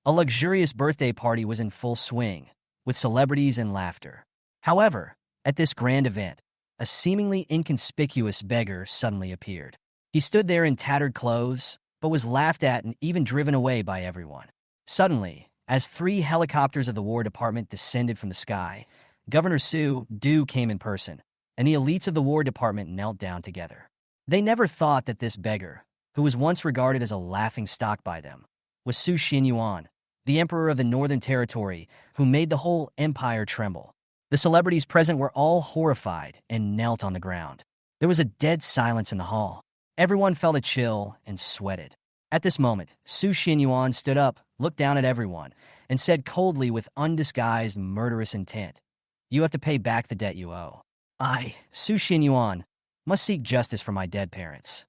A luxurious birthday party was in full swing, with celebrities and laughter. However, at this grand event, a seemingly inconspicuous beggar suddenly appeared. He stood there in tattered clothes, but was laughed at and even driven away by everyone. Suddenly, as 3 helicopters of the War Department descended from the sky, Governor Su Du came in person, and the elites of the War Department knelt down together. They never thought that this beggar, who was once regarded as a laughingstock by them, was Su Xinyuan, the emperor of the Northern Territory, who made the whole empire tremble. The celebrities present were all horrified and knelt on the ground. There was a dead silence in the hall. Everyone felt a chill and sweated. At this moment, Su Xinyuan stood up, looked down at everyone, and said coldly with undisguised murderous intent, "You have to pay back the debt you owe. I, Su Xinyuan, must seek justice for my dead parents."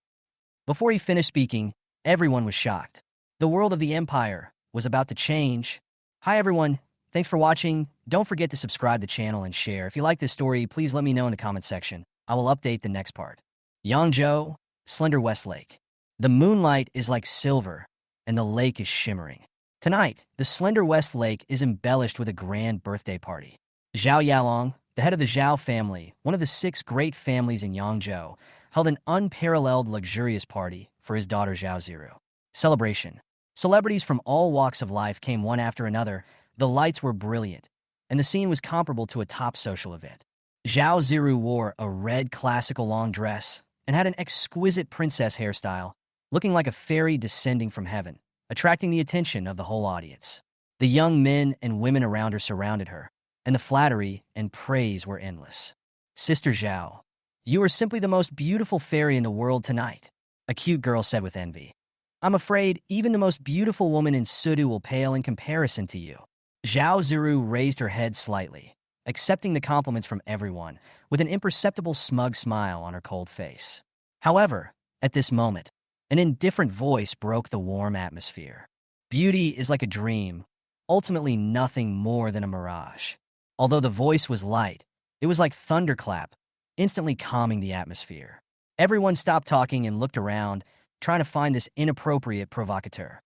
Before he finished speaking, everyone was shocked. The world of the Empire was about to change. Hi everyone, thanks for watching. Don't forget to subscribe to the channel and share. If you like this story, please let me know in the comment section. I will update the next part. Yangzhou, Slender West Lake. The moonlight is like silver, and the lake is shimmering. Tonight, the Slender West Lake is embellished with a grand birthday party. Zhao Yalong, the head of the Zhao family, one of the 6 great families in Yangzhou, held an unparalleled luxurious party for his daughter Zhao Ziru. Celebration. Celebrities from all walks of life came one after another. The lights were brilliant, and the scene was comparable to a top social event. Zhao Ziru wore a red classical long dress and had an exquisite princess hairstyle, looking like a fairy descending from heaven, attracting the attention of the whole audience. The young men and women around her surrounded her, and the flattery and praise were endless. "Sister Zhao, you are simply the most beautiful fairy in the world tonight," a cute girl said with envy. "I'm afraid even the most beautiful woman in Sudu will pale in comparison to you." Zhao Ziru raised her head slightly, accepting the compliments from everyone, with an imperceptible smug smile on her cold face. However, at this moment, an indifferent voice broke the warm atmosphere. "Beauty is like a dream, ultimately nothing more than a mirage." Although the voice was light, it was like thunderclap, instantly calming the atmosphere. Everyone stopped talking and looked around, trying to find this inappropriate provocateur.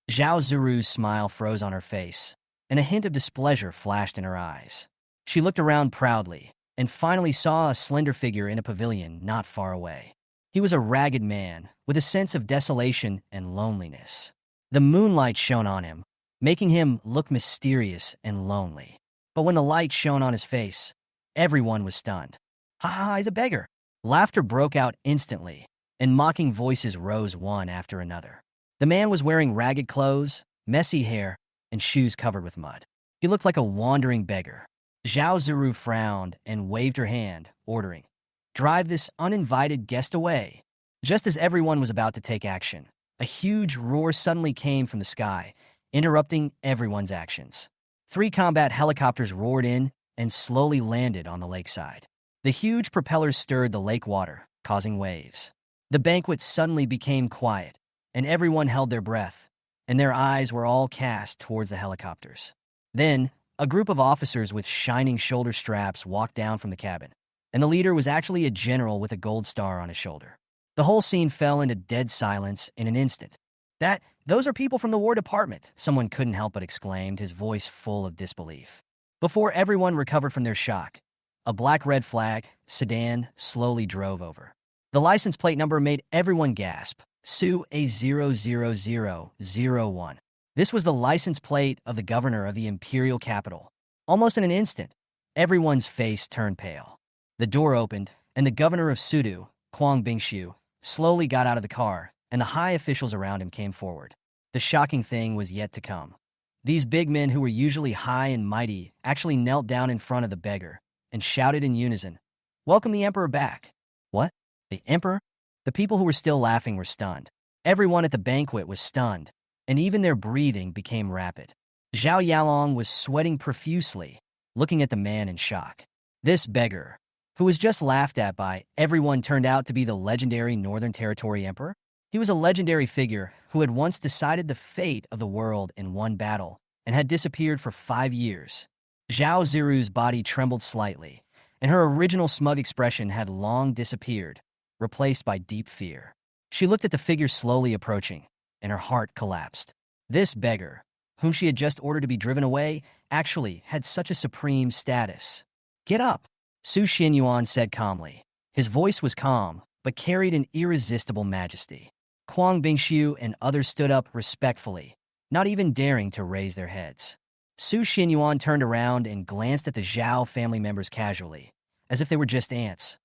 Zhao Ziru's smile froze on her face, and a hint of displeasure flashed in her eyes. She looked around proudly, and finally saw a slender figure in a pavilion not far away. He was a ragged man, with a sense of desolation and loneliness. The moonlight shone on him, making him look mysterious and lonely. But when the light shone on his face, everyone was stunned. "Ha ha, he's a beggar!" Laughter broke out instantly, and mocking voices rose one after another. The man was wearing ragged clothes, messy hair, and shoes covered with mud. He looked like a wandering beggar. Zhao Ziru frowned and waved her hand, ordering, "Drive this uninvited guest away." Just as everyone was about to take action, a huge roar suddenly came from the sky, interrupting everyone's actions. 3 combat helicopters roared in and slowly landed on the lakeside. The huge propellers stirred the lake water, causing waves. The banquet suddenly became quiet, and everyone held their breath, and their eyes were all cast towards the helicopters. Then, a group of officers with shining shoulder straps walked down from the cabin, and the leader was actually a general with a gold star on his shoulder. The whole scene fell into dead silence in an instant. Those are people from the War Department," someone couldn't help but exclaimed, his voice full of disbelief. Before everyone recovered from their shock, a black red flag sedan slowly drove over. The license plate number made everyone gasp. Su A00001. This was the license plate of the governor of the Imperial capital. Almost in an instant, everyone's face turned pale. The door opened, and the governor of Sudu, Kwang Bingshu, slowly got out of the car, and the high officials around him came forward. The shocking thing was yet to come. These big men who were usually high and mighty actually knelt down in front of the beggar and shouted in unison, "Welcome the emperor back." "What? The emperor?" The people who were still laughing were stunned. Everyone at the banquet was stunned, and even their breathing became rapid. Zhao Yalong was sweating profusely, looking at the man in shock. This beggar, who was just laughed at by everyone, turned out to be the legendary Northern Territory Emperor. He was a legendary figure who had once decided the fate of the world in one battle and had disappeared for 5 years. Zhao Ziru's body trembled slightly, and her original smug expression had long disappeared, replaced by deep fear. She looked at the figure slowly approaching, and her heart collapsed. This beggar, whom she had just ordered to be driven away, actually had such a supreme status. "Get up," Su Xinyuan said calmly. His voice was calm, but carried an irresistible majesty. Kuang Bingxiu and others stood up respectfully, not even daring to raise their heads. Su Xinyuan turned around and glanced at the Zhao family members casually, as if they were just ants.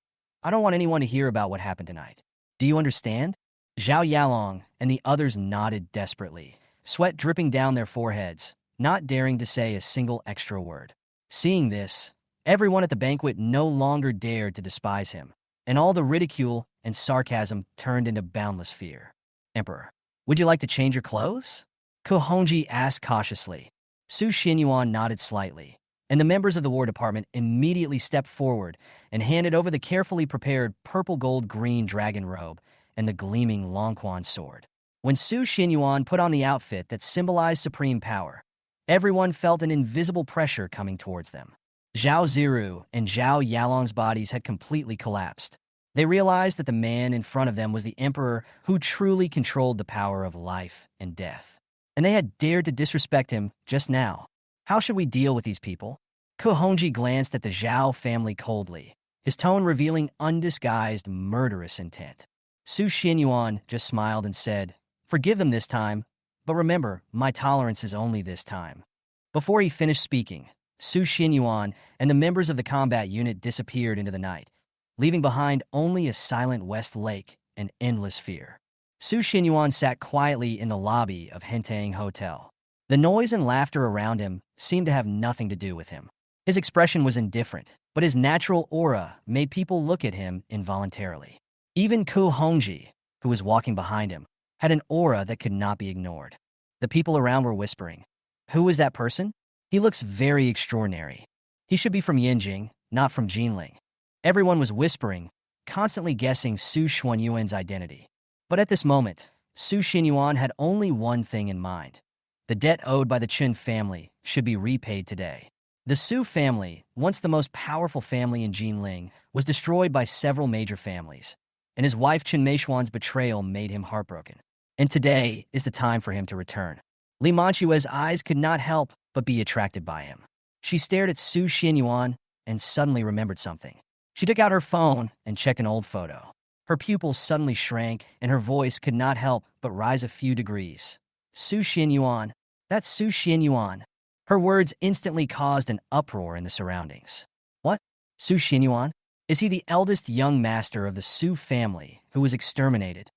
"I don't want anyone to hear about what happened tonight. Do you understand?" Zhao Yalong and the others nodded desperately, sweat dripping down their foreheads, not daring to say a single extra word. Seeing this, everyone at the banquet no longer dared to despise him, and all the ridicule and sarcasm turned into boundless fear. "Emperor, would you like to change your clothes?" Ko Hongji asked cautiously. Su Xinyuan nodded slightly, and the members of the War Department immediately stepped forward and handed over the carefully prepared purple-gold-green dragon robe and the gleaming Longquan sword. When Su Xinyuan put on the outfit that symbolized supreme power, everyone felt an invisible pressure coming towards them. Zhao Ziru and Zhao Yalong's bodies had completely collapsed. They realized that the man in front of them was the emperor who truly controlled the power of life and death. And they had dared to disrespect him just now. How should we deal with these people? Ko Hongji glanced at the Zhao family coldly, his tone revealing undisguised murderous intent. Su Xinyuan just smiled and said, "Forgive them this time, but remember, my tolerance is only this time." Before he finished speaking, Su Xinyuan and the members of the combat unit disappeared into the night, leaving behind only a silent West Lake and endless fear. Su Xinyuan sat quietly in the lobby of Hentang Hotel. The noise and laughter around him seemed to have nothing to do with him. His expression was indifferent, but his natural aura made people look at him involuntarily. Even Ko Hongji, who was walking behind him, had an aura that could not be ignored. The people around were whispering, "Who is that person? He looks very extraordinary. He should be from Yinjing, not from Jinling." Everyone was whispering, constantly guessing Su Xuanyuan's identity. But at this moment, Su Xinyuan had only one thing in mind. The debt owed by the Chen family should be repaid today. The Su family, once the most powerful family in Jinling, was destroyed by several major families, and his wife Chen Meishuan's betrayal made him heartbroken. And today is the time for him to return. Li Manchua's eyes could not help but be attracted by him. She stared at Su Xinyuan and suddenly remembered something. She took out her phone and checked an old photo. Her pupils suddenly shrank, and her voice could not help but rise a few degrees. "Su Xinyuan, that's Su Xinyuan." Her words instantly caused an uproar in the surroundings. "What? Su Xinyuan? Is he the eldest young master of the Su family who was exterminated?"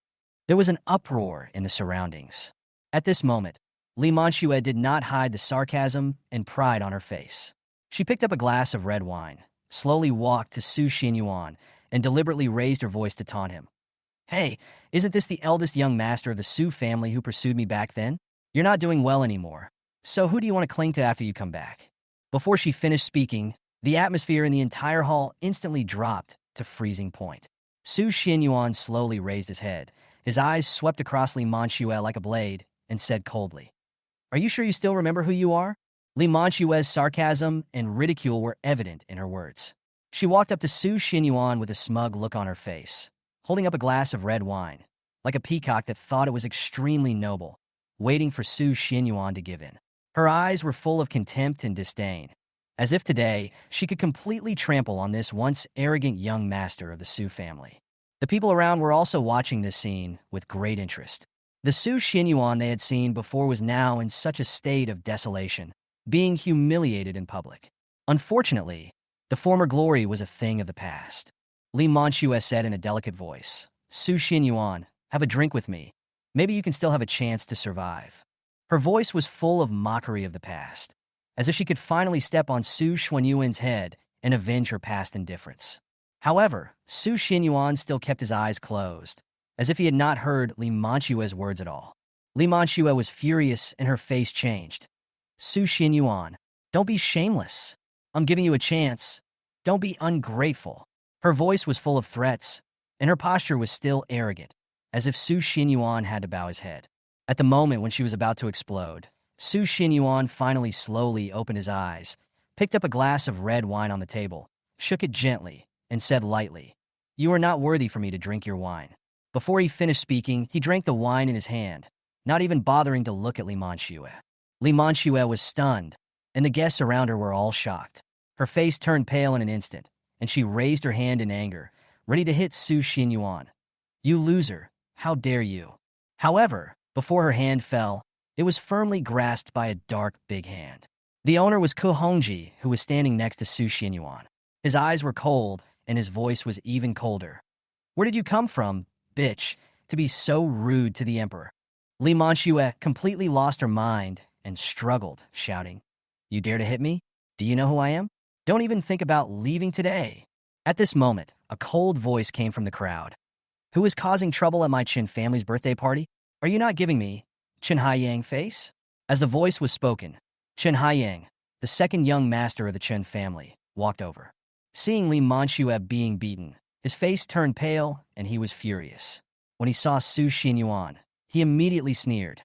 There was an uproar in the surroundings. At this moment, Li Manchue did not hide the sarcasm and pride on her face. She picked up a glass of red wine, slowly walked to Su Xinyuan, and deliberately raised her voice to taunt him. "Hey, isn't this the eldest young master of the Su family who pursued me back then? You're not doing well anymore. So who do you want to cling to after you come back?" Before she finished speaking, the atmosphere in the entire hall instantly dropped to freezing point. Su Xinyuan slowly raised his head. His eyes swept across Li Manchue like a blade and said coldly, "Are you sure you still remember who you are?" Li Manchue's sarcasm and ridicule were evident in her words. She walked up to Su Xinyuan with a smug look on her face, holding up a glass of red wine, like a peacock that thought it was extremely noble, waiting for Su Xinyuan to give in. Her eyes were full of contempt and disdain, as if today she could completely trample on this once arrogant young master of the Su family. The people around were also watching this scene with great interest. The Su Xinyuan they had seen before was now in such a state of desolation, being humiliated in public. Unfortunately, the former glory was a thing of the past. Li Manchue said in a delicate voice, "Su Xinyuan, have a drink with me. Maybe you can still have a chance to survive." Her voice was full of mockery of the past, as if she could finally step on Su Xuanyuan's head and avenge her past indifference. However, Su Xinyuan still kept his eyes closed, as if he had not heard Li Manchue's words at all. Li Manchue was furious and her face changed. "Su Xinyuan, don't be shameless. I'm giving you a chance. Don't be ungrateful." Her voice was full of threats, and her posture was still arrogant, as if Su Xinyuan had to bow his head. At the moment when she was about to explode, Su Xinyuan finally slowly opened his eyes, picked up a glass of red wine on the table, shook it gently, and said lightly, "You are not worthy for me to drink your wine." Before he finished speaking, he drank the wine in his hand, not even bothering to look at Li Manchue. Li Manhua was stunned, and the guests around her were all shocked. Her face turned pale in an instant, and she raised her hand in anger, ready to hit Su Xinyuan. "You loser, how dare you?" However, before her hand fell, it was firmly grasped by a dark, big hand. The owner was Ku Hongji, who was standing next to Su Xinyuan. His eyes were cold, and his voice was even colder. "Where did you come from, bitch, to be so rude to the emperor?" Li Manhua completely lost her mind and struggled, shouting, "You dare to hit me? Do you know who I am? Don't even think about leaving today." At this moment, a cold voice came from the crowd. "Who is causing trouble at my Qin family's birthday party? Are you not giving me Qin Haiyang face?" As the voice was spoken, Qin Haiyang, the second young master of the Qin family, walked over. Seeing Li Manhua being beaten, his face turned pale and he was furious. When he saw Su Xinyuan, he immediately sneered.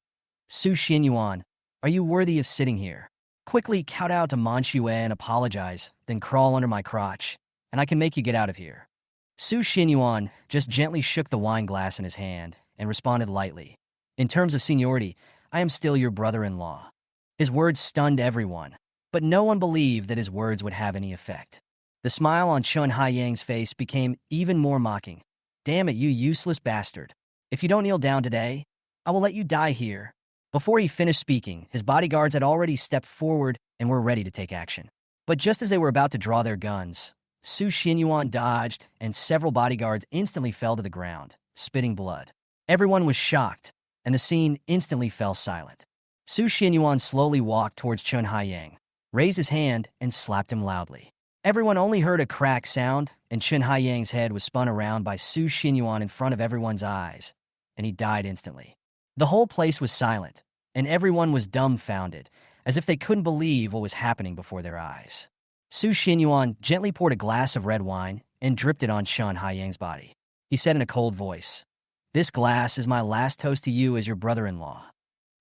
"Su Xinyuan, are you worthy of sitting here? Quickly kowtow to Manhua and apologize, then crawl under my crotch, and I can make you get out of here." Su Xinyuan just gently shook the wine glass in his hand and responded lightly, "In terms of seniority, I am still your brother-in-law." His words stunned everyone, but no one believed that his words would have any effect. The smile on Chun Haiyang's face became even more mocking. "Damn it, you useless bastard. If you don't kneel down today, I will let you die here." Before he finished speaking, his bodyguards had already stepped forward and were ready to take action. But just as they were about to draw their guns, Su Xinyuan dodged, and several bodyguards instantly fell to the ground, spitting blood. Everyone was shocked, and the scene instantly fell silent. Su Xinyuan slowly walked towards Chun Haiyang, raised his hand, and slapped him loudly. Everyone only heard a crack sound, and Chun Haiyang's head was spun around by Su Xinyuan in front of everyone's eyes, and he died instantly. The whole place was silent, and everyone was dumbfounded, as if they couldn't believe what was happening before their eyes. Su Xinyuan gently poured a glass of red wine and dripped it on Chun Haiyang's body. He said in a cold voice, "This glass is my last toast to you as your brother-in-law."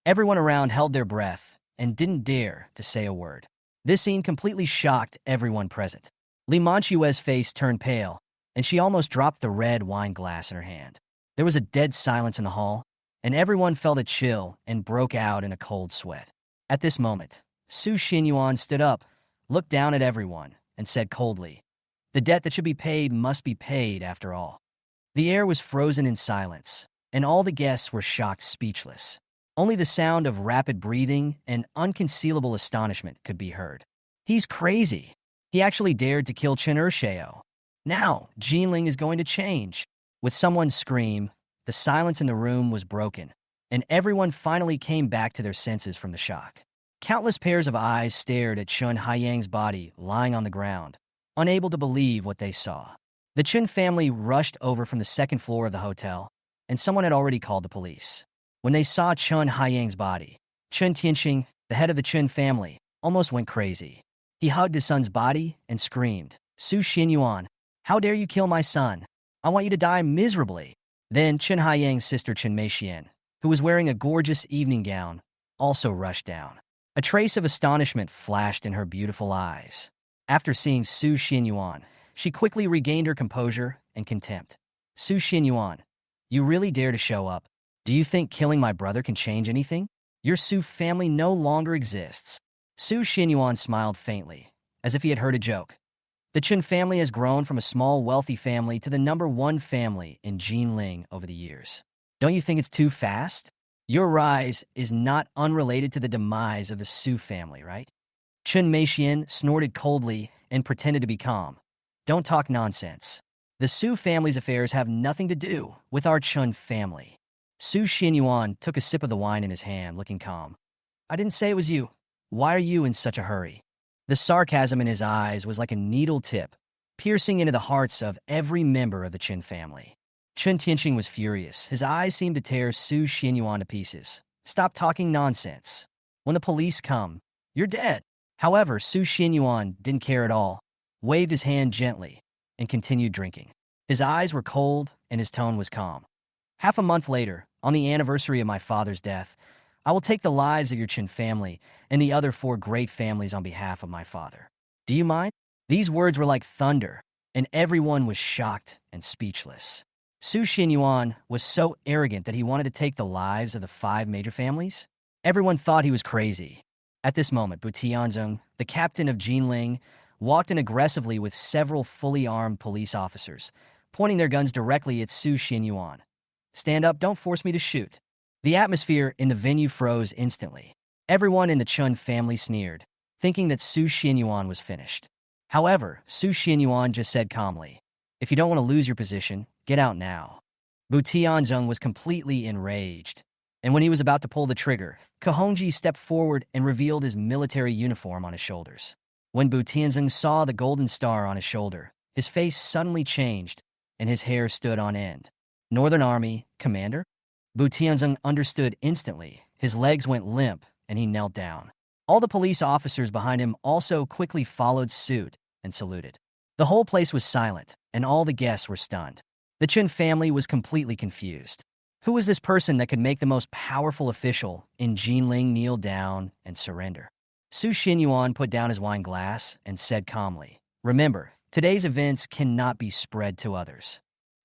Everyone around held their breath and didn't dare to say a word. This scene completely shocked everyone present. Li Manhua's face turned pale, and she almost dropped the red wine glass in her hand. There was a dead silence in the hall, and everyone felt a chill and broke out in a cold sweat. At this moment, Su Xinyuan stood up, looked down at everyone, and said coldly, "The debt that should be paid must be paid after all." The air was frozen in silence, and all the guests were shocked speechless. Only the sound of rapid breathing and unconcealable astonishment could be heard. "He's crazy. He actually dared to kill Chen Ershao. Now, Jinling is going to change." With someone's scream, the silence in the room was broken, and everyone finally came back to their senses from the shock. Countless pairs of eyes stared at Chun Haiyang's body lying on the ground, unable to believe what they saw. The Chun family rushed over from the second floor of the hotel, and someone had already called the police. When they saw Chun Haiyang's body, Chun Tianqing, the head of the Chun family, almost went crazy. He hugged his son's body and screamed, "Su Xinyuan, how dare you kill my son? I want you to die miserably." Then Chun Haiyang's sister Chen Meixian, who was wearing a gorgeous evening gown, also rushed down. A trace of astonishment flashed in her beautiful eyes. After seeing Su Xinyuan, she quickly regained her composure and contempt. "Su Xinyuan, you really dare to show up? Do you think killing my brother can change anything? Your Su family no longer exists." Su Xinyuan smiled faintly, as if he had heard a joke. The Chen family has grown from a small, wealthy family to the #1 family in Jinling over the years. Don't you think it's too fast? Your rise is not unrelated to the demise of the Su family, right? Chen Meixian snorted coldly and pretended to be calm. "Don't talk nonsense. The Su family's affairs have nothing to do with our Chun family." Su Xinyuan took a sip of the wine in his hand, looking calm. "I didn't say it was you. Why are you in such a hurry?" The sarcasm in his eyes was like a needle tip, piercing into the hearts of every member of the Qin family. Chen Tianqing was furious. His eyes seemed to tear Su Xinyuan to pieces. "Stop talking nonsense. When the police come, you're dead." However, Su Xinyuan didn't care at all, waved his hand gently, and continued drinking. His eyes were cold, and his tone was calm. "Half a month later, on the anniversary of my father's death, I will take the lives of your Qin family and the other 4 great families on behalf of my father. Do you mind?" These words were like thunder, and everyone was shocked and speechless. Su Xinyuan was so arrogant that he wanted to take the lives of the 5 major families. Everyone thought he was crazy, At this moment, Bu Tianzong, the captain of Jinling, walked in aggressively with several fully armed police officers, pointing their guns directly at Su Xinyuan. "Stand up, don't force me to shoot." The atmosphere in the venue froze instantly. Everyone in the Chun family sneered, thinking that Su Xinyuan was finished. However, Su Xinyuan just said calmly, "If you don't want to lose your position, get out now." Bu Tianzong was completely enraged, and when he was about to pull the trigger, Kahongji stepped forward and revealed his military uniform on his shoulders. When Bu Tianzong saw the golden star on his shoulder, his face suddenly changed, and his hair stood on end. "Northern Army, Commander?" Bu Tianzong understood instantly. His legs went limp, and he knelt down. All the police officers behind him also quickly followed suit and saluted. The whole place was silent, and all the guests were stunned. The Chen family was completely confused. Who was this person that could make the most powerful official in Jinling kneel down and surrender? Su Xinyuan put down his wine glass and said calmly, "Remember, today's events cannot be spread to others."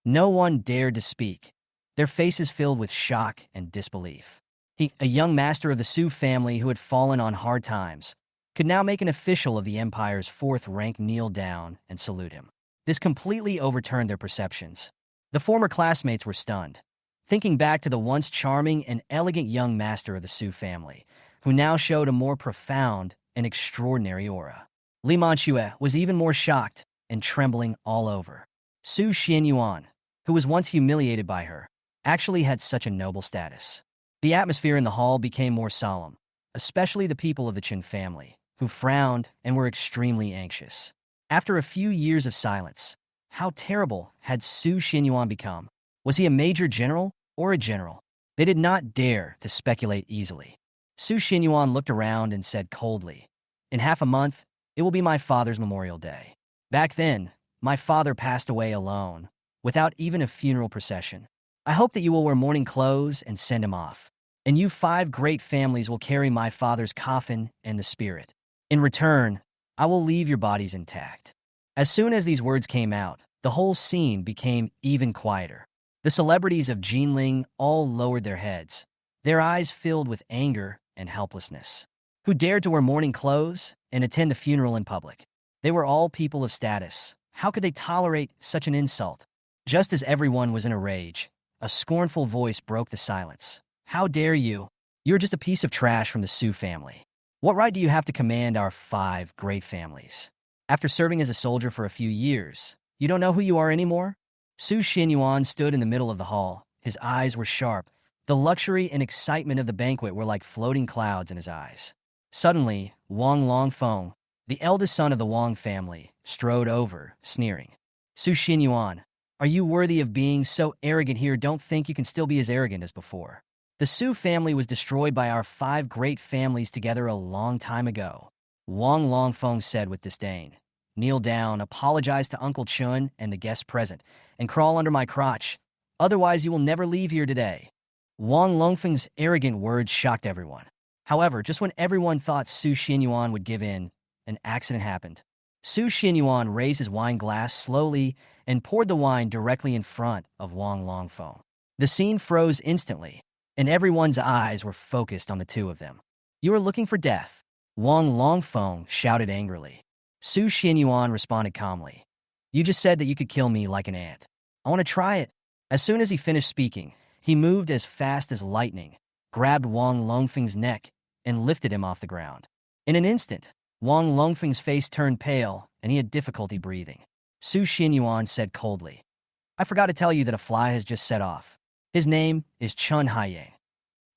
No one dared to speak, their faces filled with shock and disbelief. He, a young master of the Su family who had fallen on hard times, could now make an official of the empire's fourth rank kneel down and salute him. This completely overturned their perceptions. The former classmates were stunned, thinking back to the once charming and elegant young master of the Su family, who now showed a more profound and extraordinary aura. Li Manhua was even more shocked and trembling all over. Su Xinyuan, who was once humiliated by her, actually had such a noble status. The atmosphere in the hall became more solemn, especially the people of the Chen family, who frowned and were extremely anxious. After a few years of silence, how terrible had Su Xinyuan become? Was he a major general or a general? They did not dare to speculate easily. Su Xinyuan looked around and said coldly, "In half a month, it will be my father's Memorial Day. Back then, my father passed away alone, without even a funeral procession. I hope that you will wear mourning clothes and send him off. And you 5 great families will carry my father's coffin and the spirit. In return, I will leave your bodies intact." As soon as these words came out, the whole scene became even quieter. The celebrities of Jinling all lowered their heads, their eyes filled with anger and helplessness. Who dared to wear mourning clothes and attend a funeral in public? They were all people of status. How could they tolerate such an insult? Just as everyone was in a rage, a scornful voice broke the silence. "How dare you? You're just a piece of trash from the Su family. What right do you have to command our 5 great families? After serving as a soldier for a few years, you don't know who you are anymore?" Su Xinyuan stood in the middle of the hall. His eyes were sharp. The luxury and excitement of the banquet were like floating clouds in his eyes. Suddenly, Wang Longfeng, the eldest son of the Wang family, strode over, sneering. "Su Xinyuan, are you worthy of being so arrogant here? Don't think you can still be as arrogant as before. The Su family was destroyed by our 5 great families together a long time ago," Wang Longfeng said with disdain. "Kneel down, apologize to Uncle Chun and the guests present, and crawl under my crotch. Otherwise, you will never leave here today." Wang Longfeng's arrogant words shocked everyone. However, just when everyone thought Su Xinyuan would give in, an accident happened. Su Xinyuan raised his wine glass slowly and poured the wine directly in front of Wang Longfeng. The scene froze instantly, and everyone's eyes were focused on the two of them. "You are looking for death," Wang Longfeng shouted angrily. Su Xinyuan responded calmly. "You just said that you could kill me like an ant. I want to try it." As soon as he finished speaking, he moved as fast as lightning, grabbed Wang Longfeng's neck, and lifted him off the ground. In an instant, Wang Longfeng's face turned pale, and he had difficulty breathing. Su Xinyuan said coldly, "I forgot to tell you that a fly has just set off. His name is Chun Haiyang."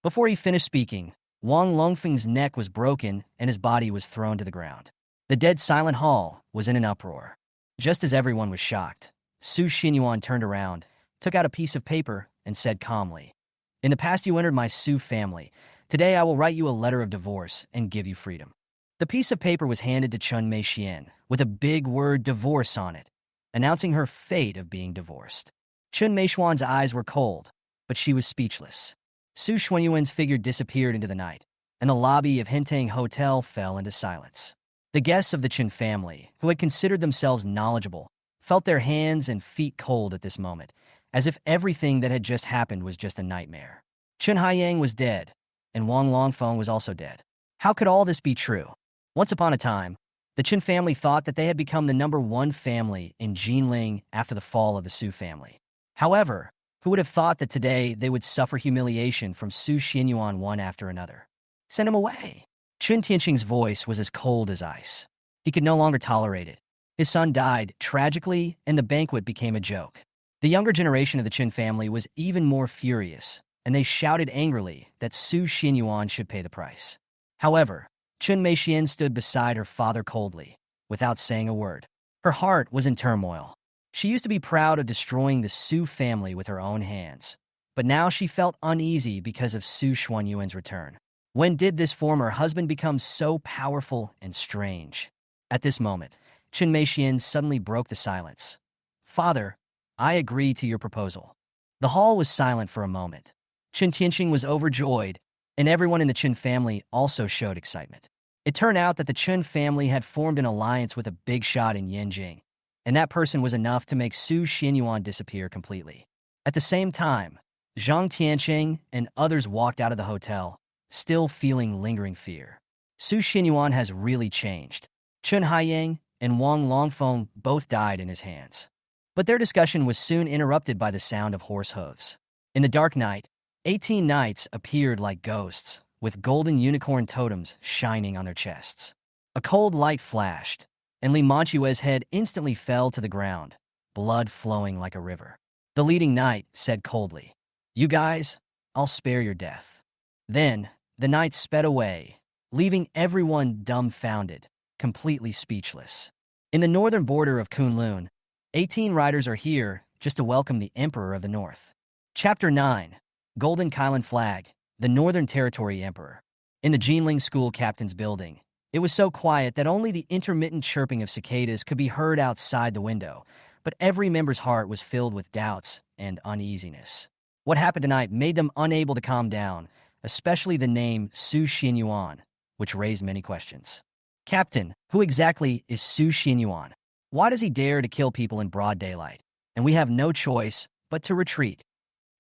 Before he finished speaking, Wang Longfeng's neck was broken and his body was thrown to the ground. The dead silent hall was in an uproar. Just as everyone was shocked, Su Xinyuan turned around, took out a piece of paper, and said calmly, "In the past you entered my Su family. Today I will write you a letter of divorce and give you freedom." The piece of paper was handed to Chun Meixian with a big word divorce on it, announcing her fate of being divorced. Chun Meixian's eyes were cold, but she was speechless. Su Xuanyuan's figure disappeared into the night, and the lobby of Hentang Hotel fell into silence. The guests of the Chen family, who had considered themselves knowledgeable, felt their hands and feet cold at this moment, as if everything that had just happened was just a nightmare. Chun Haiyang was dead, and Wang Longfeng was also dead. How could all this be true? Once upon a time, the Qin family thought that they had become the #1 family in Jinling after the fall of the Su family. However, who would have thought that today they would suffer humiliation from Su Xinyuan one after another? Send him away. Qin Tianqing's voice was as cold as ice. He could no longer tolerate it. His son died tragically, and the banquet became a joke. The younger generation of the Qin family was even more furious, and they shouted angrily that Su Xinyuan should pay the price. However, Qin Meixian stood beside her father coldly, without saying a word. Her heart was in turmoil. She used to be proud of destroying the Su family with her own hands, but now she felt uneasy because of Su Xuanyuan's return. When did this former husband become so powerful and strange? At this moment, Qin Meixian suddenly broke the silence. Father, I agree to your proposal. The hall was silent for a moment. Qin Tianqing was overjoyed, and everyone in the Qin family also showed excitement. It turned out that the Qin family had formed an alliance with a big shot in Yanjing, and that person was enough to make Su Xinyuan disappear completely. At the same time, Zhang Tianqing and others walked out of the hotel, still feeling lingering fear. Su Xinyuan has really changed. Chun Haiyang and Wang Longfeng both died in his hands. But their discussion was soon interrupted by the sound of horse hooves. In the dark night, 18 knights appeared like ghosts, with golden unicorn totems shining on their chests. A cold light flashed, and Li Manchue's head instantly fell to the ground, blood flowing like a river. The leading knight said coldly, "You guys, I'll spare your death." Then, the knights sped away, leaving everyone dumbfounded, completely speechless. In the northern border of Kunlun, 18 riders are here just to welcome the Emperor of the North. Chapter 9, Golden Kylan Flag, the Northern Territory Emperor. In the Jinling School Captain's building, it was so quiet that only the intermittent chirping of cicadas could be heard outside the window, but every member's heart was filled with doubts and uneasiness. What happened tonight made them unable to calm down, especially the name Su Xinyuan, which raised many questions. Captain, who exactly is Su Xinyuan? Why does he dare to kill people in broad daylight? And we have no choice but to retreat.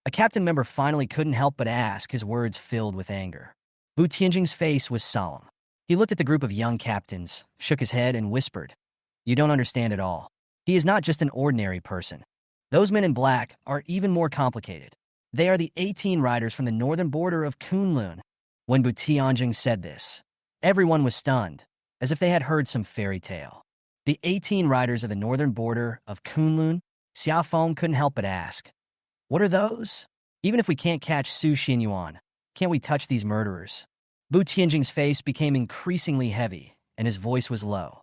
A captain member finally couldn't help but ask, his words filled with anger. Bu Tianjing's face was solemn. He looked at the group of young captains, shook his head, and whispered, "You don't understand at all. He is not just an ordinary person. Those men in black are even more complicated. They are the 18 riders from the northern border of Kunlun." When Bu Tianjing said this, everyone was stunned, as if they had heard some fairy tale. The 18 riders of the northern border of Kunlun? Xiaofeng couldn't help but ask, "What are those? Even if we can't catch Su Xinyuan, can't we touch these murderers?" Bu Tianjing's face became increasingly heavy, and his voice was low.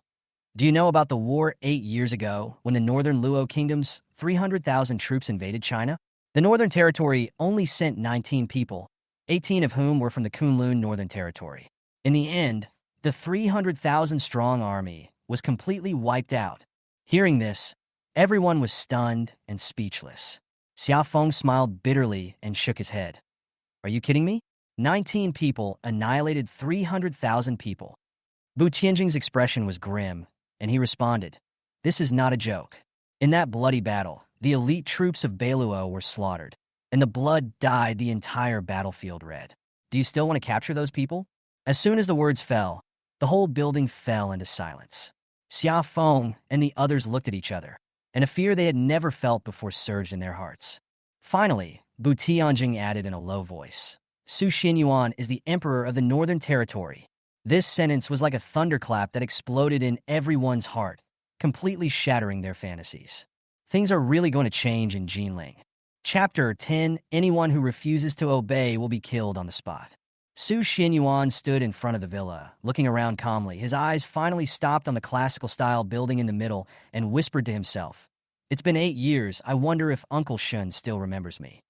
"Do you know about the war 8 years ago when the northern Luo kingdom's 300,000 troops invaded China? The Northern Territory only sent 19 people, 18 of whom were from the Kunlun Northern Territory. In the end, the 300,000-strong army was completely wiped out. Hearing this, everyone was stunned and speechless. Xiaofeng smiled bitterly and shook his head. "Are you kidding me? 19 people annihilated 300,000 people." Bu Tianjing's expression was grim, and he responded, "This is not a joke. In that bloody battle, the elite troops of Beiluo were slaughtered, and the blood dyed the entire battlefield red. Do you still want to capture those people?" As soon as the words fell, the whole building fell into silence. Xiaofeng and the others looked at each other, and a fear they had never felt before surged in their hearts. Finally, Bu Tianjing added in a low voice, "Su Xinyuan is the emperor of the Northern Territory." This sentence was like a thunderclap that exploded in everyone's heart, completely shattering their fantasies. Things are really going to change in Jinling. Chapter 10, Anyone who refuses to obey will be killed on the spot. Su Xinyuan stood in front of the villa, looking around calmly. His eyes finally stopped on the classical-style building in the middle and whispered to himself, "It's been 8 years. I wonder if Uncle Shun still remembers me."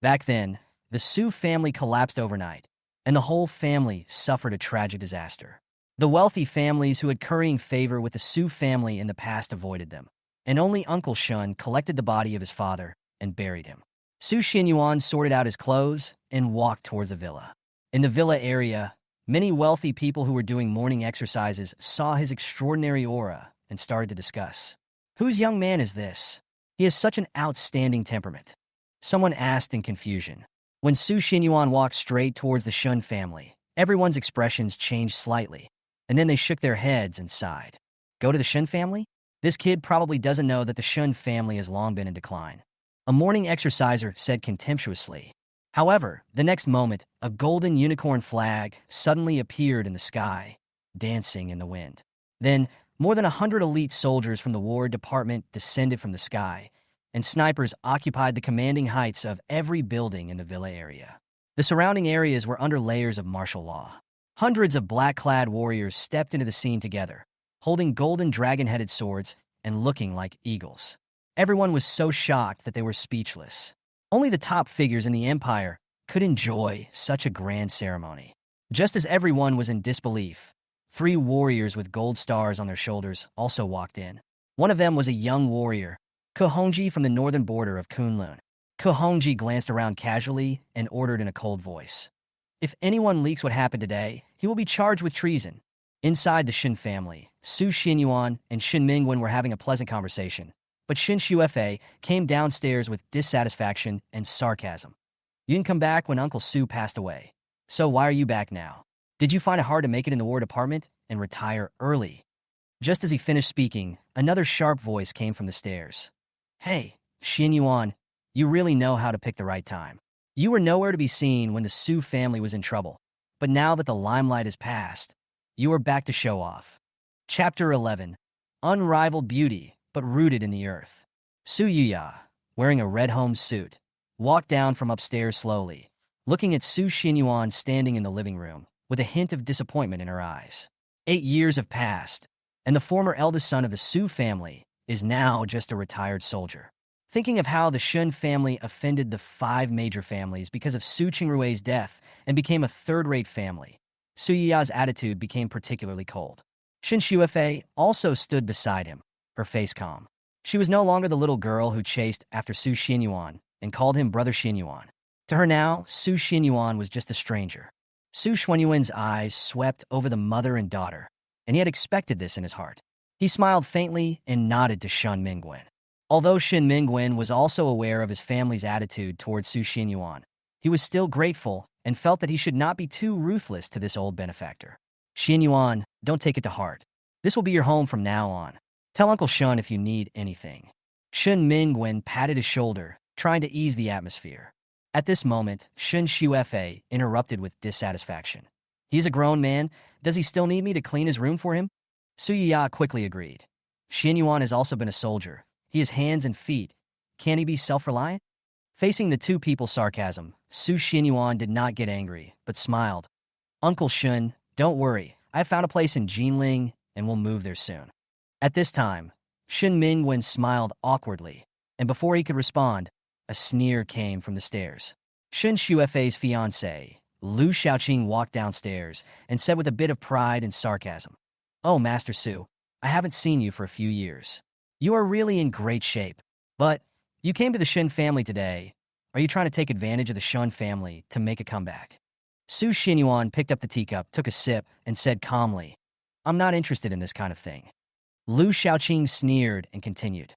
Back then, the Su family collapsed overnight, and the whole family suffered a tragic disaster. The wealthy families who had currying favor with the Su family in the past avoided them, and only Uncle Shun collected the body of his father and buried him. Su Xinyuan sorted out his clothes and walked towards the villa. In the villa area, many wealthy people who were doing morning exercises saw his extraordinary aura and started to discuss. "Whose young man is this? He has such an outstanding temperament." Someone asked in confusion. When Su Xinyuan walked straight towards the Shun family, Everyone's expressions changed slightly, and then they shook their heads and sighed. Go to the Shun family? This kid probably doesn't know that the Shun family has long been in decline. A morning exerciser said contemptuously. However, the next moment, a golden unicorn flag suddenly appeared in the sky, dancing in the wind. Then, more than 100 elite soldiers from the War Department descended from the sky, and snipers occupied the commanding heights of every building in the villa area. The surrounding areas were under layers of martial law. Hundreds of black-clad warriors stepped into the scene together, holding golden dragon-headed swords and looking like eagles. Everyone was so shocked that they were speechless. Only the top figures in the empire could enjoy such a grand ceremony. Just as everyone was in disbelief, 3 warriors with gold stars on their shoulders also walked in. One of them was a young warrior, Kohongji from the northern border of Kunlun. Kohongji glanced around casually and ordered in a cold voice. If anyone leaks what happened today, he will be charged with treason. Inside the Shin family, Su Xinyuan and Shin Mingwen were having a pleasant conversation, but Shin Xuefei came downstairs with dissatisfaction and sarcasm. You didn't come back when Uncle Su passed away. So why are you back now? Did you find it hard to make it in the War Department and retire early? Just as he finished speaking, another sharp voice came from the stairs. Hey, Xinyuan, you really know how to pick the right time. You were nowhere to be seen when the Su family was in trouble, but now that the limelight has passed, you are back to show off. Chapter 11. Unrivaled beauty, but rooted in the earth. Su Yuya, wearing a red home suit, walked down from upstairs slowly, looking at Su Xinyuan standing in the living room, with a hint of disappointment in her eyes. 8 years have passed, and the former eldest son of the Su family is now just a retired soldier. Thinking of how the Shun family offended the 5 major families because of Su Qingrui's death and became a third-rate family, Su Yiya's attitude became particularly cold. Shin Xuefei also stood beside him, her face calm. She was no longer the little girl who chased after Su Xinyuan and called him Brother Xinyuan. To her now, Su Xinyuan was just a stranger. Su Xuanyuan's eyes swept over the mother and daughter, and he had expected this in his heart. He smiled faintly and nodded to Shin Mingwen. Although Shin Mingwen was also aware of his family's attitude towards Su Xinyuan, he was still grateful and felt that he should not be too ruthless to this old benefactor. Xinyuan, don't take it to heart. This will be your home from now on. Tell Uncle Shun if you need anything. Shin Mingwen patted his shoulder, trying to ease the atmosphere. At this moment, Shin Xuefei interrupted with dissatisfaction. He's a grown man. Does he still need me to clean his room for him? Su Yiya quickly agreed. Xinyuan has also been a soldier. He has hands and feet. Can he be self-reliant? Facing the 2 people's sarcasm, Su Xinyuan did not get angry, but smiled. Uncle Shun, don't worry. I found a place in Jinling, and we'll move there soon. At this time, Shin Mingwen smiled awkwardly, and before he could respond, a sneer came from the stairs. Shin Xuefei's fiancé, Lu Xiaoqing, walked downstairs and said with a bit of pride and sarcasm, Oh, Master Su, I haven't seen you for a few years. You are really in great shape. But you came to the Shin family today. Are you trying to take advantage of the Shun family to make a comeback? Su Xinyuan picked up the teacup, took a sip, and said calmly, I'm not interested in this kind of thing. Lu Xiaoqing sneered and continued,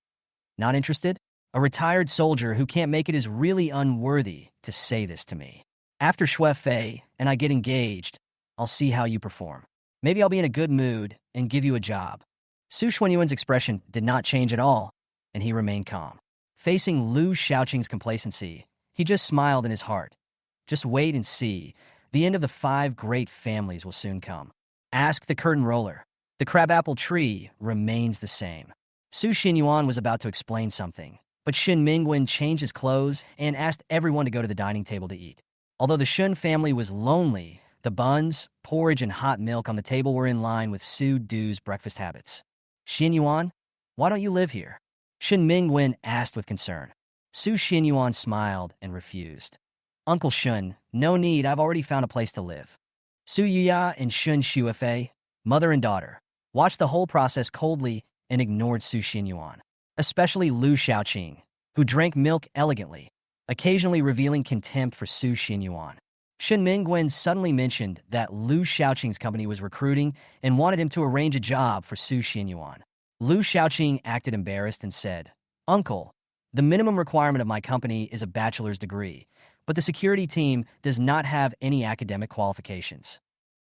Not interested? A retired soldier who can't make it is really unworthy to say this to me. After Xuefei and I get engaged, I'll see how you perform. Maybe I'll be in a good mood and give you a job. Su Xuanyuan's expression did not change at all, and he remained calm. Facing Lu Xiaoqing's complacency, he just smiled in his heart. Just wait and see. The end of the 5 great families will soon come. Ask the curtain roller. The crabapple tree remains the same. Su Xinyuan was about to explain something, but Shin Mingwen changed his clothes and asked everyone to go to the dining table to eat. Although the Shun family was lonely, the buns, porridge, and hot milk on the table were in line with Su Du's breakfast habits. Xinyuan, why don't you live here? Shin Mingwen asked with concern. Su Xinyuan smiled and refused. Uncle Shun, no need, I've already found a place to live. Su Yuya and Shun Xuefei, mother and daughter, watched the whole process coldly and ignored Su Xinyuan, especially Lu Xiaoqing, who drank milk elegantly, occasionally revealing contempt for Su Xinyuan. Shin Mingwen suddenly mentioned that Lu Xiaoqing's company was recruiting and wanted him to arrange a job for Su Xinyuan. Lu Xiaoqing acted embarrassed and said, Uncle, the minimum requirement of my company is a bachelor's degree, but the security team does not have any academic qualifications.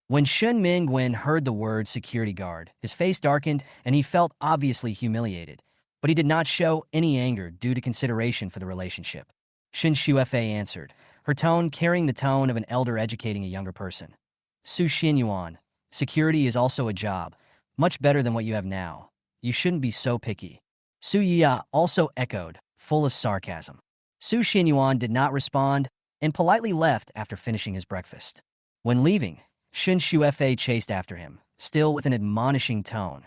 When Shun Mingwen heard the word security guard, his face darkened and he felt obviously humiliated, but he did not show any anger due to consideration for the relationship. Shin Shuefei answered, her tone carrying the tone of an elder educating a younger person. Su Xinyuan, security is also a job, much better than what you have now. You shouldn't be so picky. Su Yiya also echoed, full of sarcasm. Su Xinyuan did not respond and politely left after finishing his breakfast. When leaving, Shin Shuefei chased after him, still with an admonishing tone.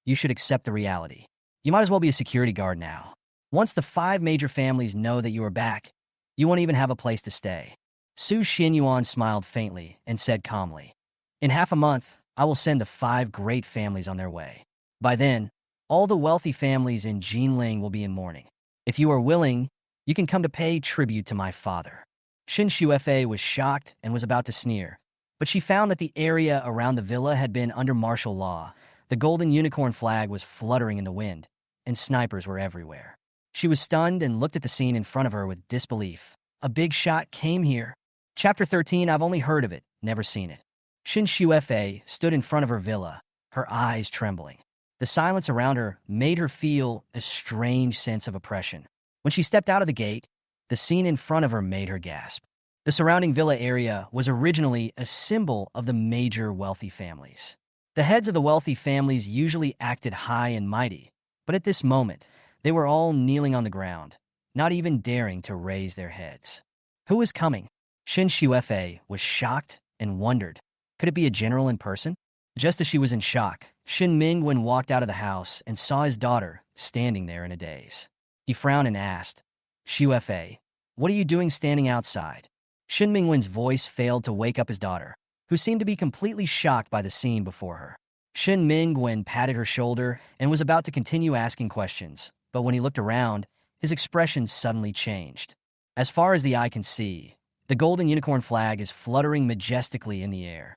You should accept the reality. You might as well be a security guard now. Once the 5 major families know that you are back, you won't even have a place to stay. Su Xinyuan smiled faintly and said calmly, in half a month, I will send the 5 great families on their way. By then, all the wealthy families in Jinling will be in mourning. If you are willing, you can come to pay tribute to my father. Shin Shuefei was shocked and was about to sneer, but she found that the area around the villa had been under martial law. The golden unicorn flag was fluttering in the wind, and snipers were everywhere. She was stunned and looked at the scene in front of her with disbelief. A big shot came here. Chapter 13, I've only heard of it, never seen it. Shin Shuefei stood in front of her villa, her eyes trembling. The silence around her made her feel a strange sense of oppression. When she stepped out of the gate, the scene in front of her made her gasp. The surrounding villa area was originally a symbol of the major wealthy families. The heads of the wealthy families usually acted high and mighty, but at this moment, they were all kneeling on the ground, not even daring to raise their heads. Who is coming? Shin Shuefei was shocked and wondered. Could it be a general in person? Just as she was in shock, Shin Mingwen walked out of the house and saw his daughter standing there in a daze. He frowned and asked, Shuefei, what are you doing standing outside? Shin Mingwen's voice failed to wake up his daughter, who seemed to be completely shocked by the scene before her. Shin Mingwen patted her shoulder and was about to continue asking questions, but when he looked around, his expression suddenly changed. As far as the eye can see, the golden unicorn flag is fluttering majestically in the air.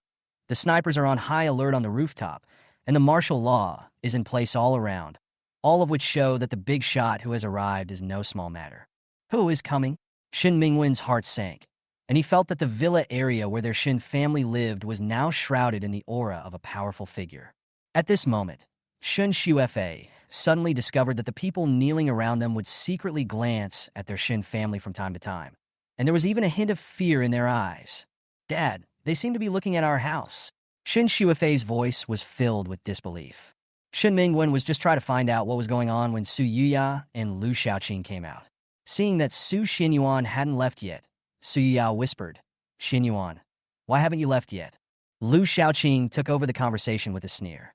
The snipers are on high alert on the rooftop, and the martial law is in place all around, all of which show that the big shot who has arrived is no small matter. Who is coming? Shin Mingwen's heart sank, and he felt that the villa area where their Shin family lived was now shrouded in the aura of a powerful figure. At this moment, Shin Shuefei suddenly discovered that the people kneeling around them would secretly glance at their Shin family from time to time, and there was even a hint of fear in their eyes. Dad, they seem to be looking at our house. Shin Shuefei's voice was filled with disbelief. Shin Mingwen was just trying to find out what was going on when Su Yuya and Lu Xiaoqing came out. Seeing that Su Xinyuan hadn't left yet, Su Yuya whispered, Xinyuan, why haven't you left yet? Lu Xiaoqing took over the conversation with a sneer.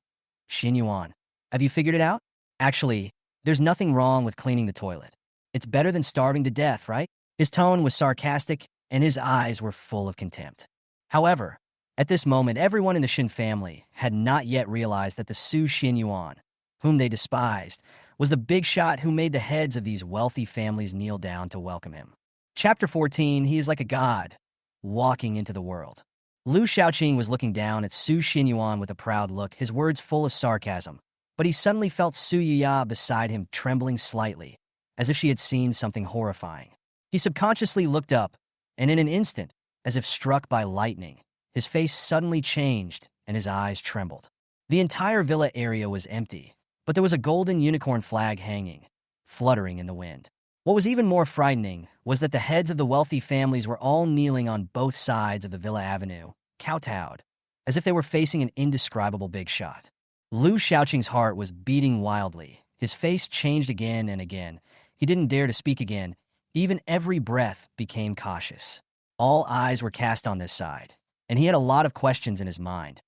Xinyuan, have you figured it out? Actually, there's nothing wrong with cleaning the toilet. It's better than starving to death, right? His tone was sarcastic, and his eyes were full of contempt. However, at this moment, everyone in the Shin family had not yet realized that the Su Xinyuan, whom they despised, was the big shot who made the heads of these wealthy families kneel down to welcome him. Chapter 14, he is like a god, walking into the world. Lu Xiaoqing was looking down at Su Xinyuan with a proud look, his words full of sarcasm, but he suddenly felt Su Yuya beside him trembling slightly, as if she had seen something horrifying. He subconsciously looked up, and in an instant, as if struck by lightning, his face suddenly changed and his eyes trembled. The entire villa area was empty, but there was a golden unicorn flag hanging, fluttering in the wind. What was even more frightening was that the heads of the wealthy families were all kneeling on both sides of the villa avenue, kowtowed, as if they were facing an indescribable big shot. Lu Xiaoqing's heart was beating wildly. His face changed again and again. He didn't dare to speak again. Even every breath became cautious. All eyes were cast on this side, and he had a lot of questions in his mind.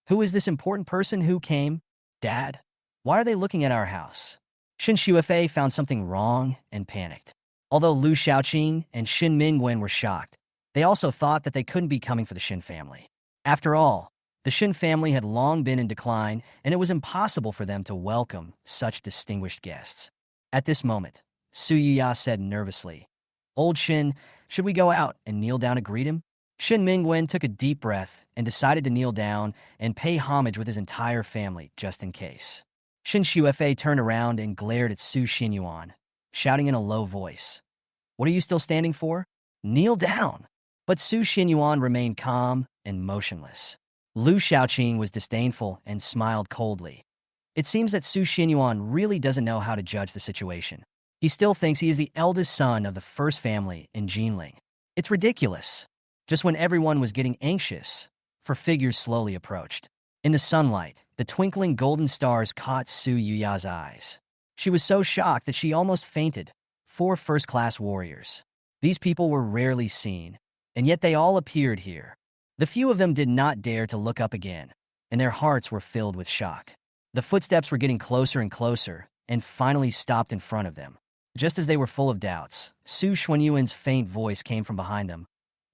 Who is this important person who came? Dad? Why are they looking at our house? Shin Shuefei found something wrong and panicked. Although Lu Xiaoqing and Shin Mingwen were shocked, they also thought that they couldn't be coming for the Shin family. After all, the Shin family had long been in decline, and it was impossible for them to welcome such distinguished guests. At this moment, Su Yuya said nervously, Old Shin, should we go out and kneel down to greet him? Shin Mingwen took a deep breath and decided to kneel down and pay homage with his entire family, just in case. Shin Shuefei turned around and glared at Su Xinyuan, shouting in a low voice, What are you still standing for? Kneel down! But Su Xinyuan remained calm and motionless. Lu Xiaoqing was disdainful and smiled coldly. It seems that Su Xinyuan really doesn't know how to judge the situation. He still thinks he is the eldest son of the first family in Jinling. It's ridiculous. Just when everyone was getting anxious, four figures slowly approached. In the sunlight, the twinkling golden stars caught Su Yuya's eyes. She was so shocked that she almost fainted. 4 first-class warriors. These people were rarely seen, and yet they all appeared here. The few of them did not dare to look up again, and their hearts were filled with shock. The footsteps were getting closer and closer, and finally stopped in front of them. Just as they were full of doubts, Su Xuanyuan's faint voice came from behind them.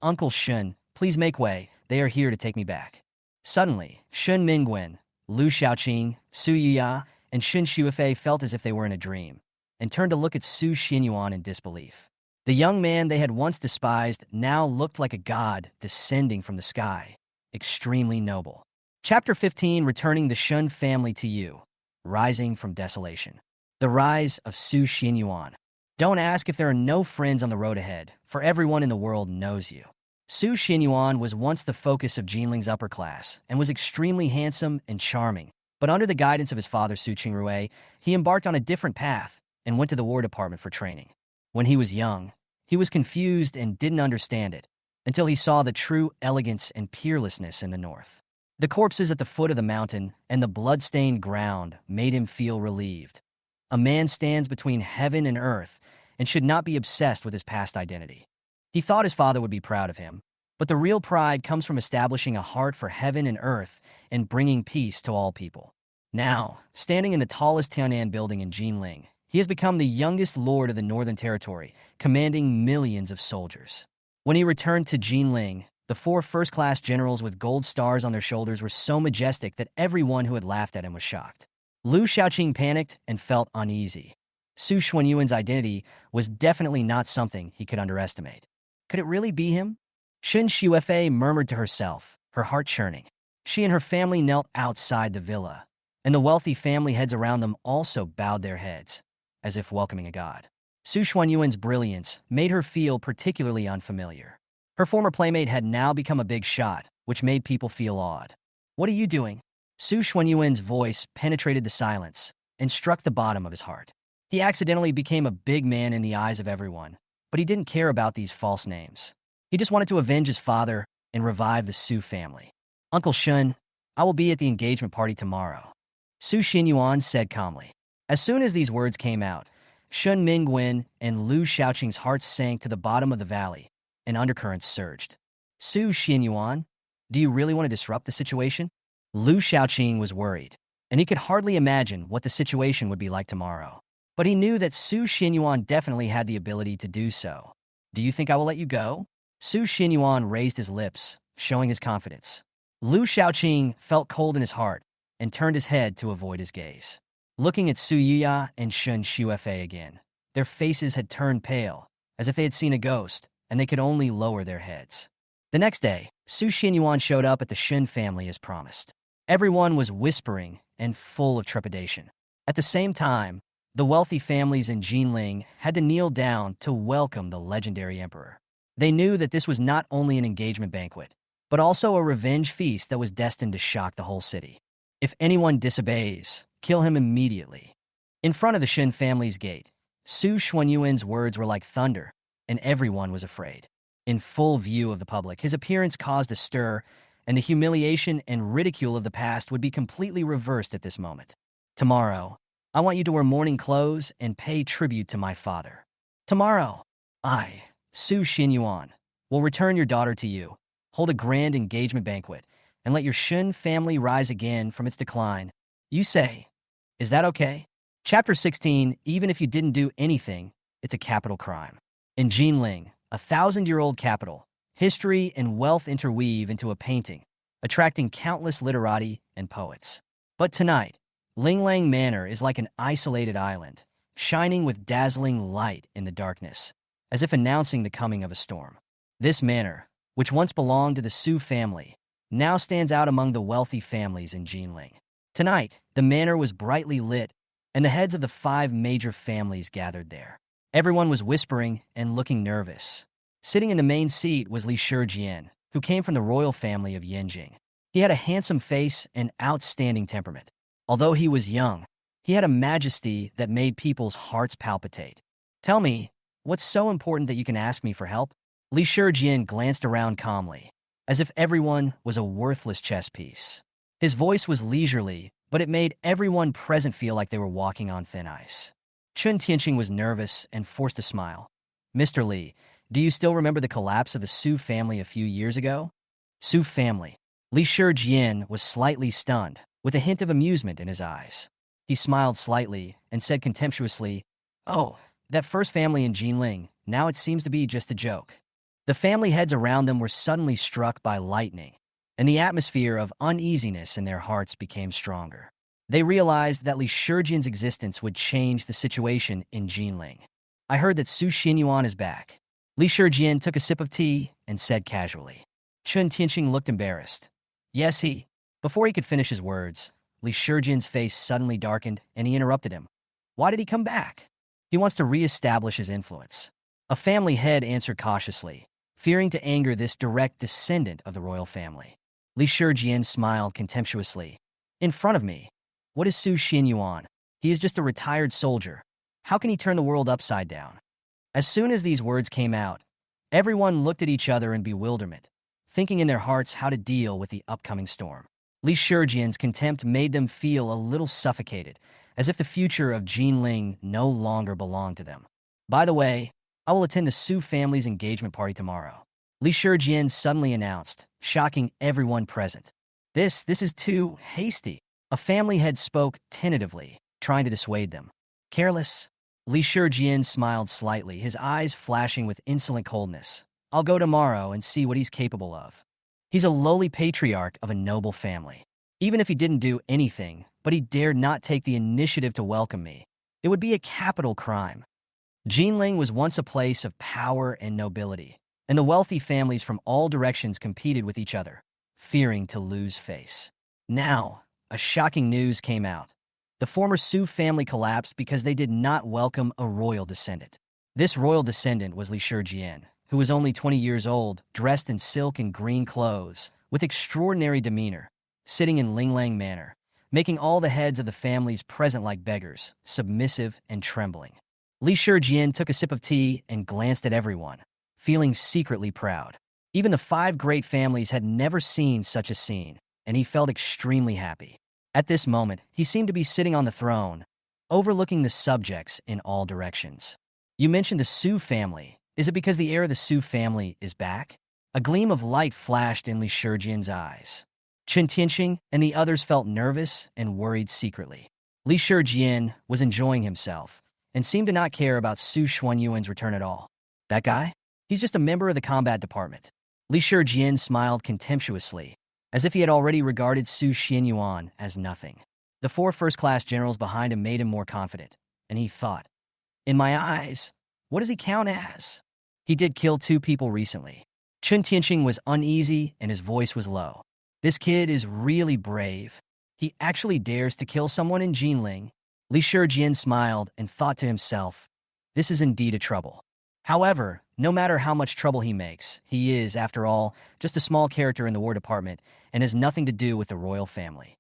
"Uncle Shun, please make way. They are here to take me back." Suddenly, Shun Mingwen, Lu Xiaoqing, Su Yuya, and Shun Shuifei felt as if they were in a dream, and turned to look at Su Xinyuan in disbelief. The young man they had once despised now looked like a god descending from the sky, extremely noble. Chapter 15, Returning the Shun Family to You, Rising from Desolation. The Rise of Su Xinyuan. Don't ask if there are no friends on the road ahead, for everyone in the world knows you. Su Xinyuan was once the focus of Jinling's upper class, and was extremely handsome and charming. But under the guidance of his father Su Qingrui, he embarked on a different path, and went to the War Department for training. When he was young, he was confused and didn't understand it, until he saw the true elegance and peerlessness in the north. The corpses at the foot of the mountain and the blood-stained ground made him feel relieved. A man stands between heaven and earth and should not be obsessed with his past identity. He thought his father would be proud of him, but the real pride comes from establishing a heart for heaven and earth and bringing peace to all people. Now, standing in the tallest Tianan building in Jinling, he has become the youngest lord of the Northern Territory, commanding millions of soldiers. When he returned to Jinling, the 4 first-class generals with gold stars on their shoulders were so majestic that everyone who had laughed at him was shocked. Lu Xiaoqing panicked and felt uneasy. Su Xuanyuan's identity was definitely not something he could underestimate. Could it really be him? Shun Shuifei murmured to herself, her heart churning. She and her family knelt outside the villa, and the wealthy family heads around them also bowed their heads, as if welcoming a god. Su Xuanyuan's brilliance made her feel particularly unfamiliar. Her former playmate had now become a big shot, which made people feel awed. "What are you doing?" Su Xuanyuan's voice penetrated the silence and struck the bottom of his heart. He accidentally became a big man in the eyes of everyone, but he didn't care about these false names. He just wanted to avenge his father and revive the Su family. "Uncle Shun, I will be at the engagement party tomorrow," Su Xinyuan said calmly. As soon as these words came out, Shun Mingwen and Lu Xiaoqing's hearts sank to the bottom of the valley, and undercurrents surged. "Su Xinyuan, do you really want to disrupt the situation?" Lu Xiaoqing was worried, and he could hardly imagine what the situation would be like tomorrow. But he knew that Su Xinyuan definitely had the ability to do so. "Do you think I will let you go?" Su Xinyuan raised his lips, showing his confidence. Lu Xiaoqing felt cold in his heart and turned his head to avoid his gaze. Looking at Su Yuya and Shun Shuifei again, their faces had turned pale, as if they had seen a ghost, and they could only lower their heads. The next day, Su Xinyuan showed up at the Shun family as promised. Everyone was whispering and full of trepidation. At the same time, the wealthy families in Jinling had to kneel down to welcome the legendary emperor. They knew that this was not only an engagement banquet, but also a revenge feast that was destined to shock the whole city. If anyone disobeys, kill him immediately. In front of the Shun family's gate, Su Xuanyuan's words were like thunder, and everyone was afraid. In full view of the public, his appearance caused a stir, and the humiliation and ridicule of the past would be completely reversed at this moment. "Tomorrow, I want you to wear mourning clothes and pay tribute to my father. Tomorrow, I, Su Xinyuan, will return your daughter to you, hold a grand engagement banquet, and let your Shun family rise again from its decline. You say, is that okay?" Chapter 16, Even if you didn't do anything, it's a capital crime. In Jinling, a 1,000-year-old capital, history and wealth interweave into a painting, attracting countless literati and poets. But tonight, Linglang Manor is like an isolated island, shining with dazzling light in the darkness, as if announcing the coming of a storm. This manor, which once belonged to the Su family, now stands out among the wealthy families in Jinling. Tonight, the manor was brightly lit, and the heads of the 5 major families gathered there. Everyone was whispering and looking nervous. Sitting in the main seat was Li Shijian, who came from the royal family of Yanjing. He had a handsome face and outstanding temperament. Although he was young, he had a majesty that made people's hearts palpitate. Tell me, what's so important that you can ask me for help? Li Shijin glanced around calmly, as if everyone was a worthless chess piece. His voice was leisurely, but it made everyone present feel like they were walking on thin ice. Chun Tianqing was nervous and forced a smile. Mr. Li, do you still remember the collapse of the Su family a few years ago? Su family. Li Shijin was slightly stunned, with a hint of amusement in his eyes. He smiled slightly and said contemptuously, "Oh, that first family in Jinling, now it seems to be just a joke." The family heads around them were suddenly struck by lightning, and the atmosphere of uneasiness in their hearts became stronger. They realized that Li Shijin's existence would change the situation in Jinling. I heard that Su Xinyuan is back. Li Shijin took a sip of tea and said casually. Chun Tianqing looked embarrassed. Yes, he. Before he could finish his words, Li Shijin's face suddenly darkened and he interrupted him. Why did he come back? He wants to re-establish his influence. A family head answered cautiously, fearing to anger this direct descendant of the royal family. Li Shijin smiled contemptuously. In front of me. What is Su Xinyuan? He is just a retired soldier. How can he turn the world upside down? As soon as these words came out, everyone looked at each other in bewilderment, thinking in their hearts how to deal with the upcoming storm. Li Shijin's contempt made them feel a little suffocated, as if the future of Jinling no longer belonged to them. By the way, I will attend the Su family's engagement party tomorrow. Li Shijin suddenly announced, shocking everyone present. This is too hasty. A family head spoke tentatively, trying to dissuade them. Careless? Li Shijin smiled slightly, his eyes flashing with insolent coldness. I'll go tomorrow and see what he's capable of. He's a lowly patriarch of a noble family. Even if he didn't do anything, but he dared not take the initiative to welcome me, it would be a capital crime. Jinling was once a place of power and nobility, and the wealthy families from all directions competed with each other, fearing to lose face. Now, a shocking news came out. The former Su family collapsed because they did not welcome a royal descendant. This royal descendant was Li Shijin, who was only 20 years old, dressed in silk and green clothes, with extraordinary demeanor, sitting in Linglang manner, making all the heads of the families present like beggars, submissive and trembling. Li Shijin took a sip of tea and glanced at everyone, feeling secretly proud. Even the 5 great families had never seen such a scene, and he felt extremely happy. At this moment, he seemed to be sitting on the throne, overlooking the subjects in all directions. You mentioned the Su family. Is it because the heir of the Su family is back? A gleam of light flashed in Li Shijin's eyes. Chun Tianqing and the others felt nervous and worried secretly. Li Shijin was enjoying himself and seemed to not care about Su Xuanyuan's return at all. That guy? He's just a member of the combat department. Li Shijin smiled contemptuously, as if he had already regarded Su Xinyuan as nothing. The 4 first-class generals behind him made him more confident, and he thought, in my eyes, what does he count as? He did kill 2 people recently. Chun Tianqing was uneasy and his voice was low. This kid is really brave. He actually dares to kill someone in Jinling. Li Shijin smiled and thought to himself, this is indeed a trouble. However, no matter how much trouble he makes, he is, after all, just a small character in the War Department and has nothing to do with the royal family.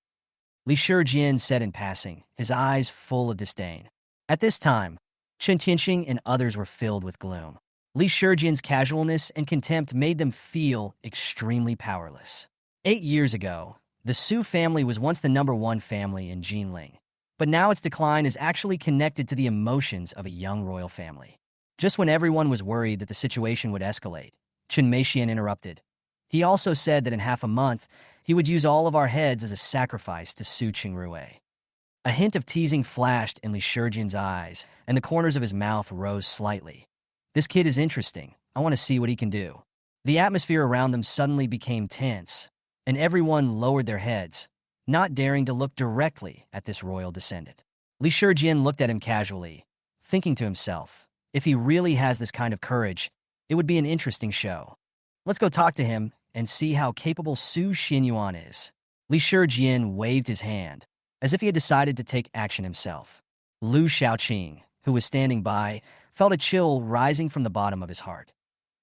Li Shijin said in passing, his eyes full of disdain. At this time, Chun Tianqing and others were filled with gloom. Li Shijin's casualness and contempt made them feel extremely powerless. 8 years ago, the Su family was once the #1 family in Jinling, but now its decline is actually connected to the emotions of a young royal family. Just when everyone was worried that the situation would escalate, Chun Meixian interrupted. He also said that in half a month, he would use all of our heads as a sacrifice to Su Qingrui. A hint of teasing flashed in Li Shijin's eyes, and the corners of his mouth rose slightly. This kid is interesting. I want to see what he can do. The atmosphere around them suddenly became tense, and everyone lowered their heads, not daring to look directly at this royal descendant. Li Shijin looked at him casually, thinking to himself, if he really has this kind of courage, it would be an interesting show. Let's go talk to him and see how capable Su Xinyuan is. Li Shijin waved his hand, as if he had decided to take action himself. Lu Shaoqing, who was standing by, felt a chill rising from the bottom of his heart.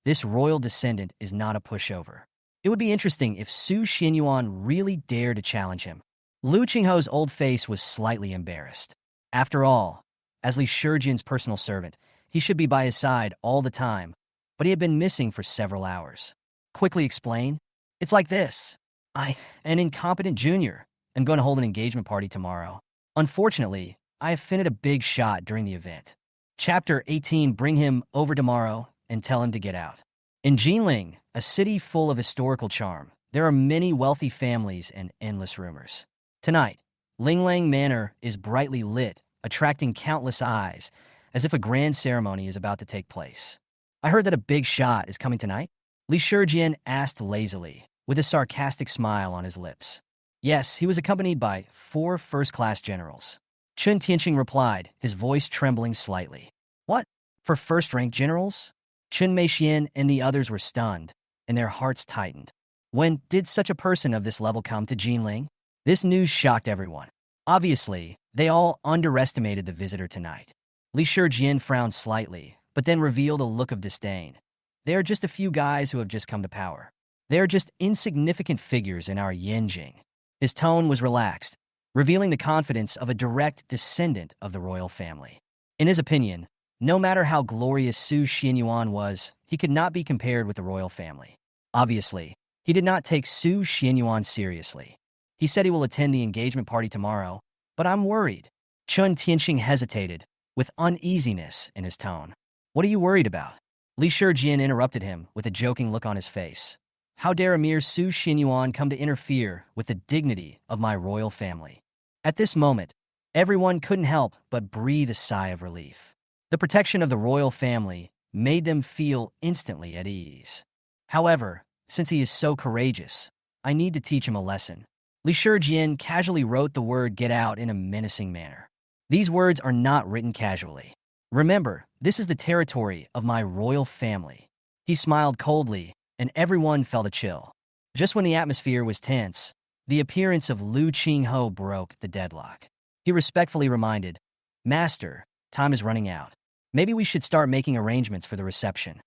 This royal descendant is not a pushover. It would be interesting if Su Xianyuan really dared to challenge him. Lu Qingho's old face was slightly embarrassed. After all, as Li Shijin's personal servant, he should be by his side all the time, but he had been missing for several hours. Quickly explain. It's like this. An incompetent junior, am going to hold an engagement party tomorrow. Unfortunately, I have finished a big shot during the event. Chapter 18. Bring him over tomorrow and tell him to get out. In Jinling, a city full of historical charm, there are many wealthy families and endless rumors. Tonight, Linglang Manor is brightly lit, attracting countless eyes, as if a grand ceremony is about to take place. I heard that a big shot is coming tonight? Li Shijin asked lazily, with a sarcastic smile on his lips. Yes, he was accompanied by 4 first-class generals. Chun Tianqing replied, his voice trembling slightly. What? For first-rank generals? Chun Meixian and the others were stunned, and their hearts tightened. When did such a person of this level come to Jinling? This news shocked everyone. Obviously, they all underestimated the visitor tonight. Li Shijin frowned slightly, but then revealed a look of disdain. They are just a few guys who have just come to power. They are just insignificant figures in our Yanjing. His tone was relaxed, revealing the confidence of a direct descendant of the royal family. In his opinion, no matter how glorious Su Xianyuan was, he could not be compared with the royal family. Obviously, he did not take Su Xianyuan seriously. He said he will attend the engagement party tomorrow, but I'm worried. Chun Tianqing hesitated, with uneasiness in his tone. What are you worried about? Li Shijin interrupted him with a joking look on his face. How dare a mere Su Xianyuan come to interfere with the dignity of my royal family? At this moment, everyone couldn't help but breathe a sigh of relief. The protection of the royal family made them feel instantly at ease. However, since he is so courageous, I need to teach him a lesson. Li Shijin casually wrote the word "get out" in a menacing manner. These words are not written casually. Remember, this is the territory of my royal family. He smiled coldly, and everyone felt a chill. Just when the atmosphere was tense, the appearance of Lu Qingho broke the deadlock. He respectfully reminded, Master, time is running out. Maybe we should start making arrangements for the reception.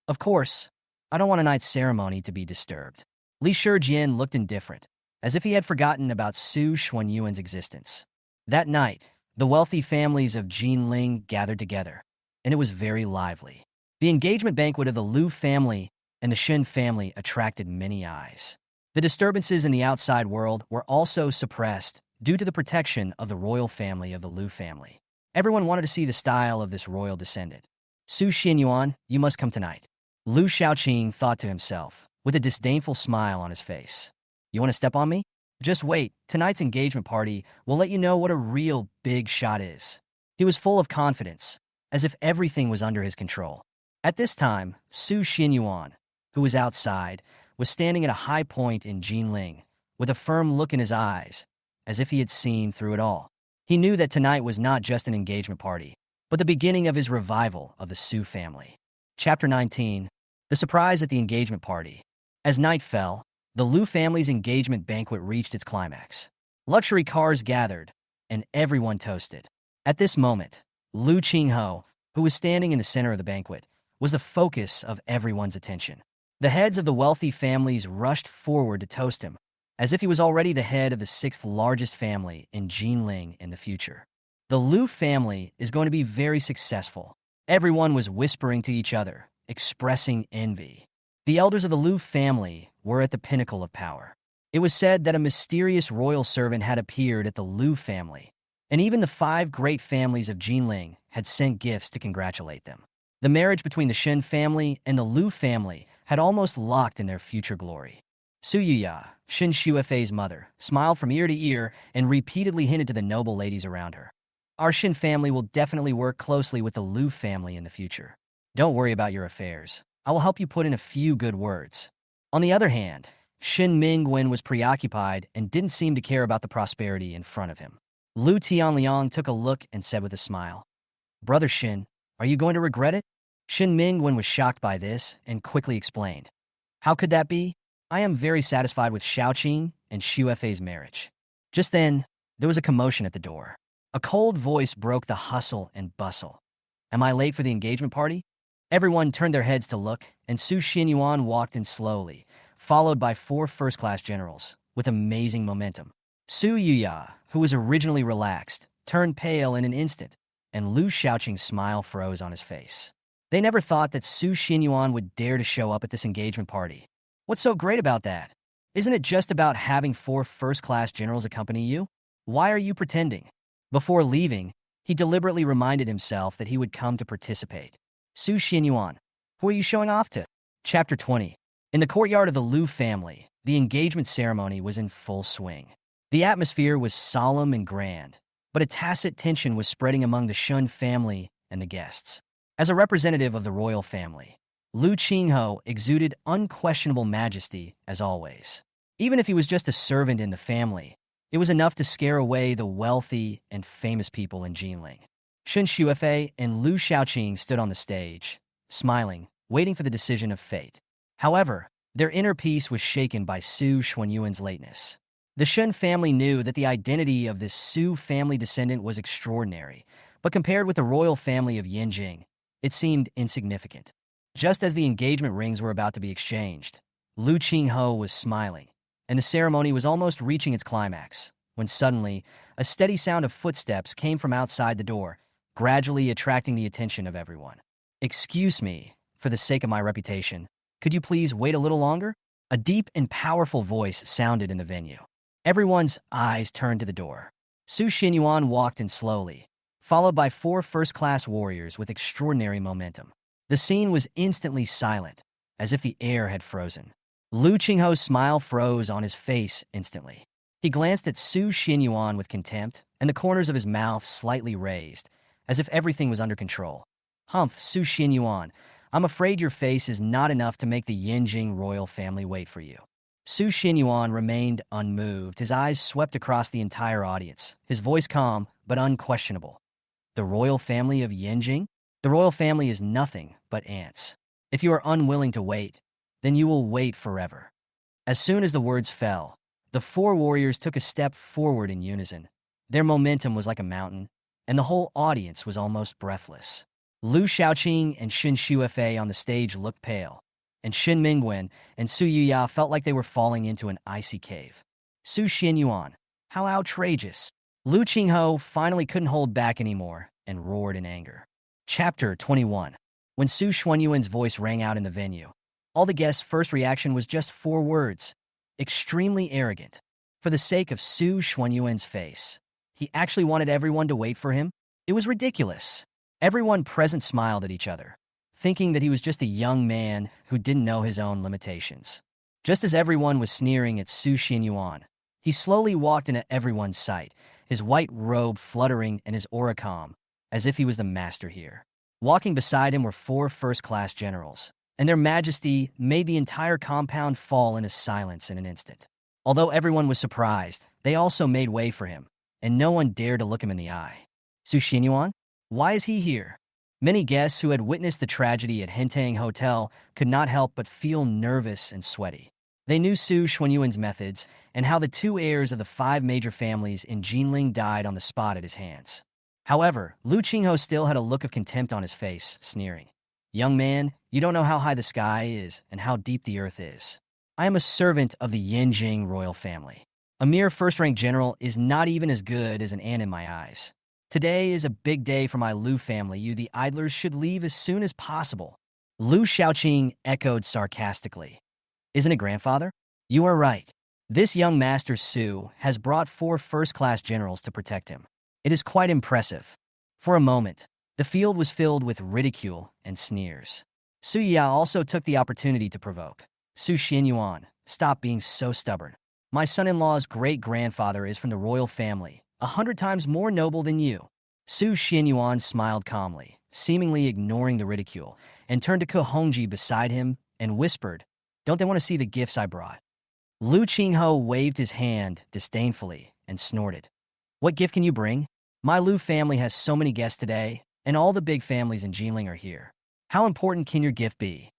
Of course, I don't want a night's ceremony to be disturbed. Li Shijin looked indifferent, as if he had forgotten about Su Xuanyuan's existence. That night, the wealthy families of Jinling gathered together, and it was very lively. The engagement banquet of the Lu family and the Shen family attracted many eyes. The disturbances in the outside world were also suppressed due to the protection of the royal family of the Lu family. Everyone wanted to see the style of this royal descendant. Su Xianyuan, you must come tonight. Lu Shaoqing thought to himself, with a disdainful smile on his face. You want to step on me? Just wait, tonight's engagement party will let you know what a real big shot is. He was full of confidence, as if everything was under his control. At this time, Su Xianyuan, who was outside, was standing at a high point in Jinling, with a firm look in his eyes, as if he had seen through it all. He knew that tonight was not just an engagement party, but the beginning of his revival of the Su family. Chapter 19. The surprise at the engagement party. As night fell, the Lu family's engagement banquet reached its climax. Luxury cars gathered, and everyone toasted. At this moment, Lu Qingho, who was standing in the center of the banquet, was the focus of everyone's attention. The heads of the wealthy families rushed forward to toast him, as if he was already the head of the 6th largest family in Jinling in the future. The Lu family is going to be very successful. Everyone was whispering to each other, expressing envy. The elders of the Lu family were at the pinnacle of power. It was said that a mysterious royal servant had appeared at the Lu family, and even the 5 great families of Jinling had sent gifts to congratulate them. The marriage between the Shen family and the Lu family had almost locked in their future glory. Su Yuya, Shen Shuefei's mother, smiled from ear to ear and repeatedly hinted to the noble ladies around her. Our Shen family will definitely work closely with the Lu family in the future. Don't worry about your affairs. I will help you put in a few good words. On the other hand, Shen Mingwen was preoccupied and didn't seem to care about the prosperity in front of him. Lu Tianliang took a look and said with a smile, Brother Shen, are you going to regret it? Shen Mingwen was shocked by this and quickly explained. How could that be? I am very satisfied with Shaoqing and Shuefei's marriage. Just then, there was a commotion at the door. A cold voice broke the hustle and bustle. Am I late for the engagement party? Everyone turned their heads to look, and Su Xianyuan walked in slowly, followed by 4 first-class generals, with amazing momentum. Su Yuya, who was originally relaxed, turned pale in an instant, and Lu Shaoqing's smile froze on his face. They never thought that Su Xinyuan would dare to show up at this engagement party. What's so great about that? Isn't it just about having 4 first-class generals accompany you? Why are you pretending? Before leaving, he deliberately reminded himself that he would come to participate. Su Xinyuan, who are you showing off to? Chapter 20. In the courtyard of the Lu family, the engagement ceremony was in full swing. The atmosphere was solemn and grand, but a tacit tension was spreading among the Shun family and the guests. As a representative of the royal family, Lu Qingho exuded unquestionable majesty as always. Even if he was just a servant in the family, it was enough to scare away the wealthy and famous people in Jinling. Shun Xuefei and Lu Shaoqing stood on the stage, smiling, waiting for the decision of fate. However, their inner peace was shaken by Su Xuanyuan's lateness. The Shun family knew that the identity of this Su family descendant was extraordinary, but compared with the royal family of Yanjing, it seemed insignificant. Just as the engagement rings were about to be exchanged, Lu Qingho was smiling, and the ceremony was almost reaching its climax, when suddenly, a steady sound of footsteps came from outside the door, gradually attracting the attention of everyone. "Excuse me, for the sake of my reputation, could you please wait a little longer?" A deep and powerful voice sounded in the venue. Everyone's eyes turned to the door. Su Xinyuan walked in slowly, followed by 4 first-class warriors with extraordinary momentum. The scene was instantly silent, as if the air had frozen. Lu Qingho's smile froze on his face instantly. He glanced at Su Xinyuan with contempt, and the corners of his mouth slightly raised, as if everything was under control. "Humph, Su Xinyuan, I'm afraid your face is not enough to make the Yanjing royal family wait for you." Su Xinyuan remained unmoved, his eyes swept across the entire audience, his voice calm but unquestionable. "The royal family of Yanjing? The royal family is nothing but ants. If you are unwilling to wait, then you will wait forever." As soon as the words fell, the 4 warriors took a step forward in unison. Their momentum was like a mountain, and the whole audience was almost breathless. Lu Shaoqing and Shun Xuefei on the stage looked pale, and Shin Mingwen and Su Yuya felt like they were falling into an icy cave. Su Xinyuan, how outrageous! Lu Qingho finally couldn't hold back anymore and roared in anger. Chapter 21. When Su Xuanyuan's voice rang out in the venue, all the guests' first reaction was just 4 words: extremely arrogant. For the sake of Su Xuanyuan's face, he actually wanted everyone to wait for him? It was ridiculous. Everyone present smiled at each other, thinking that he was just a young man who didn't know his own limitations. Just as everyone was sneering at Su Xinyuan, he slowly walked into everyone's sight, his white robe fluttering and his aura calm, as if he was the master here. Walking beside him were 4 first-class generals, and their majesty made the entire compound fall into silence in an instant. Although everyone was surprised, they also made way for him, and no one dared to look him in the eye. Su Xinyuan? Why is he here? Many guests who had witnessed the tragedy at Hentang Hotel could not help but feel nervous and sweaty. They knew Su Xuanyuan's methods and how the 2 heirs of the 5 major families in Jinling died on the spot at his hands. However, Lu Qingho still had a look of contempt on his face, sneering. "Young man, you don't know how high the sky is and how deep the earth is. I am a servant of the Yanjing royal family. A mere first-rank general is not even as good as an ant in my eyes. Today is a big day for my Lu family. You, the idlers, should leave as soon as possible." Lu Shaoqing echoed sarcastically. "Isn't it, grandfather? You are right. This young master Su has brought 4 first-class generals to protect him. It is quite impressive." For a moment, the field was filled with ridicule and sneers. Su Ya also took the opportunity to provoke. "Su Xinyuan, stop being so stubborn. My son-in-law's great-grandfather is from the royal family, 100 times more noble than you." Su Xinyuan smiled calmly, seemingly ignoring the ridicule, and turned to Ko Hongji beside him and whispered, "Don't they want to see the gifts I brought?" Lu Qingho waved his hand disdainfully and snorted. "What gift can you bring? My Lu family has so many guests today, and all the big families in Jinling are here. How important can your gift be?"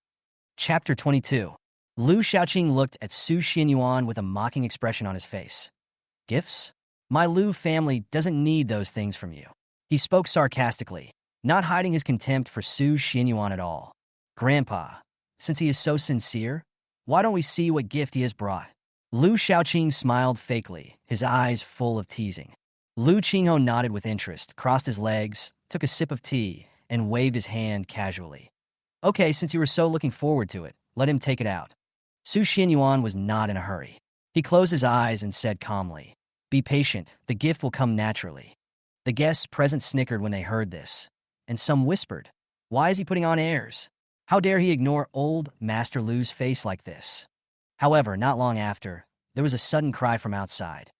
Chapter 22. Lu Shaoqing looked at Su Xinyuan with a mocking expression on his face. "Gifts? My Lu family doesn't need those things from you." He spoke sarcastically, not hiding his contempt for Su Xinyuan at all. "Grandpa, since he is so sincere, Why don't we see what gift he has brought? Lu Xiaoqing smiled fakely, his eyes full of teasing. Lu Qingho nodded with interest, crossed his legs, took a sip of tea, and waved his hand casually. Okay, since you were so looking forward to it, let him take it out. Su Xianyuan was not in a hurry. He closed his eyes and said calmly, Be patient, the gift will come naturally. The guests present snickered when they heard this, and some whispered, Why is he putting on airs? How dare he ignore old Master Lu's face like this? However, not long after, there was a sudden cry from outside.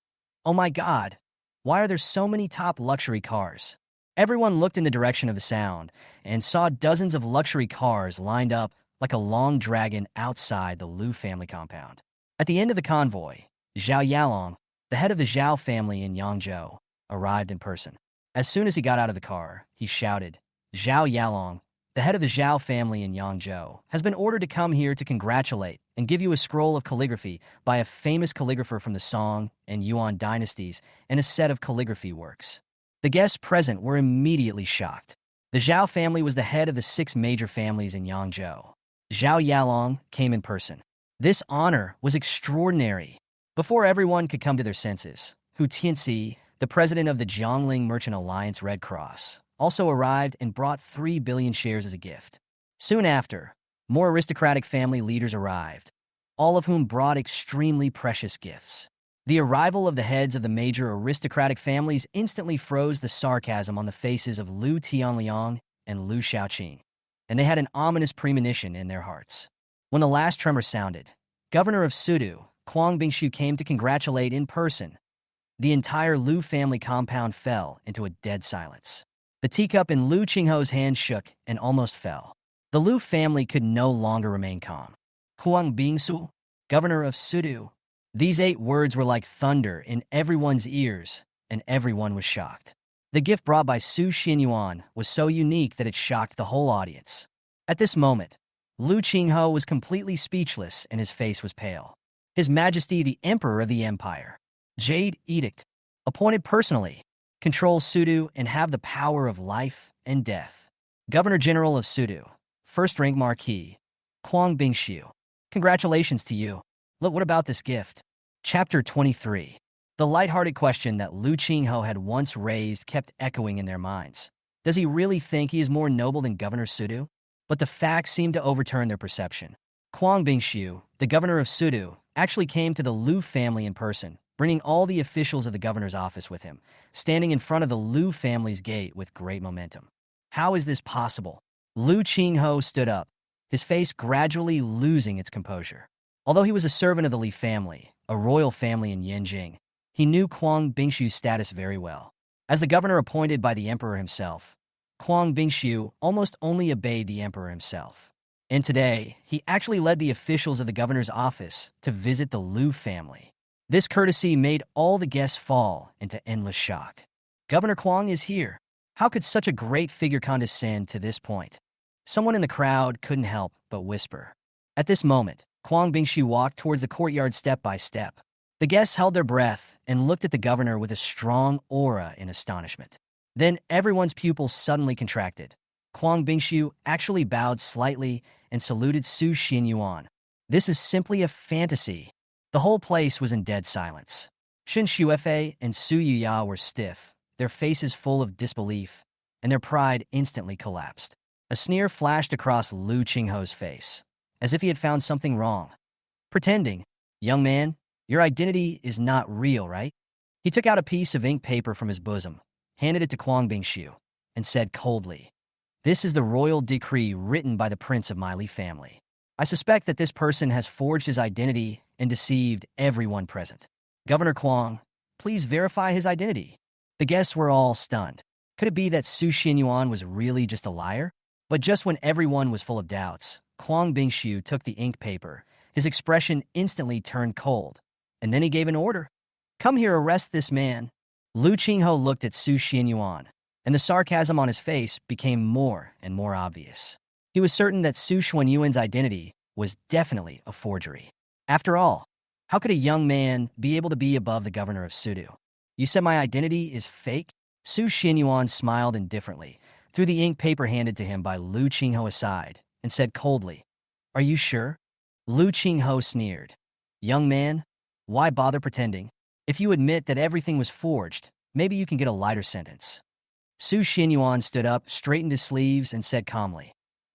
Oh my God! Why are there so many top luxury cars? Everyone looked in the direction of the sound and saw dozens of luxury cars lined up like a long dragon outside the Lu family compound. At the end of the convoy, Zhao Yalong, the head of the Zhao family in Yangzhou, arrived in person. As soon as he got out of the car, he shouted, Zhao Yalong, the head of the Zhao family in Yangzhou, has been ordered to come here to congratulate and give you a scroll of calligraphy by a famous calligrapher from the Song and Yuan dynasties and a set of calligraphy works. The guests present were immediately shocked. The Zhao family was the head of the 6 major families in Yangzhou. Zhao Yalong came in person. This honor was extraordinary. Before everyone could come to their senses, Hu Tianxi, the president of the Jiangling Merchant Alliance Red Cross, also arrived and brought 3 billion shares as a gift. Soon after, more aristocratic family leaders arrived, all of whom brought extremely precious gifts. The arrival of the heads of the major aristocratic families instantly froze the sarcasm on the faces of Lu Tianliang and Lu Xiaoqing, and they had an ominous premonition in their hearts. When the last tremor sounded, Governor of Sudu, Kuang Bingshu, came to congratulate in person. The entire Lu family compound fell into a dead silence. The teacup in Lu Qingho's hand shook and almost fell. The Lu family could no longer remain calm. Kuang Bingshu, governor of Sudu. These 8 words were like thunder in everyone's ears, and everyone was shocked. The gift brought by Su Xianyuan was so unique that it shocked the whole audience. At this moment, Lu Qingho was completely speechless and his face was pale. His Majesty the Emperor of the Empire. Jade Edict. Appointed personally. Control Sudu and have the power of life and death. Governor General of Sudu. First rank Marquis. Kuang Bingshu. Congratulations to you. Look, what about this gift? Chapter 23. The lighthearted question that Lu Qingho had once raised kept echoing in their minds. Does he really think he is more noble than Governor Sudu? But the facts seemed to overturn their perception. Kuang Bingshu, the governor of Sudu, actually came to the Lu family in person, bringing all the officials of the governor's office with him, standing in front of the Lu family's gate with great momentum. How is this possible? Lu Qingho stood up, his face gradually losing its composure. Although he was a servant of the Li family, a royal family in Yanjing, he knew Kuang Bingshu's status very well. As the governor appointed by the emperor himself, Kuang Bingshu almost only obeyed the emperor himself. And today, he actually led the officials of the governor's office to visit the Lu family. This courtesy made all the guests fall into endless shock. Governor Kuang is here. How could such a great figure condescend to this point? Someone in the crowd couldn't help but whisper. At this moment, Kuang Bingshu walked towards the courtyard step by step. The guests held their breath and looked at the governor with a strong aura in astonishment. Then everyone's pupils suddenly contracted. Kuang Bingshu actually bowed slightly and saluted Su Xianyuan. This is simply a fantasy. The whole place was in dead silence. Shen Xuefei and Su Yuya were stiff, their faces full of disbelief, and their pride instantly collapsed. A sneer flashed across Lu Qingho's face, as if he had found something wrong. Pretending, young man, your identity is not real, right? He took out a piece of ink paper from his bosom, handed it to Kuang Bingshu, and said coldly, This is the royal decree written by the prince of my Li family. I suspect that this person has forged his identity and deceived everyone present. Governor Kuang, please verify his identity. The guests were all stunned. Could it be that Su Xianyuan was really just a liar? But just when everyone was full of doubts, Kuang Bingshu took the ink paper. His expression instantly turned cold, and then he gave an order. Come here, arrest this man. Lu Qingho looked at Su Xianyuan, and the sarcasm on his face became more and more obvious. He was certain that Su Xuanyuan's identity was definitely a forgery. After all, how could a young man be able to be above the governor of Sudu? You said my identity is fake? Su Xianyuan smiled indifferently, threw the ink paper handed to him by Lu Qingho aside, and said coldly, Are you sure? Lu Qingho sneered. Young man, why bother pretending? If you admit that everything was forged, maybe you can get a lighter sentence. Su Xinyuan stood up, straightened his sleeves, and said calmly,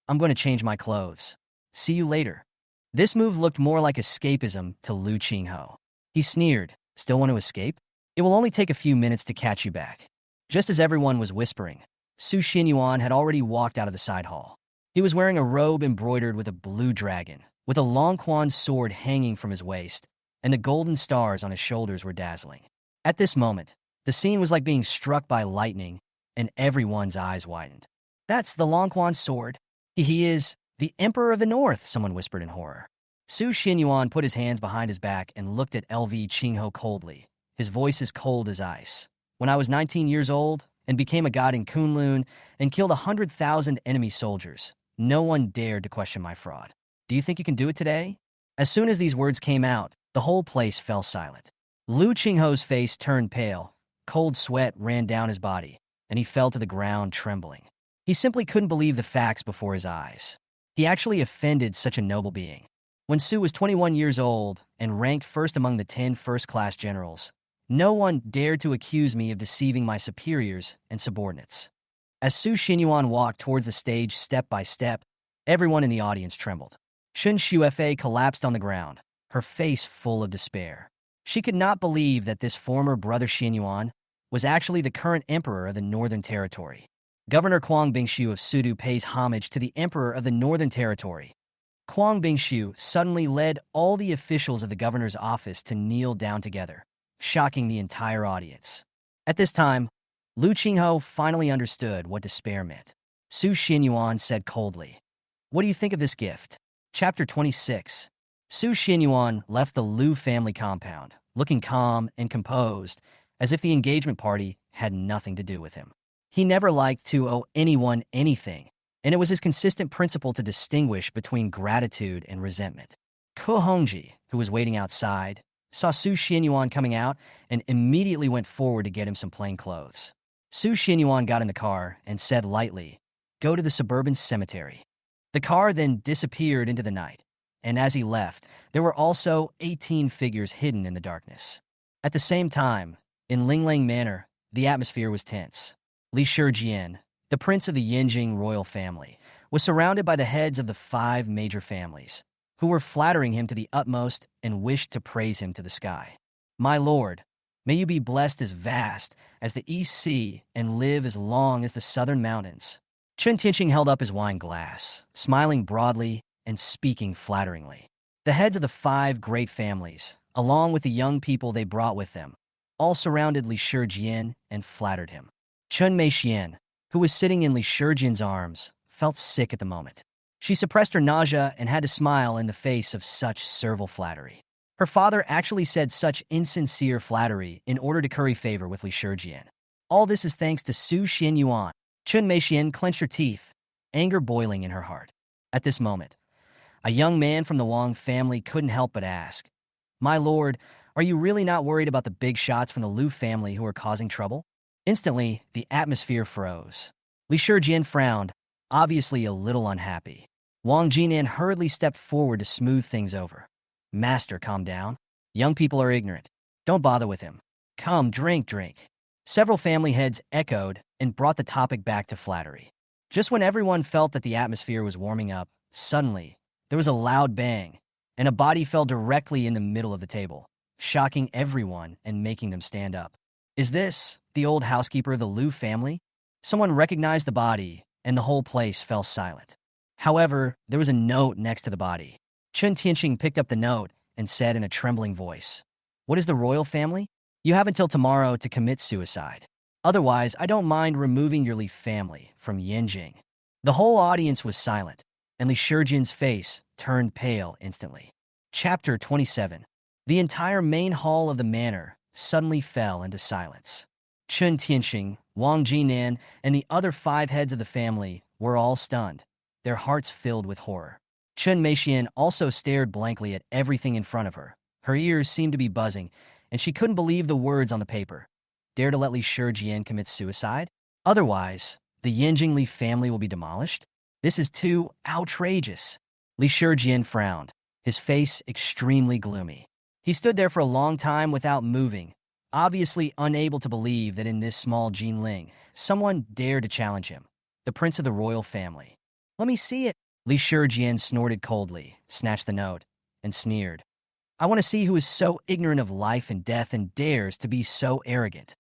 I'm going to change my clothes. See you later. This move looked more like escapism to Lu Qingho. He sneered, still want to escape? It will only take a few minutes to catch you back. Just as everyone was whispering, Su Xinyuan had already walked out of the side hall. He was wearing a robe embroidered with a blue dragon, with a long quan sword hanging from his waist, and the golden stars on his shoulders were dazzling. At this moment, the scene was like being struck by lightning, and everyone's eyes widened. That's the Long Quan sword. He is the Emperor of the North, someone whispered in horror. Su Xinyuan put his hands behind his back and looked at LV Qingho coldly, his voice as cold as ice. When I was 19 years old and became a god in Kunlun and killed 100,000 enemy soldiers, no one dared to question my fraud. Do you think you can do it today? As soon as these words came out, the whole place fell silent. Lu Qingho's face turned pale, cold sweat ran down his body, and he fell to the ground trembling. He simply couldn't believe the facts before his eyes. He actually offended such a noble being. When Su was 21 years old and ranked first among the 10 first-class generals, no one dared to accuse me of deceiving my superiors and subordinates. As Su Xinyuan walked towards the stage step by step, everyone in the audience trembled. Shun Xuefei collapsed on the ground, her face full of despair. She could not believe that this former brother Xinyuan was actually the current emperor of the Northern Territory. Governor Quang Bingshu of Sudu pays homage to the emperor of the Northern Territory. Quang Bingshu suddenly led all the officials of the governor's office to kneel down together, shocking the entire audience. At this time, Lu Qingho finally understood what despair meant. Su Xinyuan said coldly, What do you think of this gift? Chapter 26. Su Xinyuan left the Lu family compound, looking calm and composed, as if the engagement party had nothing to do with him. He never liked to owe anyone anything, and it was his consistent principle to distinguish between gratitude and resentment. Ko Hongji, who was waiting outside, saw Su Xinyuan coming out and immediately went forward to get him some plain clothes. Su Xinyuan got in the car and said lightly, Go to the suburban cemetery. The car then disappeared into the night, and as he left, there were also 18 figures hidden in the darkness. At the same time, in Lingling Manor, the atmosphere was tense. Li Shijian, the prince of the Yinjing royal family, was surrounded by the heads of the 5 major families, who were flattering him to the utmost and wished to praise him to the sky. My lord, may you be blessed as vast as the East Sea and live as long as the southern mountains. Chen Tianqing held up his wine glass, smiling broadly and speaking flatteringly. The heads of the 5 great families, along with the young people they brought with them, all surrounded Li Shijian and flattered him. Chen Meixian, who was sitting in Li Shijian's arms, felt sick at the moment. She suppressed her nausea and had to smile in the face of such servile flattery. Her father actually said such insincere flattery in order to curry favor with Li Shijian. All this is thanks to Su Xinyuan. Chen Meixian clenched her teeth, anger boiling in her heart. At this moment, a young man from the Wang family couldn't help but ask, My lord, are you really not worried about the big shots from the Lu family who are causing trouble? Instantly, the atmosphere froze. Li Shijian frowned, obviously a little unhappy. Wang Jinan hurriedly stepped forward to smooth things over. Master, calm down. Young people are ignorant. Don't bother with him. Come, drink. Several family heads echoed and brought the topic back to flattery. Just when everyone felt that the atmosphere was warming up, suddenly, there was a loud bang, and a body fell directly in the middle of the table, shocking everyone and making them stand up. Is this the old housekeeper of the Lu family? Someone recognized the body, and the whole place fell silent. However, there was a note next to the body. Chen Tianqing picked up the note and said in a trembling voice, What is the royal family? You have until tomorrow to commit suicide. Otherwise, I don't mind removing your Li family from Yinjing. The whole audience was silent, and Li Shijian's face turned pale instantly. Chapter 27. The entire main hall of the manor suddenly fell into silence. Chen Tianqing, Wang Jinan, and the other 5 heads of the family were all stunned, their hearts filled with horror. Chen Meixian also stared blankly at everything in front of her. Her ears seemed to be buzzing, and she couldn't believe the words on the paper. Dare to let Li Shijian commit suicide? Otherwise, the Yinjing Li family will be demolished? This is too outrageous. Li Shijian frowned, his face extremely gloomy. He stood there for a long time without moving, obviously unable to believe that in this small Jinling, someone dared to challenge him, the prince of the royal family. "Let me see it." Li Shijian snorted coldly, snatched the note, and sneered. "I want to see who is so ignorant of life and death and dares to be so arrogant."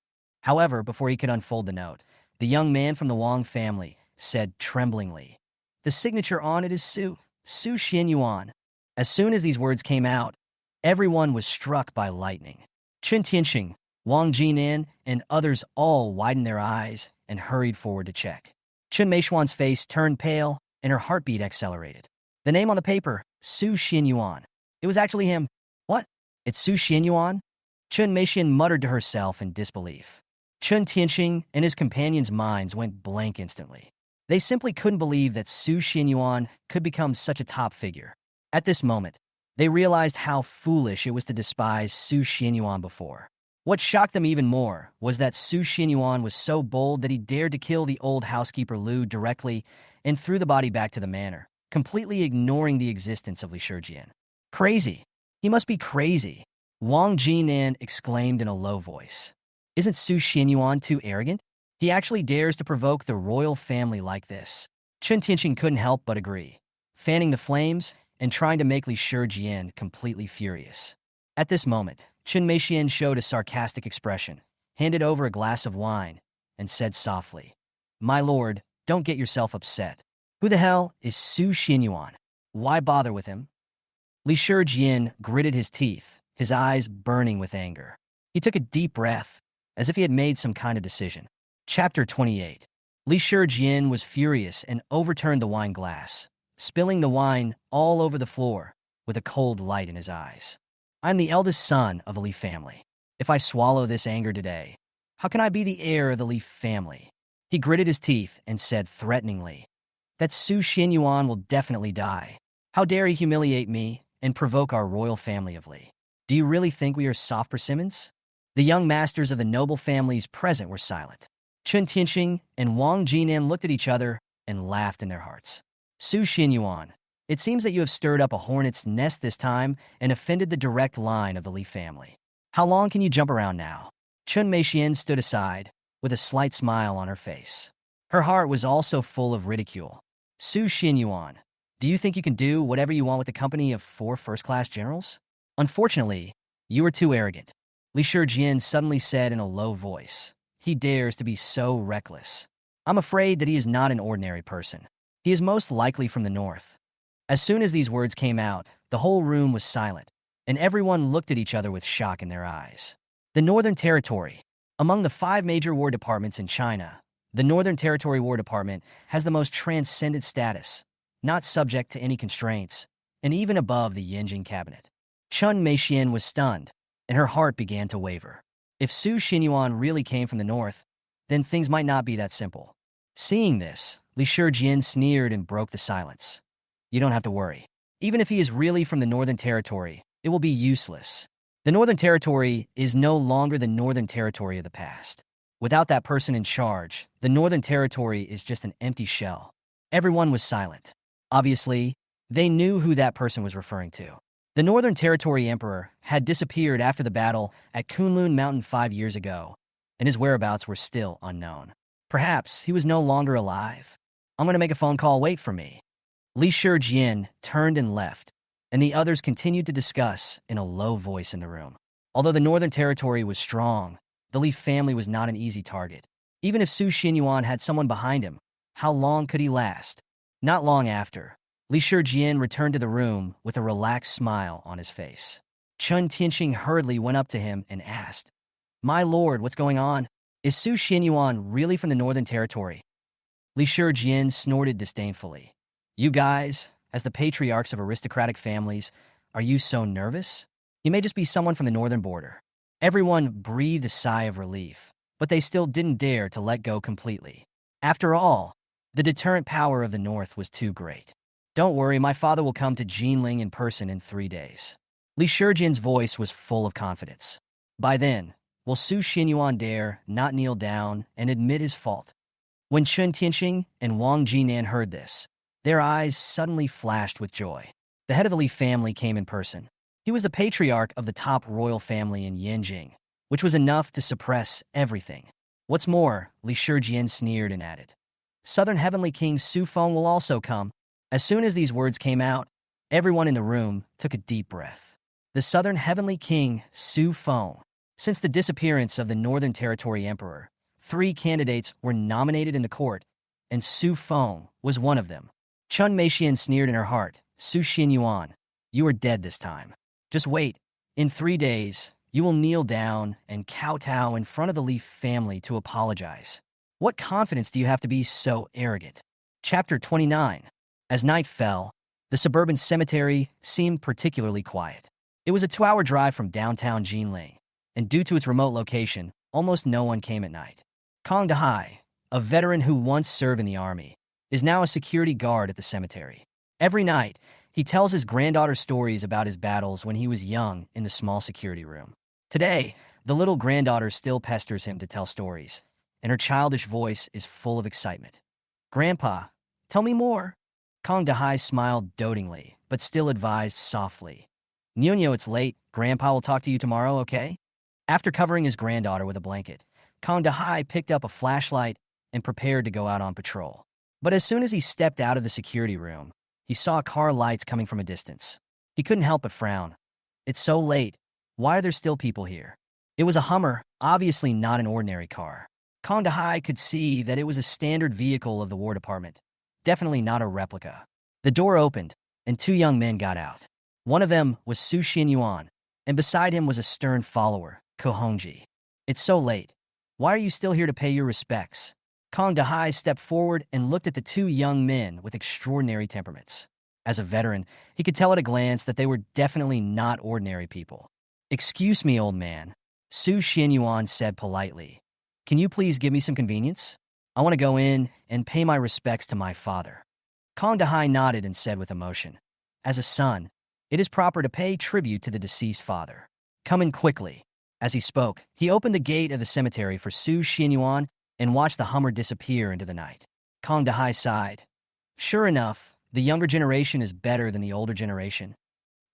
However, before he could unfold the note, the young man from the Wang family said tremblingly, "The signature on it is Su Xianyuan." As soon as these words came out, everyone was struck by lightning. Chen Tianxing, Wang Jinan, and others all widened their eyes and hurried forward to check. Chen Meishuan's face turned pale and her heartbeat accelerated. The name on the paper, Su Xianyuan. It was actually him. "What? It's Su Xianyuan?" Chen Meixian muttered to herself in disbelief. Chen Tianxing and his companions' minds went blank instantly. They simply couldn't believe that Su Xianyuan could become such a top figure. At this moment, they realized how foolish it was to despise Su Xianyuan before. What shocked them even more was that Su Xianyuan was so bold that he dared to kill the old housekeeper Lu directly and threw the body back to the manor, completely ignoring the existence of Li Shijian. "Crazy. He must be crazy," Wang Jinan exclaimed in a low voice. "Isn't Su Xianyuan too arrogant? He actually dares to provoke the royal family like this." Chen Tianxing couldn't help but agree, fanning the flames and trying to make Li Shijian completely furious. At this moment, Chen Meixian showed a sarcastic expression, handed over a glass of wine, and said softly, "My lord, don't get yourself upset. Who the hell is Su Xianyuan? Why bother with him?" Li Shijian gritted his teeth, his eyes burning with anger. He took a deep breath, as if he had made some kind of decision. Chapter 28. Li Shijian was furious and overturned the wine glass, spilling the wine all over the floor with a cold light in his eyes. "I'm the eldest son of the Li family. If I swallow this anger today, how can I be the heir of the Li family?" He gritted his teeth and said threateningly, "That Su Xianyuan will definitely die. How dare he humiliate me and provoke our royal family of Li? Do you really think we are soft persimmons?" The young masters of the noble families present were silent. Chen Tianxing and Wang Jinan looked at each other and laughed in their hearts. "Su Xianyuan, it seems that you have stirred up a hornet's nest this time and offended the direct line of the Li family. How long can you jump around now?" Chen Meixian stood aside, with a slight smile on her face. Her heart was also full of ridicule. "Su Xianyuan, do you think you can do whatever you want with the company of 4 first-class generals? Unfortunately, you are too arrogant," Li Shijian suddenly said in a low voice. "He dares to be so reckless. I'm afraid that he is not an ordinary person. He is most likely from the north." As soon as these words came out, the whole room was silent, and everyone looked at each other with shock in their eyes. The Northern Territory. Among the 5 major war departments in China, the Northern Territory War Department has the most transcendent status, not subject to any constraints, and even above the Yanjing cabinet. Chen Meixian was stunned, and her heart began to waver. If Su Xianyuan really came from the north, then things might not be that simple. Seeing this, Li Shijian sneered and broke the silence. "You don't have to worry. Even if he is really from the Northern Territory, it will be useless. The Northern Territory is no longer the Northern Territory of the past. Without that person in charge, the Northern Territory is just an empty shell." Everyone was silent. Obviously, they knew who that person was referring to. The Northern Territory Emperor had disappeared after the battle at Kunlun Mountain 5 years ago, and his whereabouts were still unknown. Perhaps he was no longer alive. "I'm going to make a phone call. Wait for me." Li Shijian turned and left, and the others continued to discuss in a low voice in the room. Although the Northern Territory was strong, the Li family was not an easy target. Even if Su Xianyuan had someone behind him, how long could he last? Not long after, Li Shijian returned to the room with a relaxed smile on his face. Chen Tianxing hurriedly went up to him and asked, "My lord, what's going on? Is Su Xianyuan really from the Northern Territory?" Li Shijian snorted disdainfully. "You guys, as the patriarchs of aristocratic families, are you so nervous? He may just be someone from the northern border." Everyone breathed a sigh of relief, but they still didn't dare to let go completely. After all, the deterrent power of the north was too great. "Don't worry, my father will come to Jinling in person in 3 days." Li Shijian's voice was full of confidence. "By then, will Su Xianyuan dare not kneel down and admit his fault?" When Chen Tianxing and Wang Jinan heard this, their eyes suddenly flashed with joy. The head of the Li family came in person. He was the patriarch of the top royal family in Yanjing, which was enough to suppress everything. What's more, Li Shijian sneered and added, Southern Heavenly King Su Feng will also come. As soon as these words came out, everyone in the room took a deep breath. The Southern Heavenly King Su Feng. Since the disappearance of the Northern Territory Emperor, 3 candidates were nominated in the court, and Su Feng was one of them. Chun Meixian sneered in her heart, Su Xinyuan, you are dead this time. Just wait. In 3 days, you will kneel down and kowtow in front of the Li family to apologize. What confidence do you have to be so arrogant? Chapter 29. As night fell, the suburban cemetery seemed particularly quiet. It was a 2-hour drive from downtown Jinling, and due to its remote location, almost no one came at night. Kong Dahai, a veteran who once served in the army, is now a security guard at the cemetery. Every night, he tells his granddaughter stories about his battles when he was young in the small security room. Today, the little granddaughter still pesters him to tell stories, and her childish voice is full of excitement. Grandpa, tell me more. Kong Dahai smiled dotingly, but still advised softly. Nyonyo, it's late. Grandpa will talk to you tomorrow, okay? After covering his granddaughter with a blanket, Kong Dahai picked up a flashlight and prepared to go out on patrol. But as soon as he stepped out of the security room, he saw car lights coming from a distance. He couldn't help but frown. It's so late. Why are there still people here? It was a Hummer, obviously not an ordinary car. Kong Dahai could see that it was a standard vehicle of the War Department, definitely not a replica. The door opened, and 2 young men got out. One of them was Su Xinyuan, and beside him was a stern follower, Ko Hongji. It's so late. Why are you still here to pay your respects? Kong Dahai stepped forward and looked at the 2 young men with extraordinary temperaments. As a veteran, he could tell at a glance that they were definitely not ordinary people. Excuse me, old man, Su Xinyuan said politely. Can you please give me some convenience? I want to go in and pay my respects to my father. Kong Dahai nodded and said with emotion, as a son, it is proper to pay tribute to the deceased father. Come in quickly. As he spoke, he opened the gate of the cemetery for Su Xinyuan and watched the Hummer disappear into the night. Kong Dahai sighed. Sure enough, the younger generation is better than the older generation.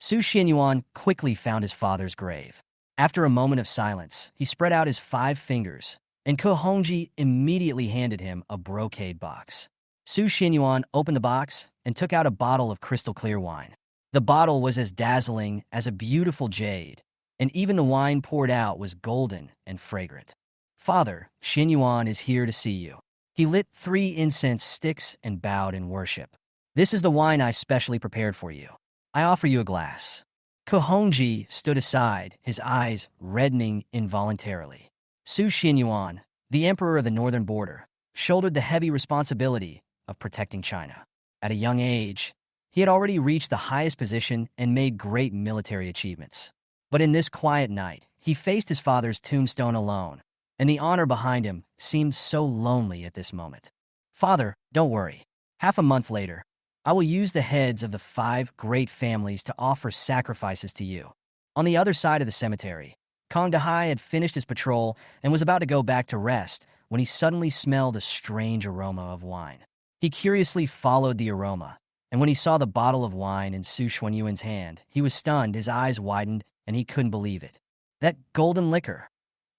Su Xinyuan quickly found his father's grave. After a moment of silence, he spread out his 5 fingers, and Ko Hongji immediately handed him a brocade box. Su Xinyuan opened the box and took out a bottle of crystal clear wine. The bottle was as dazzling as a beautiful jade, and even the wine poured out was golden and fragrant. Father, Xinyuan is here to see you. He lit 3 incense sticks and bowed in worship. This is the wine I specially prepared for you. I offer you a glass. Ko Hongji stood aside, his eyes reddening involuntarily. Su Xinyuan, the emperor of the northern border, shouldered the heavy responsibility of protecting China. At a young age, he had already reached the highest position and made great military achievements. But in this quiet night, he faced his father's tombstone alone, and the honor behind him seemed so lonely at this moment. Father, don't worry. Half a month later, I will use the heads of the 5 great families to offer sacrifices to you. On the other side of the cemetery, Kong Dahai had finished his patrol and was about to go back to rest when he suddenly smelled a strange aroma of wine. He curiously followed the aroma, and when he saw the bottle of wine in Su Xuanyuan's hand, he was stunned, his eyes widened, and he couldn't believe it. That golden liquor,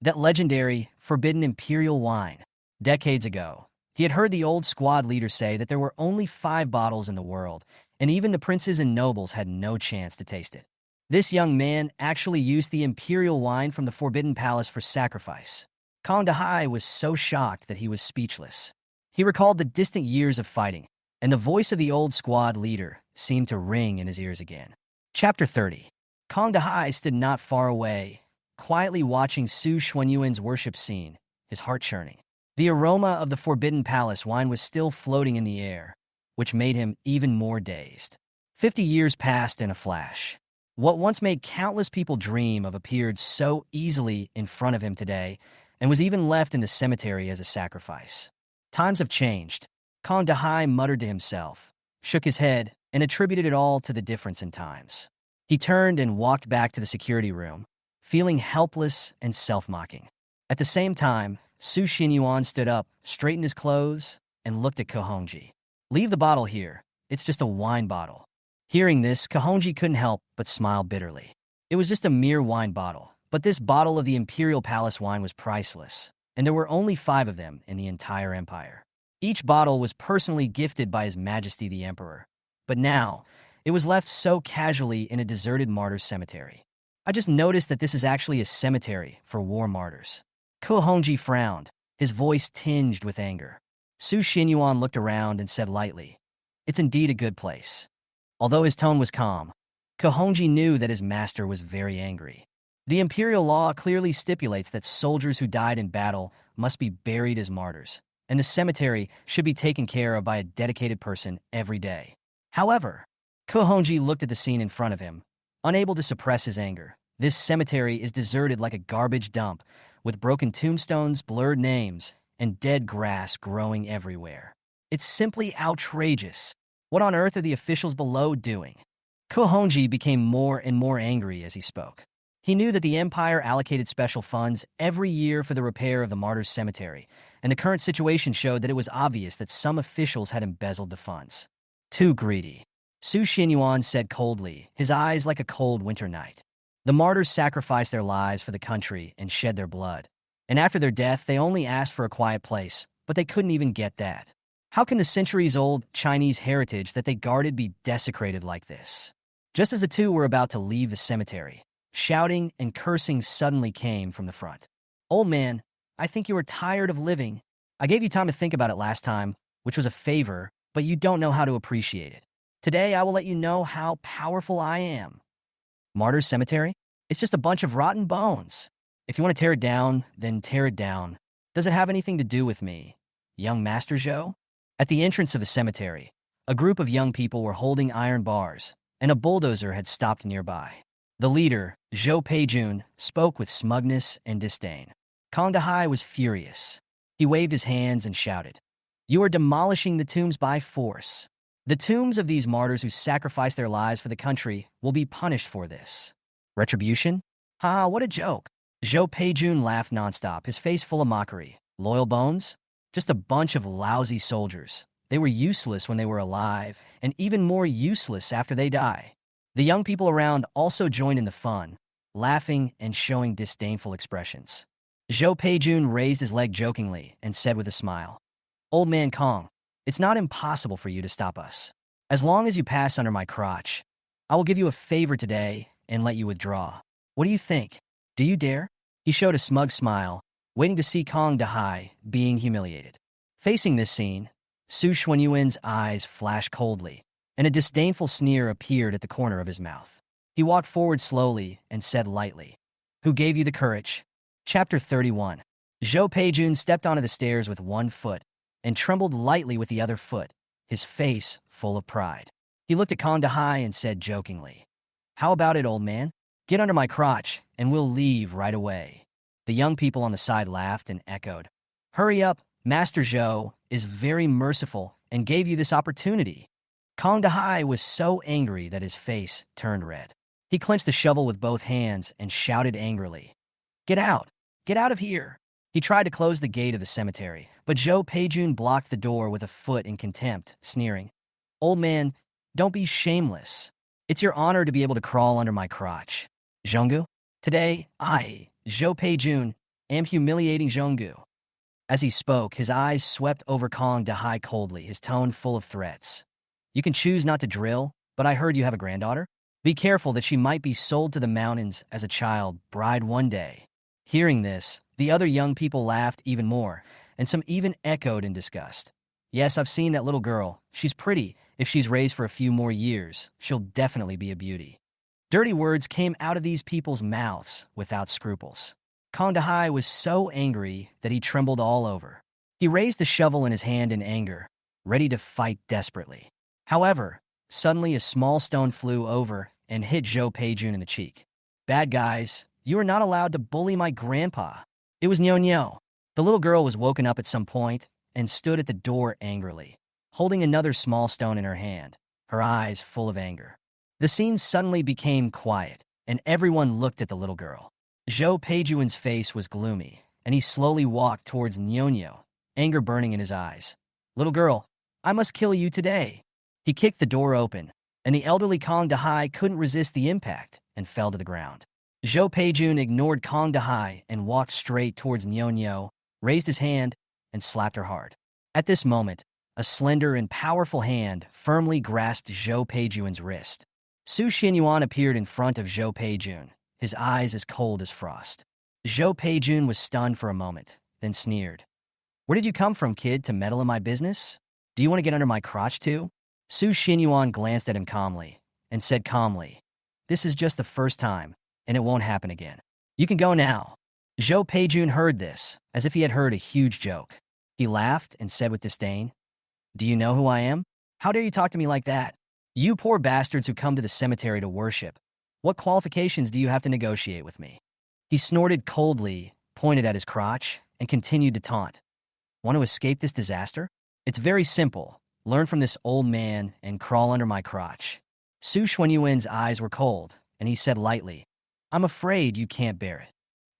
that legendary, forbidden Imperial wine. Decades ago, he had heard the old squad leader say that there were only 5 bottles in the world, and even the princes and nobles had no chance to taste it. This young man actually used the Imperial wine from the Forbidden Palace for sacrifice. Kong Dahai was so shocked that he was speechless. He recalled the distant years of fighting, and the voice of the old squad leader seemed to ring in his ears again. Chapter 30. Kong Dahai stood not far away, quietly watching Su Xuanyuan's worship scene, his heart churning. The aroma of the Forbidden Palace wine was still floating in the air, which made him even more dazed. 50 years passed in a flash. What once made countless people dream of appeared so easily in front of him today, and was even left in the cemetery as a sacrifice. Times have changed. Kong Dahai muttered to himself, shook his head, and attributed it all to the difference in times. He turned and walked back to the security room, feeling helpless and self-mocking. At the same time, Su Xinyuan stood up, straightened his clothes, and looked at Ko Hongji. Leave the bottle here. It's just a wine bottle. Hearing this, Kahonji couldn't help but smile bitterly. It was just a mere wine bottle, but this bottle of the Imperial Palace wine was priceless, and there were only 5 of them in the entire empire. Each bottle was personally gifted by His Majesty the Emperor, but now it was left so casually in a deserted martyrs' cemetery. I just noticed that this is actually a cemetery for war martyrs. Kahonji frowned, his voice tinged with anger. Su Xinyuan looked around and said lightly, "It's indeed a good place." Although his tone was calm, Kahonji knew that his master was very angry. The imperial law clearly stipulates that soldiers who died in battle must be buried as martyrs, and the cemetery should be taken care of by a dedicated person every day. However, Kahonji looked at the scene in front of him, unable to suppress his anger. This cemetery is deserted like a garbage dump, with broken tombstones, blurred names, and dead grass growing everywhere. It's simply outrageous. What on earth are the officials below doing? Kahonji became more and more angry as he spoke. He knew that the Empire allocated special funds every year for the repair of the Martyrs' Cemetery, and the current situation showed that it was obvious that some officials had embezzled the funds. Too greedy, Su Xinyuan said coldly, his eyes like a cold winter night. The martyrs sacrificed their lives for the country and shed their blood. And after their death, they only asked for a quiet place, but they couldn't even get that. How can the centuries-old Chinese heritage that they guarded be desecrated like this? Just as the two were about to leave the cemetery, shouting and cursing suddenly came from the front. "Old man, I think you are tired of living. I gave you time to think about it last time, which was a favor, but you don't know how to appreciate it. Today I will let you know how powerful I am." Martyrs' Cemetery? It's just a bunch of rotten bones. If you want to tear it down, then tear it down. Does it have anything to do with me, young Master Zhou? At the entrance of the cemetery, a group of young people were holding iron bars, and a bulldozer had stopped nearby. The leader, Zhou Peijun, spoke with smugness and disdain. Kong Dahai was furious. He waved his hands and shouted, "You are demolishing the tombs by force. The tombs of these martyrs who sacrificed their lives for the country will be punished for this." Retribution? Ha, what a joke. Zhou Peijun laughed nonstop, his face full of mockery. Loyal bones? Just a bunch of lousy soldiers. They were useless when they were alive, and even more useless after they die. The young people around also joined in the fun, laughing and showing disdainful expressions. Zhou Peijun raised his leg jokingly and said with a smile, "Old man Kong, it's not impossible for you to stop us. As long as you pass under my crotch, I will give you a favor today and let you withdraw. What do you think? Do you dare?" He showed a smug smile, waiting to see Kong Dahai being humiliated. Facing this scene, Su Xuanyuan's eyes flashed coldly, and a disdainful sneer appeared at the corner of his mouth. He walked forward slowly and said lightly, "Who gave you the courage?" Chapter 31. Zhou Peijun stepped onto the stairs with one foot and trembled lightly with the other foot, his face full of pride. He looked at Kong Dahai and said jokingly, "How about it, old man? Get under my crotch, and we'll leave right away." The young people on the side laughed and echoed, "Hurry up, Master Zhou is very merciful and gave you this opportunity." Kong Dahai was so angry that his face turned red. He clenched the shovel with both hands and shouted angrily, "Get out! Get out of here!" He tried to close the gate of the cemetery, but Zhou Peijun blocked the door with a foot in contempt, sneering, "Old man, don't be shameless. It's your honor to be able to crawl under my crotch. Zhonggu? Today, I, Zhou Peijun, am humiliating Zhonggu." As he spoke, his eyes swept over Kong Dahai coldly, his tone full of threats. "You can choose not to drill, but I heard you have a granddaughter? Be careful that she might be sold to the mountains as a child bride one day." Hearing this, the other young people laughed even more, and some even echoed in disgust. "Yes, I've seen that little girl. She's pretty. If she's raised for a few more years, she'll definitely be a beauty." Dirty words came out of these people's mouths without scruples. Kong Dahai was so angry that he trembled all over. He raised the shovel in his hand in anger, ready to fight desperately. However, suddenly a small stone flew over and hit Zhou Peijun in the cheek. "Bad guys, you are not allowed to bully my grandpa." It was Nyo. The little girl was woken up at some point and stood at the door angrily, holding another small stone in her hand, her eyes full of anger. The scene suddenly became quiet, and everyone looked at the little girl. Zhou Peijun's face was gloomy, and he slowly walked towards Nyo, anger burning in his eyes. "Little girl, I must kill you today." He kicked the door open, and the elderly Kong Dahai couldn't resist the impact and fell to the ground. Zhou Peijun ignored Kong Dahai and walked straight towards Nyo, raised his hand, and slapped her hard. At this moment, a slender and powerful hand firmly grasped Zhou Peijun's wrist. Su Xinyuan appeared in front of Zhou Peijun, his eyes as cold as frost. Zhou Peijun was stunned for a moment, then sneered. "Where did you come from, kid, to meddle in my business? Do you want to get under my crotch too?" Su Xinyuan glanced at him calmly and said calmly, "This is just the first time, and it won't happen again. You can go now." Zhou Peijun heard this, as if he had heard a huge joke. He laughed and said with disdain, "Do you know who I am? How dare you talk to me like that? You poor bastards who come to the cemetery to worship. What qualifications do you have to negotiate with me?" He snorted coldly, pointed at his crotch, and continued to taunt. "Want to escape this disaster? It's very simple. Learn from this old man and crawl under my crotch." Su Xuanyuan's eyes were cold, and he said lightly, "I'm afraid you can't bear it."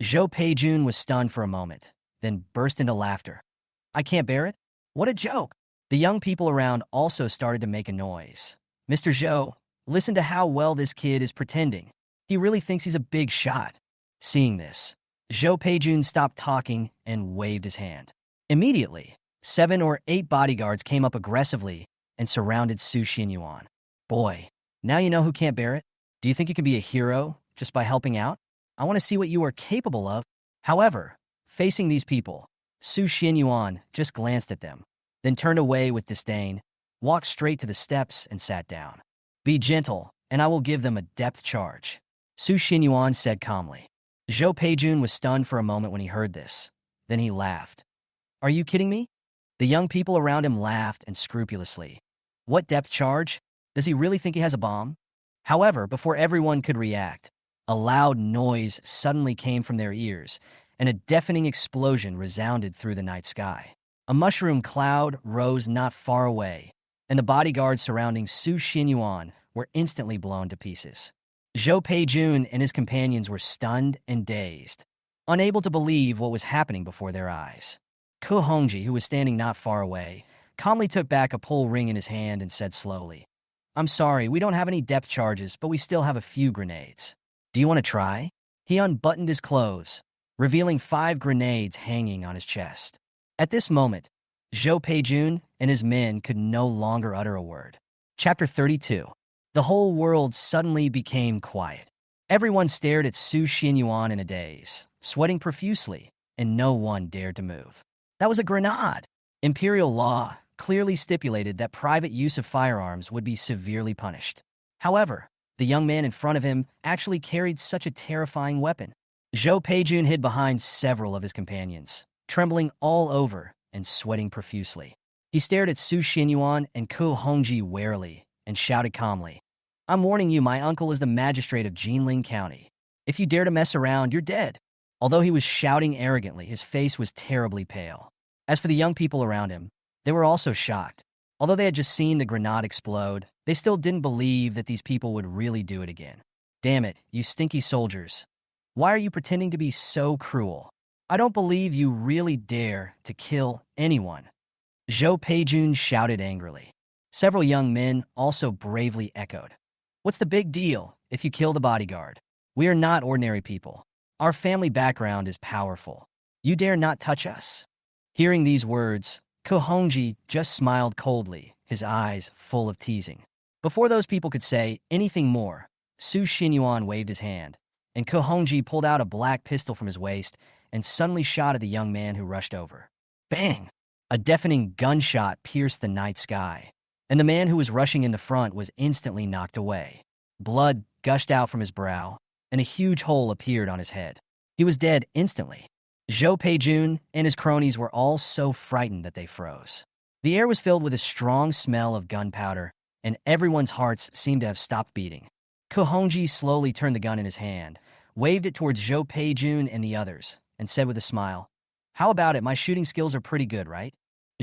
Zhou Peijun was stunned for a moment, then burst into laughter. "I can't bear it? What a joke!" The young people around also started to make a noise. "Mr. Zhou, listen to how well this kid is pretending. He really thinks he's a big shot." Seeing this, Zhou Peijun stopped talking and waved his hand. Immediately, 7 or 8 bodyguards came up aggressively and surrounded Su Xinyuan. "Boy, now you know who can't bear it? Do you think you can be a hero just by helping out? I want to see what you are capable of." However, facing these people, Su Xinyuan just glanced at them, then turned away with disdain, walked straight to the steps, and sat down. "Be gentle, and I will give them a depth charge," Su Xinyuan said calmly. Zhou Peijun was stunned for a moment when he heard this. Then he laughed. "Are you kidding me?" The young people around him laughed and scrupulously. "What depth charge? Does he really think he has a bomb?" However, before everyone could react, a loud noise suddenly came from their ears, and a deafening explosion resounded through the night sky. A mushroom cloud rose not far away, and the bodyguards surrounding Su Xinyuan were instantly blown to pieces. Zhou Peijun and his companions were stunned and dazed, unable to believe what was happening before their eyes. Ku Hongji, who was standing not far away, calmly took back a pull ring in his hand and said slowly, "I'm sorry, we don't have any depth charges, but we still have a few grenades. Do you want to try?" He unbuttoned his clothes, revealing 5 grenades hanging on his chest. At this moment, Zhou Peijun and his men could no longer utter a word. Chapter 32. The whole world suddenly became quiet. Everyone stared at Su Xinyuan in a daze, sweating profusely, and no one dared to move. That was a grenade. Imperial law clearly stipulated that private use of firearms would be severely punished. However, the young man in front of him actually carried such a terrifying weapon. Zhou Peijun hid behind several of his companions, trembling all over and sweating profusely. He stared at Su Xinyuan and Ku Hongji warily and shouted calmly, "I'm warning you, my uncle is the magistrate of Jinling County. If you dare to mess around, you're dead." Although he was shouting arrogantly, his face was terribly pale. As for the young people around him, they were also shocked. Although they had just seen the grenade explode, they still didn't believe that these people would really do it again. "Damn it, you stinky soldiers. Why are you pretending to be so cruel? I don't believe you really dare to kill anyone." Zhou Peijun shouted angrily. Several young men also bravely echoed, "What's the big deal if you kill the bodyguard? We are not ordinary people. Our family background is powerful. You dare not touch us." Hearing these words, Ku Hongji just smiled coldly, his eyes full of teasing. Before those people could say anything more, Su Xinyuan waved his hand, and Ku Hongji pulled out a black pistol from his waist and suddenly shot at the young man who rushed over. Bang! A deafening gunshot pierced the night sky, and the man who was rushing in the front was instantly knocked away. Blood gushed out from his brow, and a huge hole appeared on his head. He was dead instantly. Zhou Peijun and his cronies were all so frightened that they froze. The air was filled with a strong smell of gunpowder, and everyone's hearts seemed to have stopped beating. Ku Hongji slowly turned the gun in his hand, waved it towards Zhou Peijun and the others, and said with a smile, "How about it? My shooting skills are pretty good, right?"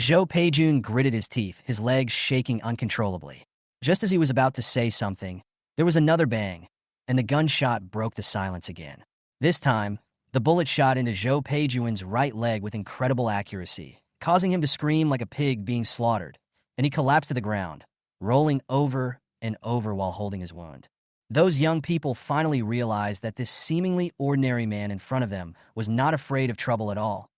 Zhou Peijun gritted his teeth, his legs shaking uncontrollably. Just as he was about to say something, there was another bang, and the gunshot broke the silence again. This time, the bullet shot into Zhou Peijun's right leg with incredible accuracy, causing him to scream like a pig being slaughtered, and he collapsed to the ground, rolling over and over while holding his wound. Those young people finally realized that this seemingly ordinary man in front of them was not afraid of trouble at all,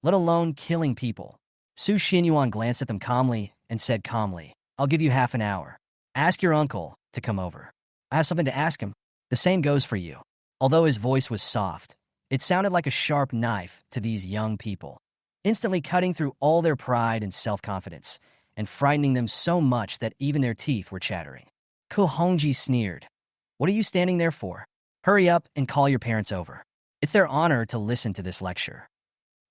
let alone killing people. Su Xinyuan glanced at them calmly and said calmly, "I'll give you half an hour. Ask your uncle to come over. I have something to ask him. The same goes for you." Although his voice was soft, it sounded like a sharp knife to these young people, instantly cutting through all their pride and self-confidence, and frightening them so much that even their teeth were chattering. Ku Hongji sneered. "What are you standing there for? Hurry up and call your parents over. It's their honor to listen to this lecture."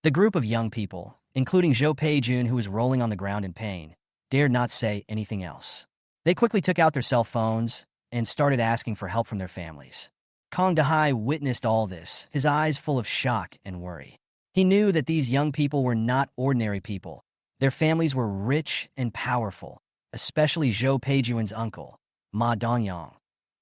The group of young people, including Zhou Peijun, who was rolling on the ground in pain, dared not say anything else. They quickly took out their cell phones and started asking for help from their families. Kong Dahai witnessed all this, his eyes full of shock and worry. He knew that these young people were not ordinary people. Their families were rich and powerful, especially Zhou Peijun's uncle, Ma Dongyang,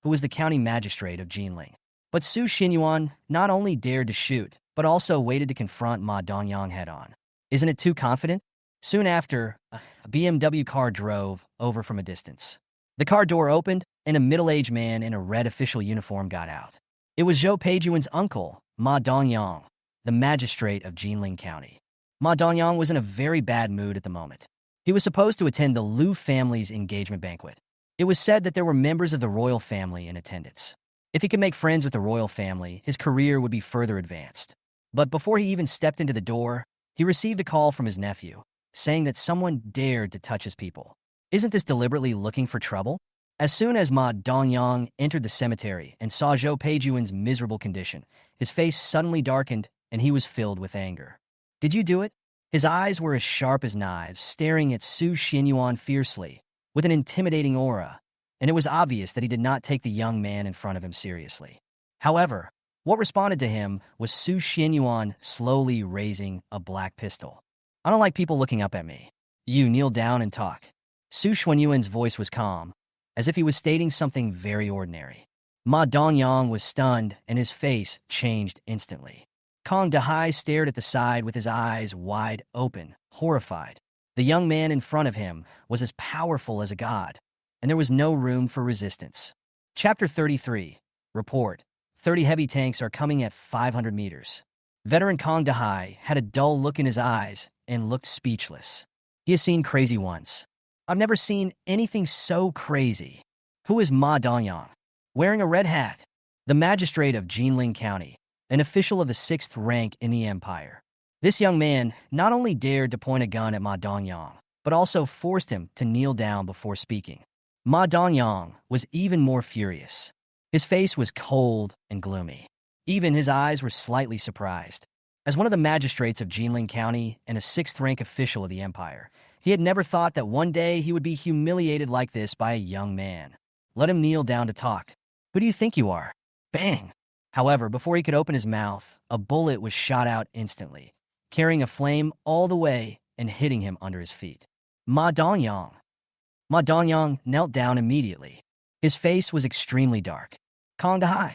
who was the county magistrate of Jinling. But Su Xinyuan not only dared to shoot, but also waited to confront Ma Dongyang head-on. Isn't it too confident? Soon after, a BMW car drove over from a distance. The car door opened, and a middle-aged man in a red official uniform got out. It was Zhou Peijun's uncle, Ma Dongyang, the magistrate of Jinling County. Ma Dongyang was in a very bad mood at the moment. He was supposed to attend the Liu family's engagement banquet. It was said that there were members of the royal family in attendance. If he could make friends with the royal family, his career would be further advanced. But before he even stepped into the door, he received a call from his nephew, saying that someone dared to touch his people. Isn't this deliberately looking for trouble? As soon as Ma Dongyang entered the cemetery and saw Zhou Peijun's miserable condition, his face suddenly darkened and he was filled with anger. "Did you do it?" His eyes were as sharp as knives, staring at Su Xinyuan fiercely, with an intimidating aura, and it was obvious that he did not take the young man in front of him seriously. However, what responded to him was Su Xinyuan slowly raising a black pistol. "I don't like people looking up at me. You kneel down and talk." Su Xinyuan's voice was calm, as if he was stating something very ordinary. Ma Dongyang was stunned, and his face changed instantly. Kong Dahai stared at the side with his eyes wide open, horrified. The young man in front of him was as powerful as a god, and there was no room for resistance. Chapter 33. Report. 30 heavy tanks are coming at 500 meters. Veteran Kong Dahai had a dull look in his eyes and looked speechless. He has seen crazy ones. I've never seen anything so crazy. Who is Ma Dongyang? Wearing a red hat. The magistrate of Jinling County, an official of the 6th rank in the empire. This young man not only dared to point a gun at Ma Dongyang, but also forced him to kneel down before speaking. Ma Dongyang was even more furious. His face was cold and gloomy. Even his eyes were slightly surprised. As one of the magistrates of Jinling County and a 6th rank official of the empire, he had never thought that one day he would be humiliated like this by a young man. Let him kneel down to talk. "Who do you think you are?" Bang! However, before he could open his mouth, a bullet was shot out instantly, carrying a flame all the way and hitting him under his feet. Ma Dongyang. Ma Dongyang knelt down immediately. His face was extremely dark. Kong Dahai.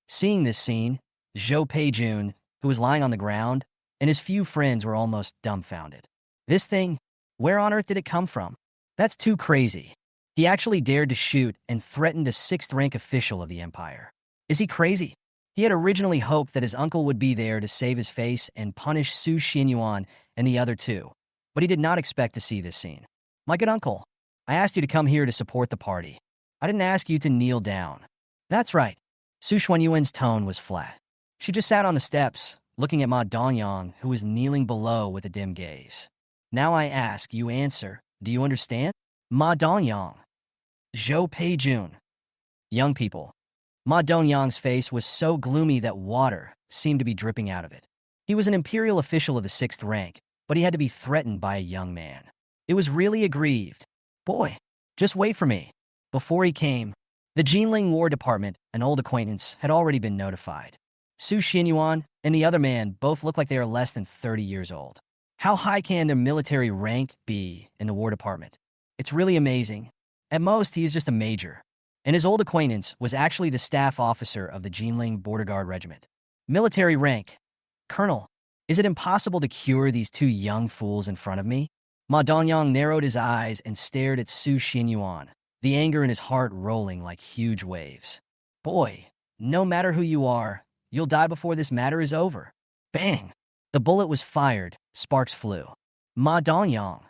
Seeing this scene, Zhou Peijun, who was lying on the ground, and his few friends were almost dumbfounded. This thing, where on earth did it come from? That's too crazy. He actually dared to shoot and threatened a 6th rank official of the empire. Is he crazy? He had originally hoped that his uncle would be there to save his face and punish Su Xinyuan and the other two, but he did not expect to see this scene. "My good uncle, I asked you to come here to support the party. I didn't ask you to kneel down." "That's right." Su Xinyuan's tone was flat. She just sat on the steps, looking at Ma Dongyang, who was kneeling below with a dim gaze. "Now I ask, you answer. Do you understand?" Ma Dongyang. Zhou Peijun. Young people. Ma Dongyang's face was so gloomy that water seemed to be dripping out of it. He was an imperial official of the 6th rank, but he had to be threatened by a young man. It was really aggrieved. "Boy, just wait for me." Before he came, the Jinling War Department, an old acquaintance, had already been notified. Su Xinyuan and the other man both look like they are less than 30 years old. How high can their military rank be in the War Department? It's really amazing. At most, he is just a major. And his old acquaintance was actually the staff officer of the Jinling Border Guard Regiment. Military rank. "Colonel, is it impossible to cure these two young fools in front of me?" Ma Dongyang narrowed his eyes and stared at Su Xinyuan. the anger in his heart rolling like huge waves. Boy, no matter who you are, you'll die before this matter is over. Bang! The bullet was fired, sparks flew. Ma Dongyang.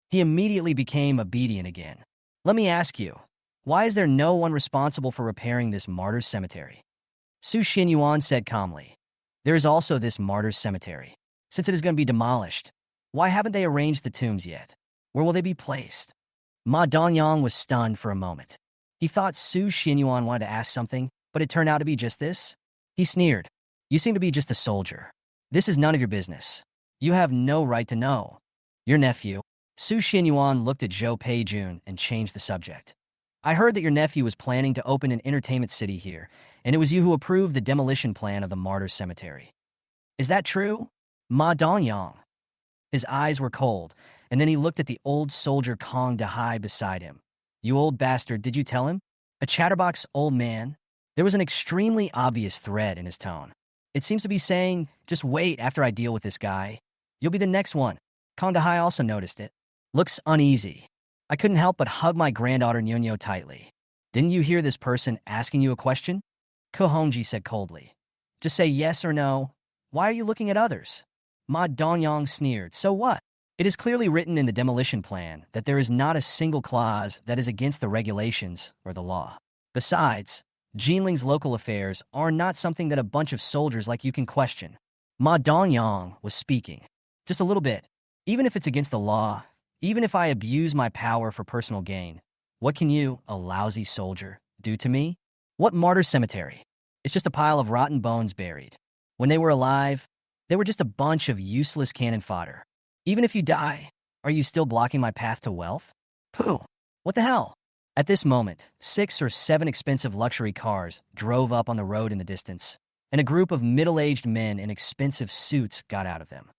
He immediately became obedient again. Let me ask you, why is there no one responsible for repairing this martyr's cemetery? Su Xinyuan said calmly. There is also this martyr's cemetery. Since it is going to be demolished, why haven't they arranged the tombs yet? Where will they be placed? Ma Dongyang was stunned for a moment. He thought Su Xinyuan wanted to ask something, but it turned out to be just this. He sneered. You seem to be just a soldier. This is none of your business. You have no right to know. Your nephew. Su Xinyuan looked at Zhou Peijun and changed the subject. I heard that your nephew was planning to open an entertainment city here, and it was you who approved the demolition plan of the martyr's cemetery. Is that true? Ma Dongyang. His eyes were cold, and then he looked at the old soldier Kong Dahai beside him. You old bastard, did you tell him? A chatterbox old man? There was an extremely obvious threat in his tone. It seems to be saying, just wait after I deal with this guy. You'll be the next one. Kong Dahai also noticed it. Looks uneasy. I couldn't help but hug my granddaughter Nyonyo tightly. Didn't you hear this person asking you a question? Ko Hongji said coldly. Just say yes or no. Why are you looking at others? Ma Dongyang sneered. So what? It is clearly written in the demolition plan that there is not a single clause that is against the regulations or the law. Besides, Jinling's local affairs are not something that a bunch of soldiers like you can question. Ma Dongyang was speaking. Just a little bit. Even if it's against the law, even if I abuse my power for personal gain, what can you, a lousy soldier, do to me? What martyr cemetery? It's just a pile of rotten bones buried. When they were alive, they were just a bunch of useless cannon fodder. Even if you die, are you still blocking my path to wealth? Pooh, what the hell? At this moment, 6 or 7 expensive luxury cars drove up on the road in the distance, and a group of middle-aged men in expensive suits got out of them.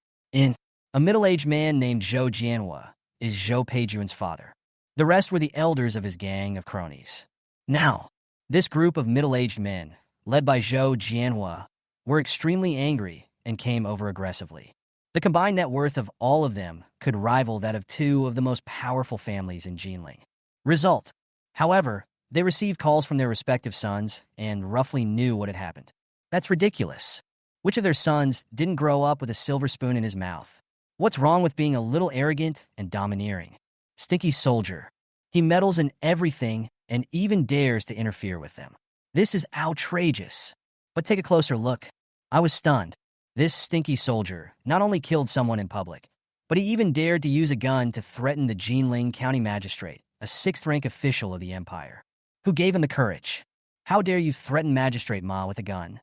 A middle-aged man named Zhou Jianhua is Zhou Peijun's father. The rest were the elders of his gang of cronies. Now, this group of middle-aged men, led by Zhou Jianhua, were extremely angry and came over aggressively. The combined net worth of all of them could rival that of 2 of the most powerful families in Jinling. Result, however, they received calls from their respective sons and roughly knew what had happened. That's ridiculous. Which of their sons didn't grow up with a silver spoon in his mouth? What's wrong with being a little arrogant and domineering? Stinky soldier. He meddles in everything and even dares to interfere with them. This is outrageous. But take a closer look. I was stunned. This stinky soldier not only killed someone in public, but he even dared to use a gun to threaten the Jinling County Magistrate, a 6th-rank official of the Empire. Who gave him the courage? How dare you threaten Magistrate Ma with a gun?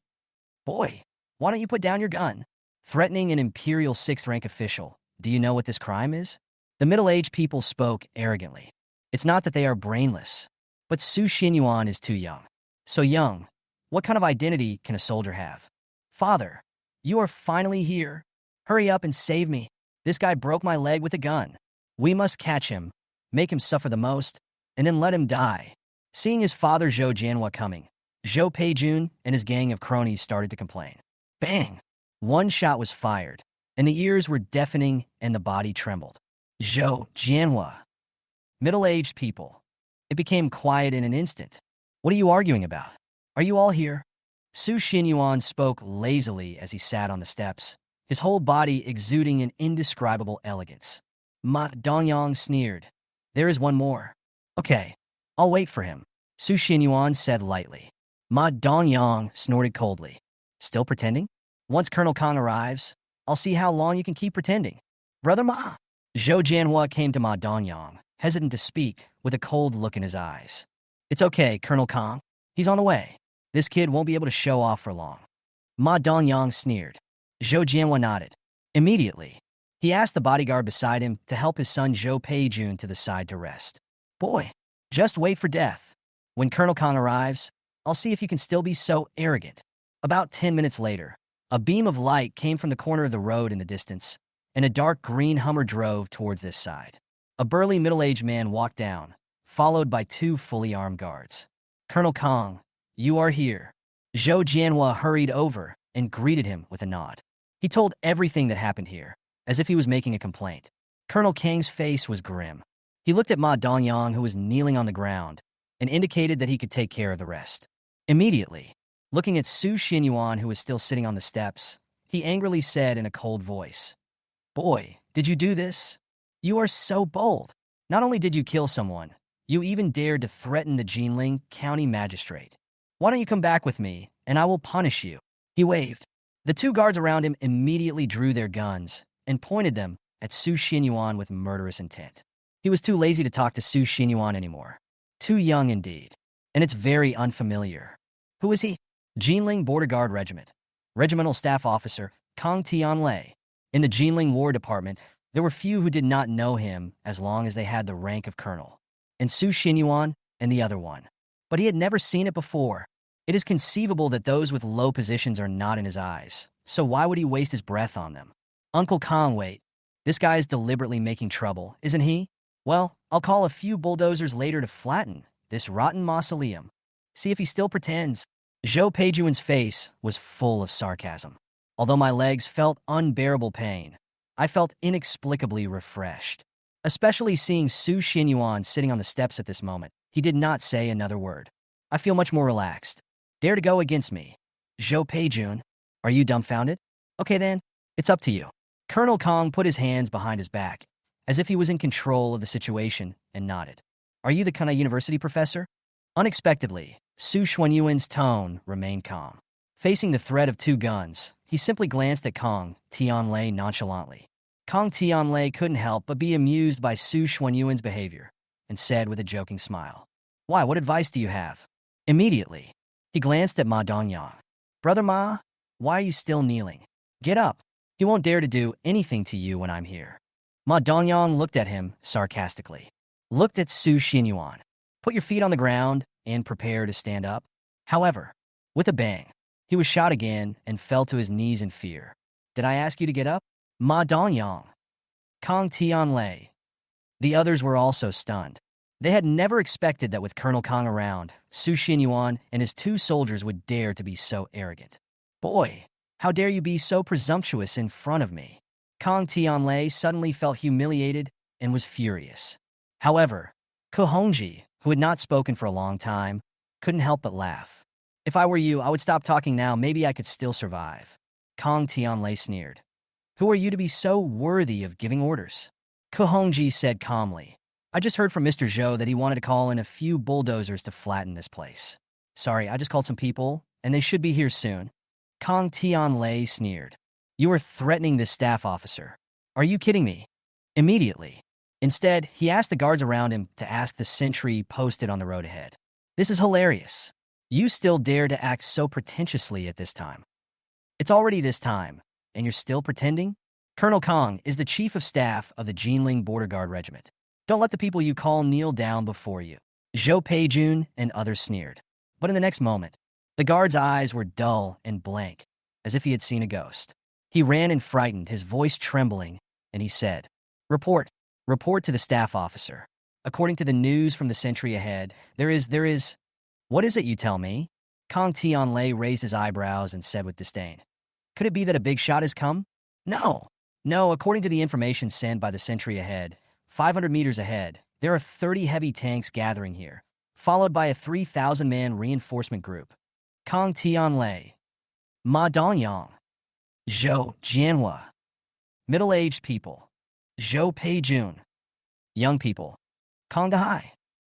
Boy, why don't you put down your gun? Threatening an Imperial 6th-rank official. Do you know what this crime is? The middle-aged people spoke arrogantly. It's not that they are brainless, but Su Xinyuan is too young. So young, what kind of identity can a soldier have? Father, you are finally here. Hurry up and save me. This guy broke my leg with a gun. We must catch him, make him suffer the most, and then let him die. Seeing his father Zhou Jianhua coming, Zhou Peijun and his gang of cronies started to complain. Bang! One shot was fired, and the ears were deafening and the body trembled. Zhou Jianhua. Middle-aged people. It became quiet in an instant. What are you arguing about? Are you all here? Su Xinyuan spoke lazily as he sat on the steps, his whole body exuding an indescribable elegance. Ma Dongyang sneered. There is one more. Okay, I'll wait for him, Su Xinyuan said lightly. Ma Dongyang snorted coldly. Still pretending? Once Colonel Kong arrives, I'll see how long you can keep pretending. Brother Ma. Zhou Jianhua came to Ma Dongyang, hesitant to speak, with a cold look in his eyes. It's okay, Colonel Kong. He's on the way. This kid won't be able to show off for long. Ma Dongyang sneered. Zhou Jianhua nodded. Immediately, he asked the bodyguard beside him to help his son Zhou Peijun to the side to rest. Boy, just wait for death. When Colonel Kong arrives, I'll see if you can still be so arrogant. About 10 minutes later, a beam of light came from the corner of the road in the distance, and a dark green Hummer drove towards this side. A burly middle-aged man walked down, followed by 2 fully armed guards. Colonel Kong, you are here. Zhou Jianhua hurried over and greeted him with a nod. He told everything that happened here, as if he was making a complaint. Colonel Kang's face was grim. He looked at Ma Dongyang, who was kneeling on the ground, and indicated that he could take care of the rest. Immediately, looking at Su Xinyuan, who was still sitting on the steps, he angrily said in a cold voice, "Boy, did you do this? You are so bold. Not only did you kill someone, you even dared to threaten the Jinling County Magistrate. Why don't you come back with me, and I will punish you?" He waved. The two guards around him immediately drew their guns and pointed them at Su Xinyuan with murderous intent. He was too lazy to talk to Su Xinyuan anymore. Too young indeed, and it's very unfamiliar. Who is he? Jinling Border Guard Regiment. Regimental Staff Officer Kong Tianlei. In the Jinling War Department, there were few who did not know him as long as they had the rank of colonel. And Su Xinyuan and the other one. But he had never seen it before. It is conceivable that those with low positions are not in his eyes, so why would he waste his breath on them? Uncle Kong, wait. This guy is deliberately making trouble, isn't he? Well, I'll call a few bulldozers later to flatten this rotten mausoleum. See if he still pretends. Zhou Peijuan's face was full of sarcasm. Although my legs felt unbearable pain, I felt inexplicably refreshed. Especially seeing Su Xinyuan sitting on the steps at this moment, he did not say another word. I feel much more relaxed. Dare to go against me? Zhou Peijun, are you dumbfounded? Okay then, it's up to you. Colonel Kong put his hands behind his back, as if he was in control of the situation, and nodded. Are you the Kana University professor? Unexpectedly, Su Xuanyuan's tone remained calm. Facing the threat of two guns, he simply glanced at Kong Tianlei nonchalantly. Kong Tianlei couldn't help but be amused by Su Xuanyuan's behavior, and said with a joking smile, "Why, what advice do you have?" Immediately, he glanced at Ma Dongyang. "Brother Ma, why are you still kneeling? Get up. He won't dare to do anything to you when I'm here." Ma Dongyang looked at him sarcastically. Looked at Su Xinyuan. "Put your feet on the ground and prepare to stand up." However, with a bang, he was shot again and fell to his knees in fear. "Did I ask you to get up?" Ma Dongyang. Kong Tianlei. The others were also stunned. They had never expected that with Colonel Kong around, Su Xinyuan and his two soldiers would dare to be so arrogant. "Boy, how dare you be so presumptuous in front of me?" Kong Tianlei suddenly felt humiliated and was furious. However, Ko Hongji, who had not spoken for a long time, couldn't help but laugh. "If I were you, I would stop talking now. Maybe I could still survive." Kong Tianlei sneered. "Who are you to be so worthy of giving orders?" Ko Hongji said calmly. "I just heard from Mr. Zhou that he wanted to call in a few bulldozers to flatten this place. Sorry, I just called some people, and they should be here soon." Kong Tianlei sneered. "You are threatening this staff officer. Are you kidding me?" Immediately. Instead, he asked the guards around him to ask the sentry posted on the road ahead. "This is hilarious. You still dare to act so pretentiously at this time. It's already this time, and you're still pretending?" Colonel Kong is the chief of staff of the Jinling Border Guard Regiment. "Don't let the people you call kneel down before you." Zhou Peijun and others sneered. But in the next moment, the guard's eyes were dull and blank, as if he had seen a ghost. He ran and frightened, his voice trembling, and he said, Report to the staff officer. According to the news from the sentry ahead, there is... What is it, you tell me?" Kong Tianlei raised his eyebrows and said with disdain. "Could it be that a big shot has come?" No, according to the information sent by the sentry ahead, 500 meters ahead, there are 30 heavy tanks gathering here, followed by a 3,000-man reinforcement group. Kong Tianlei. Ma Dongyang. Zhou Jianhua. Middle-aged people. Zhou Peijun. Young people. Kong Dahai.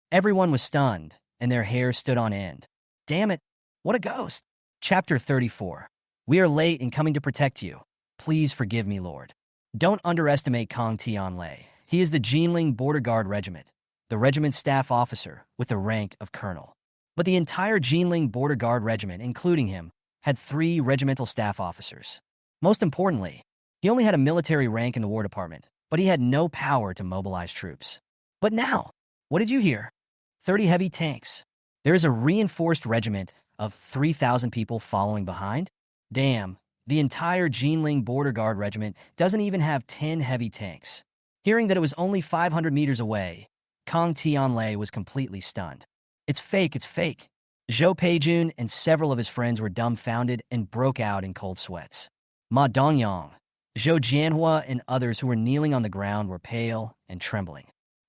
Everyone was stunned, and their hair stood on end. Damn it, what a ghost. Chapter 34. We are late in coming to protect you. Please forgive me, Lord. Don't underestimate Kong Tianlei. He is the Jinling Border Guard Regiment, the regiment's staff officer with the rank of colonel. But the entire Jinling Border Guard Regiment, including him, had 3 regimental staff officers. Most importantly, he only had a military rank in the War Department, but he had no power to mobilize troops. But now, what did you hear? 30 heavy tanks. There is a reinforced regiment of 3,000 people following behind? Damn, the entire Jinling Border Guard Regiment doesn't even have 10 heavy tanks. Hearing that it was only 500 meters away, Kong Tianlei was completely stunned. It's fake. Zhou Peijun and several of his friends were dumbfounded and broke out in cold sweats. Ma Dongyang, Zhou Jianhua, and others who were kneeling on the ground were pale and trembling.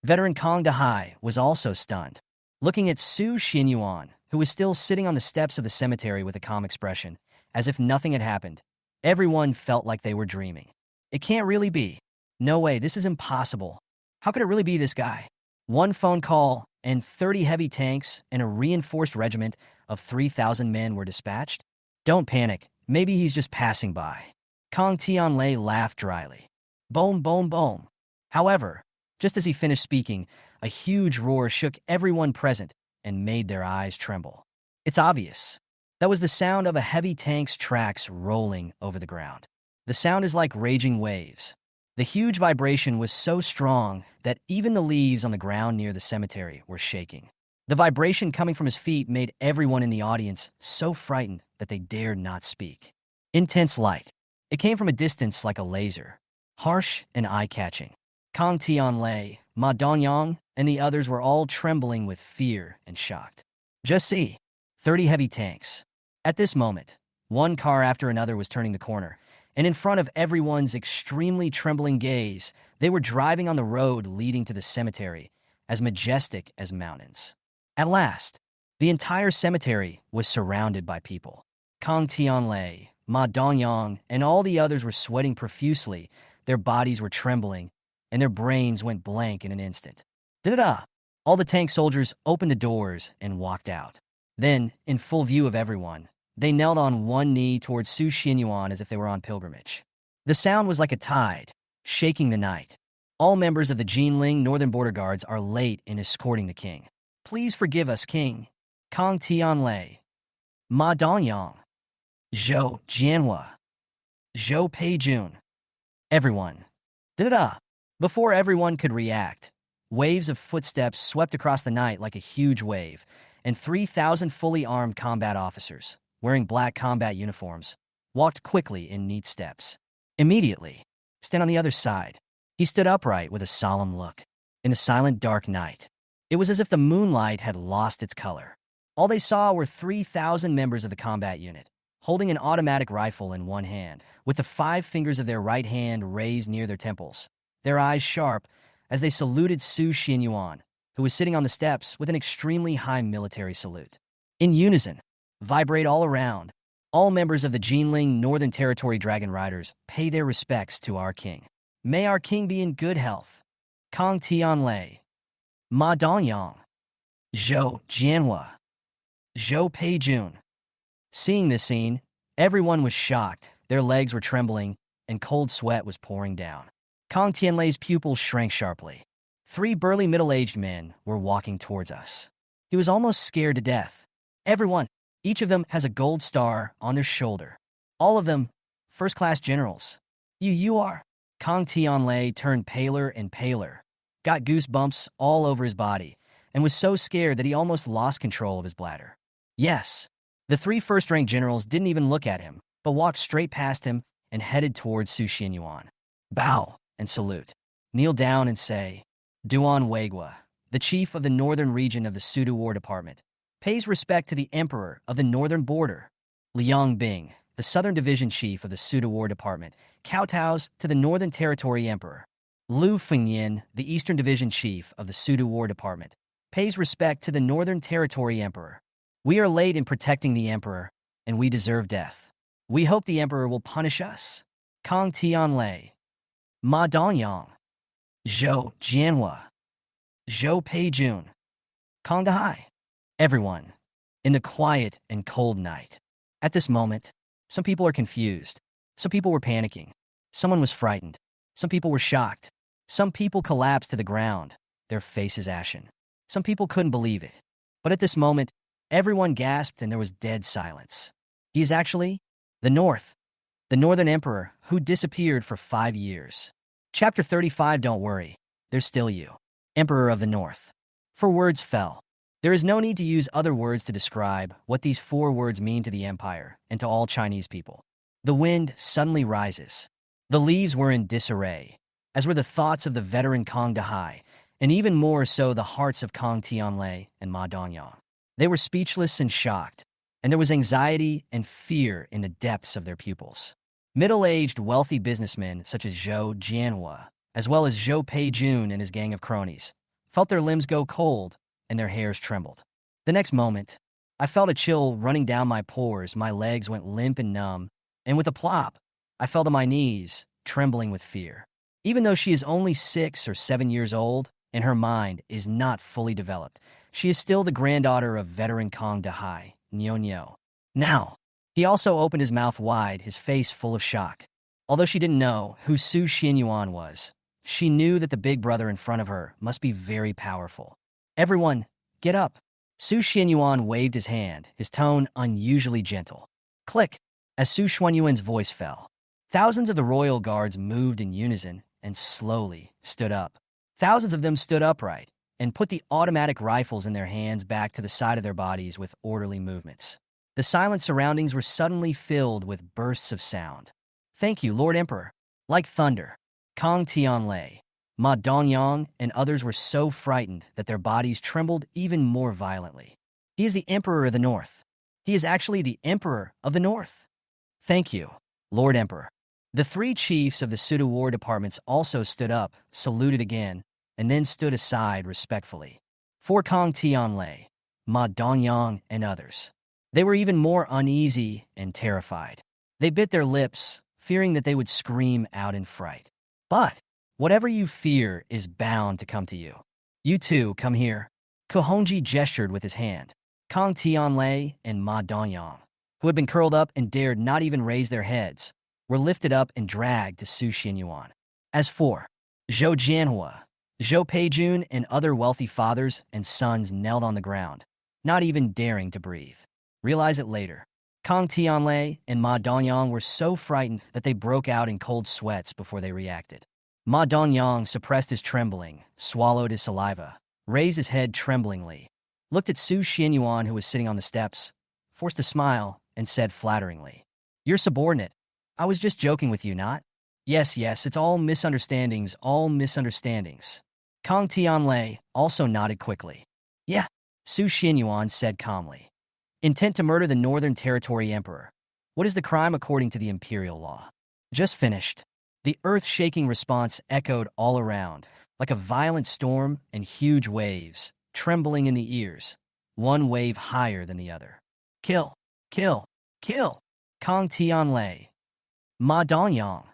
Veteran Kong Dahai was also stunned, looking at Su Xinyuan, who was still sitting on the steps of the cemetery with a calm expression, as if nothing had happened. Everyone felt like they were dreaming. It can't really be. No way, this is impossible. How could it really be this guy? One phone call, and 30 heavy tanks and a reinforced regiment of 3,000 men were dispatched? Don't panic, maybe he's just passing by. Kong Tianlei laughed dryly. Boom, boom, boom. However, just as he finished speaking, a huge roar shook everyone present and made their eyes tremble. It's obvious. That was the sound of a heavy tank's tracks rolling over the ground. The sound is like raging waves. The huge vibration was so strong that even the leaves on the ground near the cemetery were shaking. The vibration coming from his feet made everyone in the audience so frightened that they dared not speak. Intense light. It came from a distance like a laser, harsh and eye-catching. Kong Tianlei, Ma Dongyang, and the others were all trembling with fear and shocked. Just see, 30 heavy tanks. At this moment, one car after another was turning the corner, and in front of everyone's extremely trembling gaze, they were driving on the road leading to the cemetery, as majestic as mountains. At last, the entire cemetery was surrounded by people. Kong Tianlei, Ma Dongyang, and all the others were sweating profusely, their bodies were trembling, and their brains went blank in an instant. Da-da-da! All the tank soldiers opened the doors and walked out. Then, in full view of everyone, they knelt on one knee towards Su Xinyuan as if they were on pilgrimage. The sound was like a tide, shaking the night. All members of the Jinling Northern Border Guards are late in escorting the king. Please forgive us, King. Kong Tianlei, Ma Dongyang, Zhou Jianhua, Zhou Peijun. Everyone. Da-da-da! Before everyone could react, waves of footsteps swept across the night like a huge wave, and 3,000 fully armed combat officers, wearing black combat uniforms, walked quickly in neat steps. Immediately, stand on the other side. He stood upright with a solemn look. In the silent dark night, it was as if the moonlight had lost its color. All they saw were 3,000 members of the combat unit, holding an automatic rifle in one hand, with the 5 fingers of their right hand raised near their temples, their eyes sharp as they saluted Su Xinyuan, who was sitting on the steps with an extremely high military salute. In unison, vibrate all around, all members of the Jinling Northern Territory Dragon Riders pay their respects to our king. May our king be in good health. Kong Tianlei, Ma Dongyang, Zhou Jianhua, Zhou Peijun. Seeing this scene, everyone was shocked, their legs were trembling, and cold sweat was pouring down. Kong Tianlei's pupils shrank sharply. 3 burly middle-aged men were walking towards us. He was almost scared to death. Everyone, each of them has a gold star on their shoulder. All of them, first-class generals. You are. Kong Tianlei turned paler and paler, got goosebumps all over his body, and was so scared that he almost lost control of his bladder. Yes, the 3 first-rank generals didn't even look at him, but walked straight past him and headed towards Su Xinyuan. Bow and salute. Kneel down and say, Duan Weigua, the chief of the northern region of the Sudu War Department, pays respect to the emperor of the northern border. Liang Bing, the southern division chief of the Sudu War Department, kowtows to the northern territory emperor. Lu Fengyin, the eastern division chief of the Sudu War Department, pays respect to the northern territory emperor. We are late in protecting the emperor, and we deserve death. We hope the emperor will punish us. Kong Tianlei, Ma Dongyang, Zhou Jianhua, Zhou Peijun, Kong Dahai. Everyone, in the quiet and cold night. At this moment, some people are confused. Some people were panicking. Someone was frightened. Some people were shocked. Some people collapsed to the ground, their faces ashen. Some people couldn't believe it. But at this moment, everyone gasped and there was dead silence. He is actually the Northern Emperor who disappeared for 5 years. Chapter 35. Don't worry, there's still you, Emperor of the North. 4 words fell. There is no need to use other words to describe what these 4 words mean to the empire and to all Chinese people. The wind suddenly rises. The leaves were in disarray, as were the thoughts of the veteran Kong Dahai, and even more so the hearts of Kong Tianlei and Ma Dongyang. They were speechless and shocked, and there was anxiety and fear in the depths of their pupils. Middle-aged, wealthy businessmen such as Zhou Jianhua, as well as Zhou Peijun and his gang of cronies, felt their limbs go cold, and their hairs trembled. The next moment, I felt a chill running down my pores, my legs went limp and numb, and with a plop, I fell to my knees, trembling with fear. Even though she is only 6 or 7 years old, and her mind is not fully developed, she is still the granddaughter of veteran Kong Dahai, Nyo. Now, he also opened his mouth wide, his face full of shock. Although she didn't know who Su Xianyuan was, she knew that the big brother in front of her must be very powerful. Everyone, get up. Su Xianyuan waved his hand, his tone unusually gentle. Click, as Su Xianyuan's voice fell. Thousands of the royal guards moved in unison and slowly stood up. Thousands of them stood upright and put the automatic rifles in their hands back to the side of their bodies with orderly movements. The silent surroundings were suddenly filled with bursts of sound. Thank you, Lord Emperor. Like thunder, Kong Tianlei, Ma Dongyang, and others were so frightened that their bodies trembled even more violently. He is the Emperor of the North. He is actually the Emperor of the North. Thank you, Lord Emperor. The 3 chiefs of the Suda War departments also stood up, saluted again, and then stood aside respectfully. For Kong Tianlei, Ma Dongyang, and others. They were even more uneasy and terrified. They bit their lips, fearing that they would scream out in fright. But whatever you fear is bound to come to you. You too, come here. Kohonji gestured with his hand. Kong Tianlei and Ma Dongyang, who had been curled up and dared not even raise their heads, were lifted up and dragged to Su Xianyuan. As for Zhou Jianhua, Zhou Peijun, and other wealthy fathers and sons knelt on the ground, not even daring to breathe. Realize it later. Kong Tianlei and Ma Dongyang were so frightened that they broke out in cold sweats before they reacted. Ma Dongyang suppressed his trembling, swallowed his saliva, raised his head tremblingly, looked at Su Xianyuan, who was sitting on the steps, forced a smile, and said flatteringly, "You're subordinate. I was just joking with you, not?" Yes, it's all misunderstandings, all misunderstandings. Kong Tianlei also nodded quickly. Yeah, Su Xianyuan said calmly. Intent to murder the Northern Territory Emperor. What is the crime according to the Imperial law? Just finished. The earth-shaking response echoed all around, like a violent storm and huge waves, trembling in the ears, one wave higher than the other. Kill, kill, kill! Kong Tianlei, Ma Dongyang,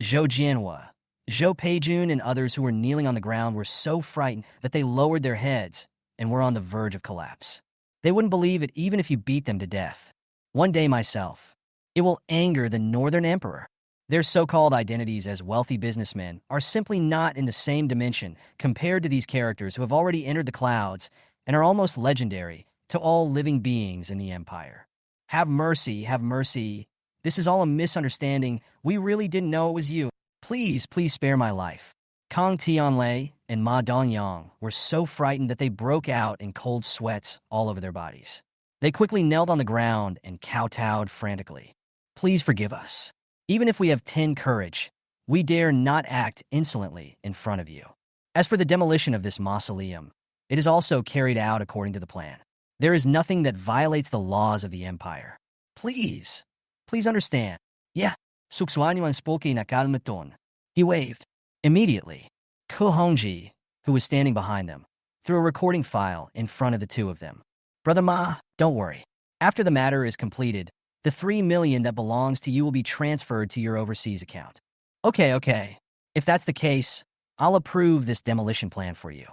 Zhou Jianhua, Zhou Peijun, and others who were kneeling on the ground were so frightened that they lowered their heads and were on the verge of collapse. They wouldn't believe it even if you beat them to death. One day myself, it will anger the Northern Emperor. Their so-called identities as wealthy businessmen are simply not in the same dimension compared to these characters who have already entered the clouds and are almost legendary to all living beings in the Empire. Have mercy, have mercy. This is all a misunderstanding. We really didn't know it was you. Please spare my life. Kong Tianlei and Ma Dongyang were so frightened that they broke out in cold sweats all over their bodies. They quickly knelt on the ground and kowtowed frantically. Please forgive us. Even if we have 10 courage, we dare not act insolently in front of you. As for the demolition of this mausoleum, it is also carried out according to the plan. There is nothing that violates the laws of the Empire. Please understand. Yeah, Sukswanyuan spoke na kalmaton. He waved. Immediately, Kohonji, who was standing behind them, threw a recording file in front of the two of them. Brother Ma, don't worry. After the matter is completed, the 3 million that belongs to you will be transferred to your overseas account. Okay. If that's the case, I'll approve this demolition plan for you.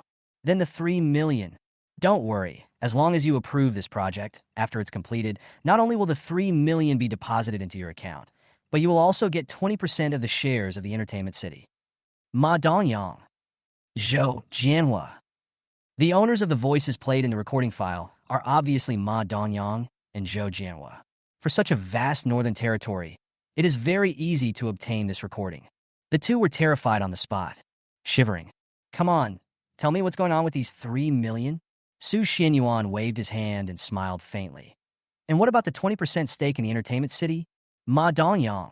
Then the 3 million. Don't worry, as long as you approve this project, after it's completed, not only will the 3 million be deposited into your account, but you will also get 20% of the shares of the entertainment city. Ma Dongyang, Zhou Jianhua. The owners of the voices played in the recording file are obviously Ma Dongyang and Zhou Jianhua. For such a vast northern territory, it is very easy to obtain this recording. The two were terrified on the spot, shivering. Come on, tell me what's going on with these 3 million? Su Xianyuan waved his hand and smiled faintly. And what about the 20% stake in the entertainment city? Ma Dongyang.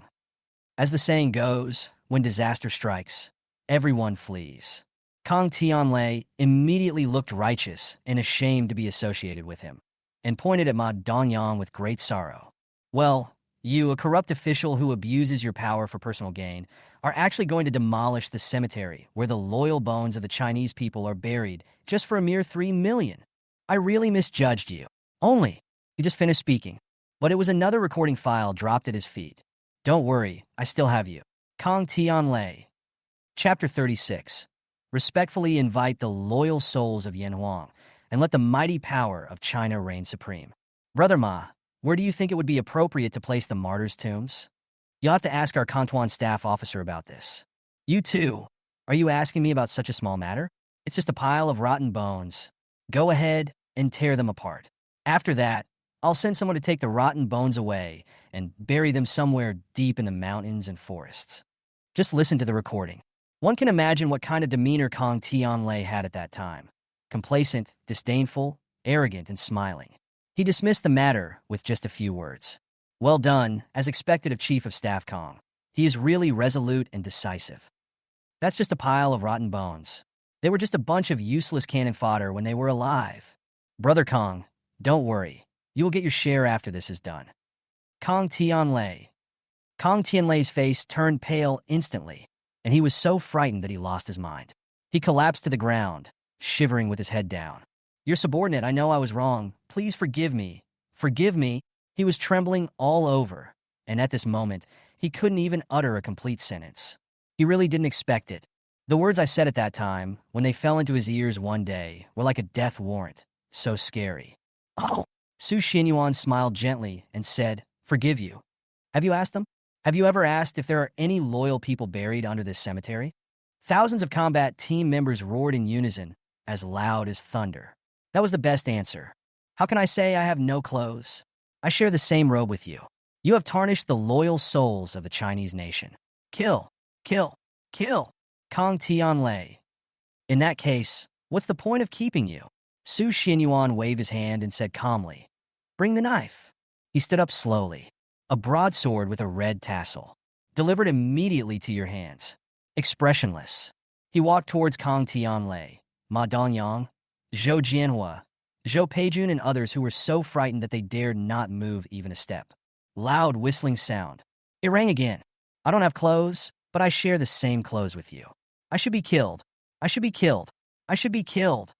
As the saying goes, when disaster strikes, everyone flees. Kong Tianlei immediately looked righteous and ashamed to be associated with him, and pointed at Ma Dongyang with great sorrow. Well, You, a corrupt official who abuses your power for personal gain, are actually going to demolish the cemetery where the loyal bones of the Chinese people are buried just for a mere 3 million. I really misjudged you. Only. He just finished speaking. But it was another recording file dropped at his feet. Don't worry, I still have you. Kong Tianlei. Chapter 36. Respectfully invite the loyal souls of Yan Huang and let the mighty power of China reign supreme. Brother Ma, where do you think it would be appropriate to place the martyrs' tombs? You'll have to ask our Kantuan staff officer about this. You too. Are you asking me about such a small matter? It's just a pile of rotten bones. Go ahead and tear them apart. After that, I'll send someone to take the rotten bones away and bury them somewhere deep in the mountains and forests. Just listen to the recording. One can imagine what kind of demeanor Kong Tianlei had at that time. Complacent, disdainful, arrogant, and smiling. He dismissed the matter with just a few words. Well done, as expected of Chief of Staff Kong. He is really resolute and decisive. That's just a pile of rotten bones. They were just a bunch of useless cannon fodder when they were alive. Brother Kong, don't worry. You will get your share after this is done. Kong Tianlei. Kong Tianlei's face turned pale instantly, and he was so frightened that he lost his mind. He collapsed to the ground, shivering with his head down. Your subordinate, I know I was wrong. Please forgive me. Forgive me. He was trembling all over, and at this moment, he couldn't even utter a complete sentence. He really didn't expect it. The words I said at that time, when they fell into his ears one day, were like a death warrant. So scary. Oh! Su Xinyuan smiled gently and said, Forgive you. Have you asked them? Have you ever asked if there are any loyal people buried under this cemetery? Thousands of combat team members roared in unison, as loud as thunder. That was the best answer. How can I say I have no clothes? I share the same robe with you. You have tarnished the loyal souls of the Chinese nation. Kill, kill, kill. Kong Tianlei. In that case, what's the point of keeping you? Su Xinyuan waved his hand and said calmly, Bring the knife. He stood up slowly. A broadsword with a red tassel, delivered immediately to your hands. Expressionless. He walked towards Kong Tianlei, Ma Dongyang, Zhou Jianhua, Zhou Peijun, and others who were so frightened that they dared not move even a step. Loud whistling sound. It rang again. I don't have clothes, but I share the same clothes with you. I should be killed. I should be killed. I should be killed.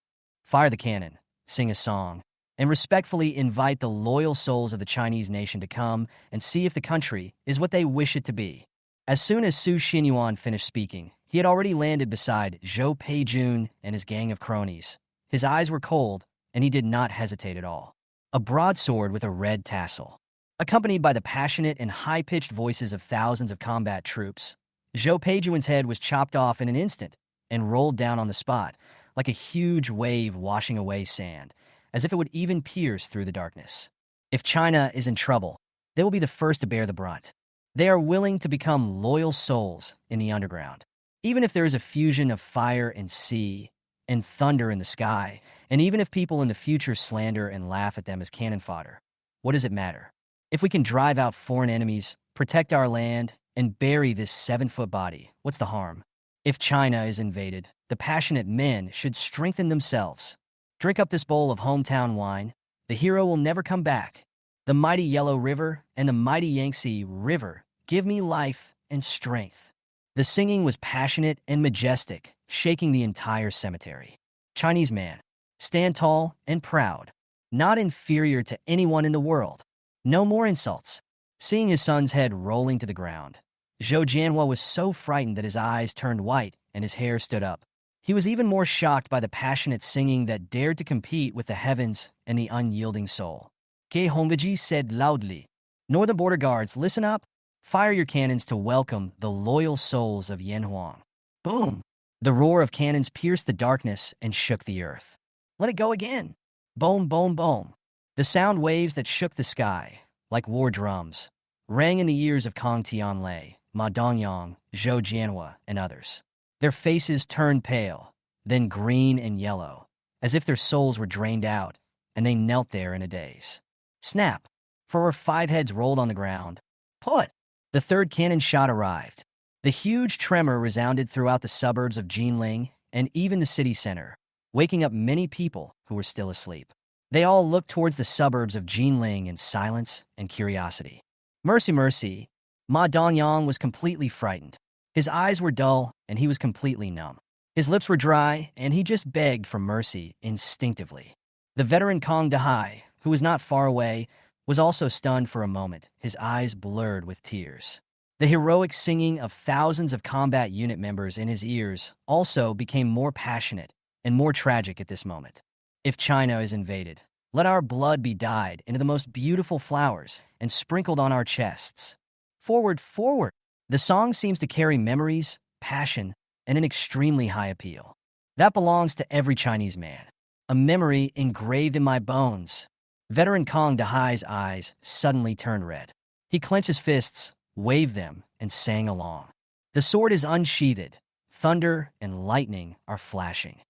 Fire the cannon, sing a song, and respectfully invite the loyal souls of the Chinese nation to come and see if the country is what they wish it to be. As soon as Su Xinyuan finished speaking, he had already landed beside Zhou Peijun and his gang of cronies. His eyes were cold, and he did not hesitate at all. A broadsword with a red tassel. Accompanied by the passionate and high-pitched voices of thousands of combat troops, Zhou Peijun's head was chopped off in an instant and rolled down on the spot, like a huge wave washing away sand, as if it would even pierce through the darkness. If China is in trouble, they will be the first to bear the brunt. They are willing to become loyal souls in the underground. Even if there is a fusion of fire and sea and thunder in the sky, and even if people in the future slander and laugh at them as cannon fodder, what does it matter? If we can drive out foreign enemies, protect our land, and bury this 7-foot body, what's the harm? If China is invaded, the passionate men should strengthen themselves. Drink up this bowl of hometown wine. The hero will never come back. The mighty Yellow River and the mighty Yangtze River give me life and strength. The singing was passionate and majestic, shaking the entire cemetery. Chinese man, stand tall and proud, not inferior to anyone in the world. No more insults. Seeing his son's head rolling to the ground, Zhou Jianhua was so frightened that his eyes turned white and his hair stood up. He was even more shocked by the passionate singing that dared to compete with the heavens and the unyielding soul. Ge Hongbaji said loudly, Northern Border Guards, listen up. Fire your cannons to welcome the loyal souls of Yan Huang. Boom! The roar of cannons pierced the darkness and shook the earth. Let it go again. Boom, boom, boom. The sound waves that shook the sky, like war drums, rang in the ears of Kong Tianlei, Ma Dongyang, Zhou Jianhua, and others. Their faces turned pale, then green and yellow, as if their souls were drained out, and they knelt there in a daze. Snap! 4 or 5 heads rolled on the ground. Put! The third cannon shot arrived. The huge tremor resounded throughout the suburbs of Jinling and even the city center, waking up many people who were still asleep. They all looked towards the suburbs of Jinling in silence and curiosity. Mercy, mercy. Ma Dongyang was completely frightened. His eyes were dull, and he was completely numb. His lips were dry, and he just begged for mercy instinctively. The veteran Kong Dahai, who was not far away, was also stunned for a moment, his eyes blurred with tears. The heroic singing of thousands of combat unit members in his ears also became more passionate and more tragic at this moment. If China is invaded, let our blood be dyed into the most beautiful flowers and sprinkled on our chests. Forward, forward! The song seems to carry memories, passion, and an extremely high appeal. That belongs to every Chinese man. A memory engraved in my bones. Veteran Kong Dahai's eyes suddenly turned red. He clenched his fists, waved them, and sang along. The sword is unsheathed. Thunder and lightning are flashing.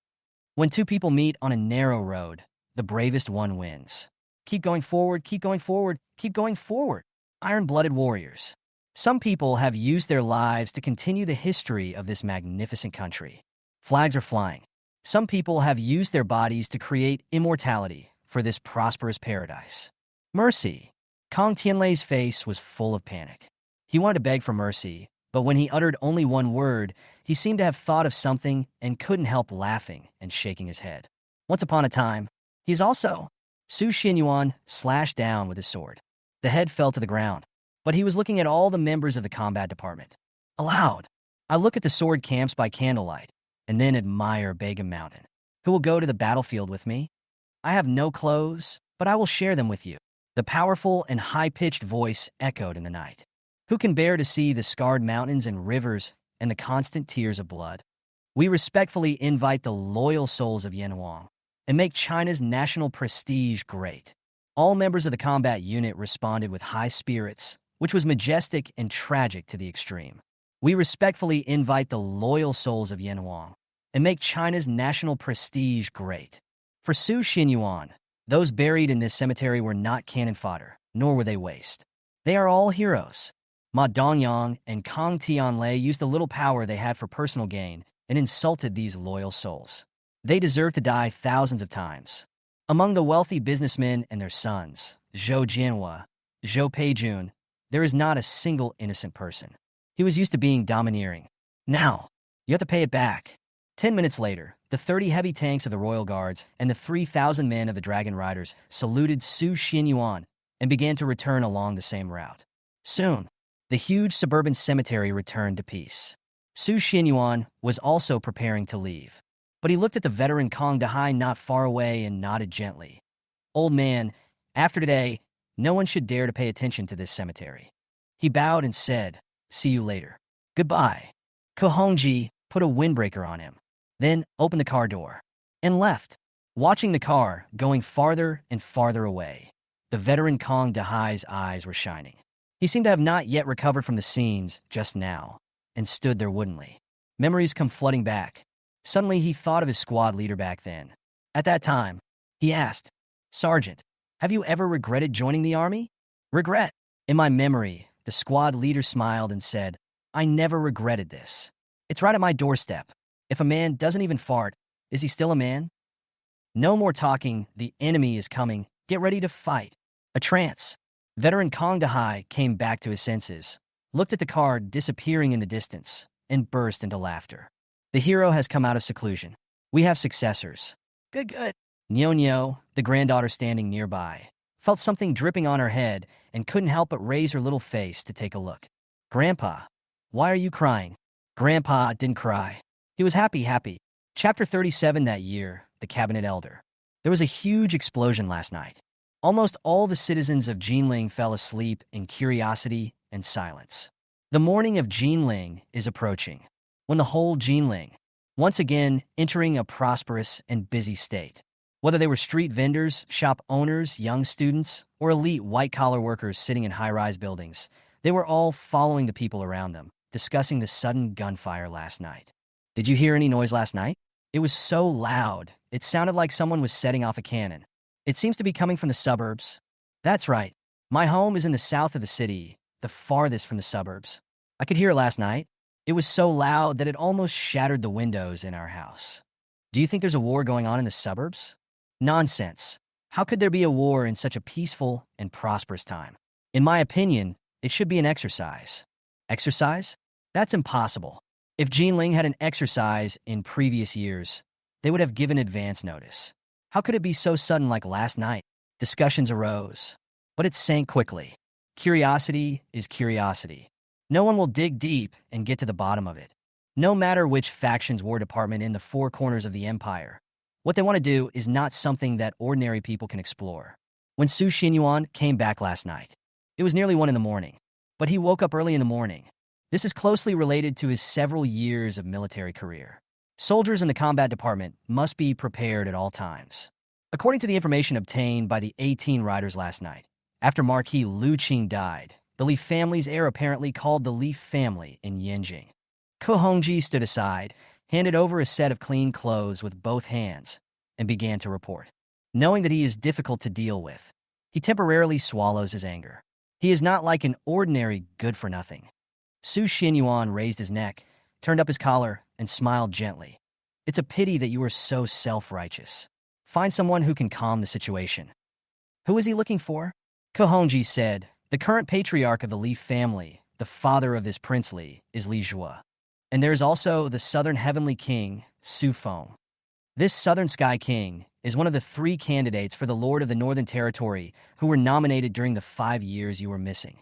When two people meet on a narrow road, the bravest one wins. Keep going forward, keep going forward, keep going forward. Iron-blooded warriors. Some people have used their lives to continue the history of this magnificent country. Flags are flying. Some people have used their bodies to create immortality for this prosperous paradise. Mercy. Kong Tianlei's face was full of panic. He wanted to beg for mercy, but when he uttered only one word, he seemed to have thought of something and couldn't help laughing and shaking his head. Once upon a time, he's also... Su Xinyuan slashed down with his sword. The head fell to the ground, but he was looking at all the members of the combat department. Aloud, I look at the sword camps by candlelight, and then admire Begum Mountain. Who will go to the battlefield with me? I have no clothes, but I will share them with you. The powerful and high-pitched voice echoed in the night. Who can bear to see the scarred mountains and rivers and the constant tears of blood? We respectfully invite the loyal souls of Yenhuang and make China's national prestige great. All members of the combat unit responded with high spirits, which was majestic and tragic to the extreme. We respectfully invite the loyal souls of Yenhuang and make China's national prestige great. For Su Xinyuan, those buried in this cemetery were not cannon fodder, nor were they waste. They are all heroes. Ma Dongyang and Kong Tianlei used the little power they had for personal gain and insulted these loyal souls. They deserve to die thousands of times. Among the wealthy businessmen and their sons, Zhou Jianhua, Zhou Peijun, there is not a single innocent person. He was used to being domineering. Now, you have to pay it back. 10 minutes later, the 30 heavy tanks of the Royal Guards and the 3,000 men of the Dragon Riders saluted Su Xinyuan and began to return along the same route. Soon, the huge suburban cemetery returned to peace. Su Xinyuan was also preparing to leave, but he looked at the veteran Kong Dahai not far away and nodded gently. Old man, after today, no one should dare to pay attention to this cemetery. He bowed and said, see you later. Goodbye. Ko Hongji put a windbreaker on him, then opened the car door and left, watching the car going farther and farther away. The veteran Kong Dahai's eyes were shining. He seemed to have not yet recovered from the scenes just now, and stood there woodenly. Memories come flooding back. Suddenly he thought of his squad leader back then. At that time, he asked, Sergeant, have you ever regretted joining the army? Regret? In my memory, the squad leader smiled and said, I never regretted this. It's right at my doorstep. If a man doesn't even fart, is he still a man? No more talking, the enemy is coming. Get ready to fight. A trance. Veteran Kong Dahai came back to his senses, looked at the car disappearing in the distance, and burst into laughter. The hero has come out of seclusion. We have successors. Good, good. Nyo, the granddaughter standing nearby, felt something dripping on her head and couldn't help but raise her little face to take a look. Grandpa, why are you crying? Grandpa didn't cry. He was happy. Chapter 37 that year, the cabinet elder. There was a huge explosion last night. Almost all the citizens of Jinling fell asleep in curiosity and silence. The morning of Jinling is approaching, when the whole Jinling, once again entering a prosperous and busy state. Whether they were street vendors, shop owners, young students, or elite white-collar workers sitting in high-rise buildings, they were all following the people around them, discussing the sudden gunfire last night. Did you hear any noise last night? It was so loud, it sounded like someone was setting off a cannon. It seems to be coming from the suburbs. That's right. My home is in the south of the city, the farthest from the suburbs. I could hear it last night. It was so loud that it almost shattered the windows in our house. Do you think there's a war going on in the suburbs? Nonsense. How could there be a war in such a peaceful and prosperous time? In my opinion, It should be an exercise. Exercise? That's impossible. If Jinling had an exercise in previous years, they would have given advance notice. How could it be so sudden like last night? Discussions arose, but it sank quickly. Curiosity is curiosity. No one will dig deep and get to the bottom of it. No matter which faction's war department in the four corners of the empire. What they want to do is not something that ordinary people can explore. When Su Xinyuan came back last night, it was nearly 1 in the morning, but he woke up early in the morning. This is closely related to his several years of military career. Soldiers in the combat department must be prepared at all times. According to the information obtained by the 18 riders last night, after Marquis Lu Qing died, the Li family's heir apparently called the Li family in Yanjing. Ko Hongji stood aside, handed over a set of clean clothes with both hands, and began to report. Knowing that he is difficult to deal with, he temporarily swallows his anger. He is not like an ordinary good-for-nothing. Su Xinyuan raised his neck, turned up his collar, and smiled gently. It's a pity that you are so self-righteous. Find someone who can calm the situation. Who is he looking for? Ko Hongji said, the current patriarch of the Li family, the father of this Prince Li, is Li Jue. And there is also the Southern Heavenly King, Su Feng. This Southern Sky King is one of the 3 candidates for the Lord of the Northern Territory who were nominated during the 5 years you were missing.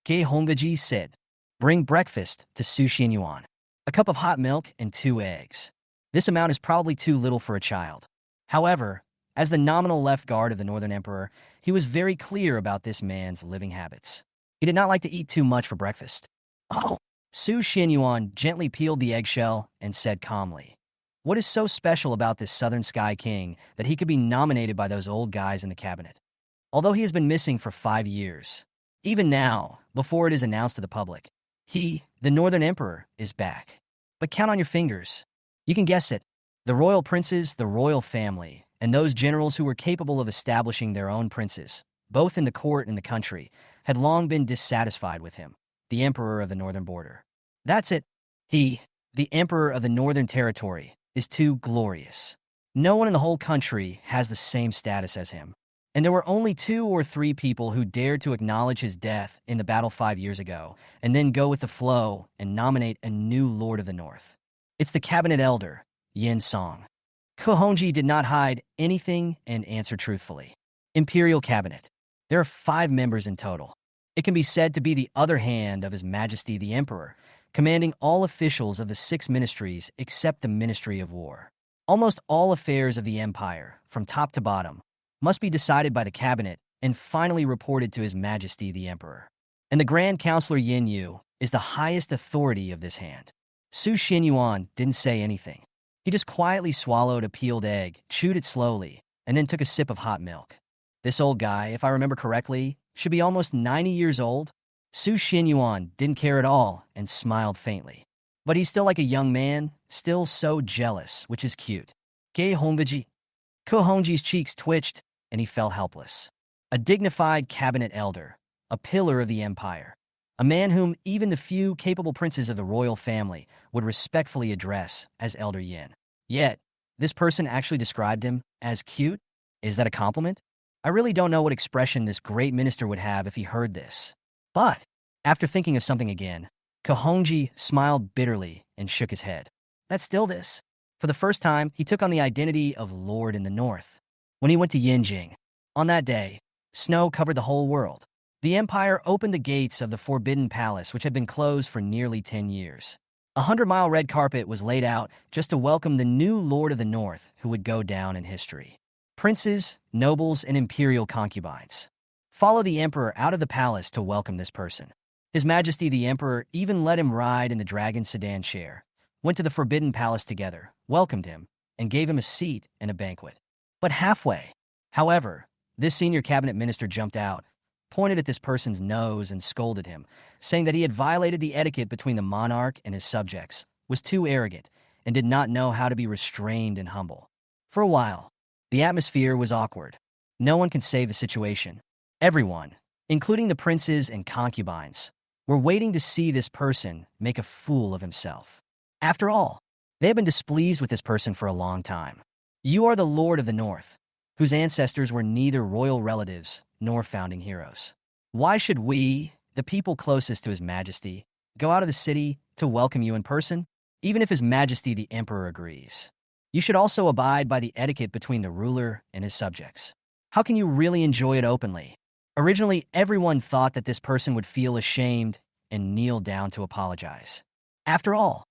Ge Hongji said, bring breakfast to Su Xinyuan. A cup of hot milk and 2 eggs. This amount is probably too little for a child. However, as the nominal left guard of the Northern Emperor, he was very clear about this man's living habits. He did not like to eat too much for breakfast. Oh! Su Xinyuan gently peeled the eggshell and said calmly, what is so special about this Southern Sky King that he could be nominated by those old guys in the cabinet? Although he has been missing for 5 years, even now, before it is announced to the public, he, the Northern Emperor, is back. But count on your fingers. You can guess it. The royal princes, the royal family, and those generals who were capable of establishing their own princes, both in the court and the country, had long been dissatisfied with him, the emperor of the northern border. That's it. He, the emperor of the Northern Territory, is too glorious. No one in the whole country has the same status as him. And there were only 2 or 3 people who dared to acknowledge his death in the battle 5 years ago, and then go with the flow and nominate a new Lord of the North. It's the cabinet elder, Yin Song. Ko Hongji did not hide anything and answered truthfully. Imperial Cabinet. There are 5 members in total. It can be said to be the other hand of His Majesty the Emperor, commanding all officials of the 6 ministries except the Ministry of War. Almost all affairs of the empire, from top to bottom, must be decided by the cabinet and finally reported to His Majesty the Emperor. And the Grand Counselor Yin Yu is the highest authority of this hand. Su Xinyuan didn't say anything. He just quietly swallowed a peeled egg, chewed it slowly, and then took a sip of hot milk. This old guy, if I remember correctly, should be almost 90 years old. Su Xinyuan didn't care at all and smiled faintly. But he's still like a young man, still so jealous, which is cute. Ge Hongji. Ko Hongji's cheeks twitched, and he fell helpless. A dignified cabinet elder, a pillar of the empire, a man whom even the few capable princes of the royal family would respectfully address as Elder Yin. Yet, this person actually described him as cute? Is that a compliment? I really don't know what expression this great minister would have if he heard this. But, after thinking of something again, Ko Hongji smiled bitterly and shook his head. That's still this. For the first time, he took on the identity of Lord in the North. When he went to Yinjing, on that day, snow covered the whole world. The empire opened the gates of the Forbidden Palace, which had been closed for nearly 10 years. A 100-mile red carpet was laid out just to welcome the new Lord of the North who would go down in history. Princes, nobles, and imperial concubines followed the emperor out of the palace to welcome this person. His Majesty the Emperor even let him ride in the dragon sedan chair, went to the Forbidden Palace together, welcomed him, and gave him a seat and a banquet. But halfway, however, this senior cabinet minister jumped out, pointed at this person's nose and scolded him, saying that he had violated the etiquette between the monarch and his subjects, was too arrogant, and did not know how to be restrained and humble. For a while, the atmosphere was awkward. No one can save the situation. Everyone, including the princes and concubines, were waiting to see this person make a fool of himself. After all, they had been displeased with this person for a long time. You are the Lord of the North, whose ancestors were neither royal relatives nor founding heroes. Why should we, the people closest to His Majesty, go out of the city to welcome you in person, even if His Majesty the Emperor agrees. You should also abide by the etiquette between the ruler and his subjects. How can you really enjoy it openly? Originally, everyone thought that this person would feel ashamed and kneel down to apologize. After all,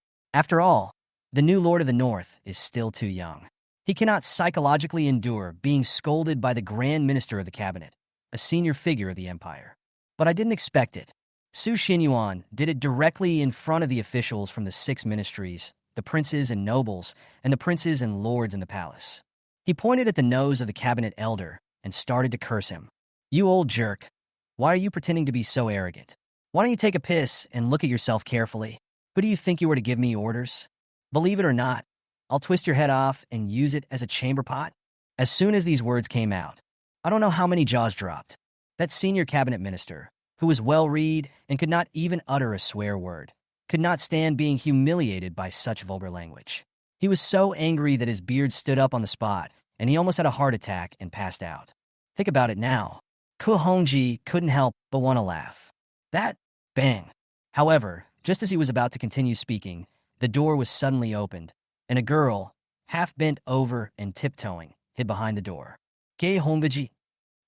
the new Lord of the North is still too young. He cannot psychologically endure being scolded by the Grand Minister of the Cabinet, a senior figure of the empire. But I didn't expect it. Su Xinyuan did it directly in front of the officials from the 6 ministries, the princes and nobles, and the princes and lords in the palace. He pointed at the nose of the cabinet elder and started to curse him. You old jerk. Why are you pretending to be so arrogant? Why don't you take a piss and look at yourself carefully? Who do you think you were to give me orders? Believe it or not, I'll twist your head off and use it as a chamber pot. As soon as these words came out, I don't know how many jaws dropped. That senior cabinet minister, who was well-read and could not even utter a swear word, could not stand being humiliated by such vulgar language. He was so angry that his beard stood up on the spot, and he almost had a heart attack and passed out. Think about it now. Ku Hongji couldn't help but want to laugh. That bang. However, just as he was about to continue speaking, the door was suddenly opened, and a girl, half bent over and tiptoeing, hid behind the door. Gay Hongji,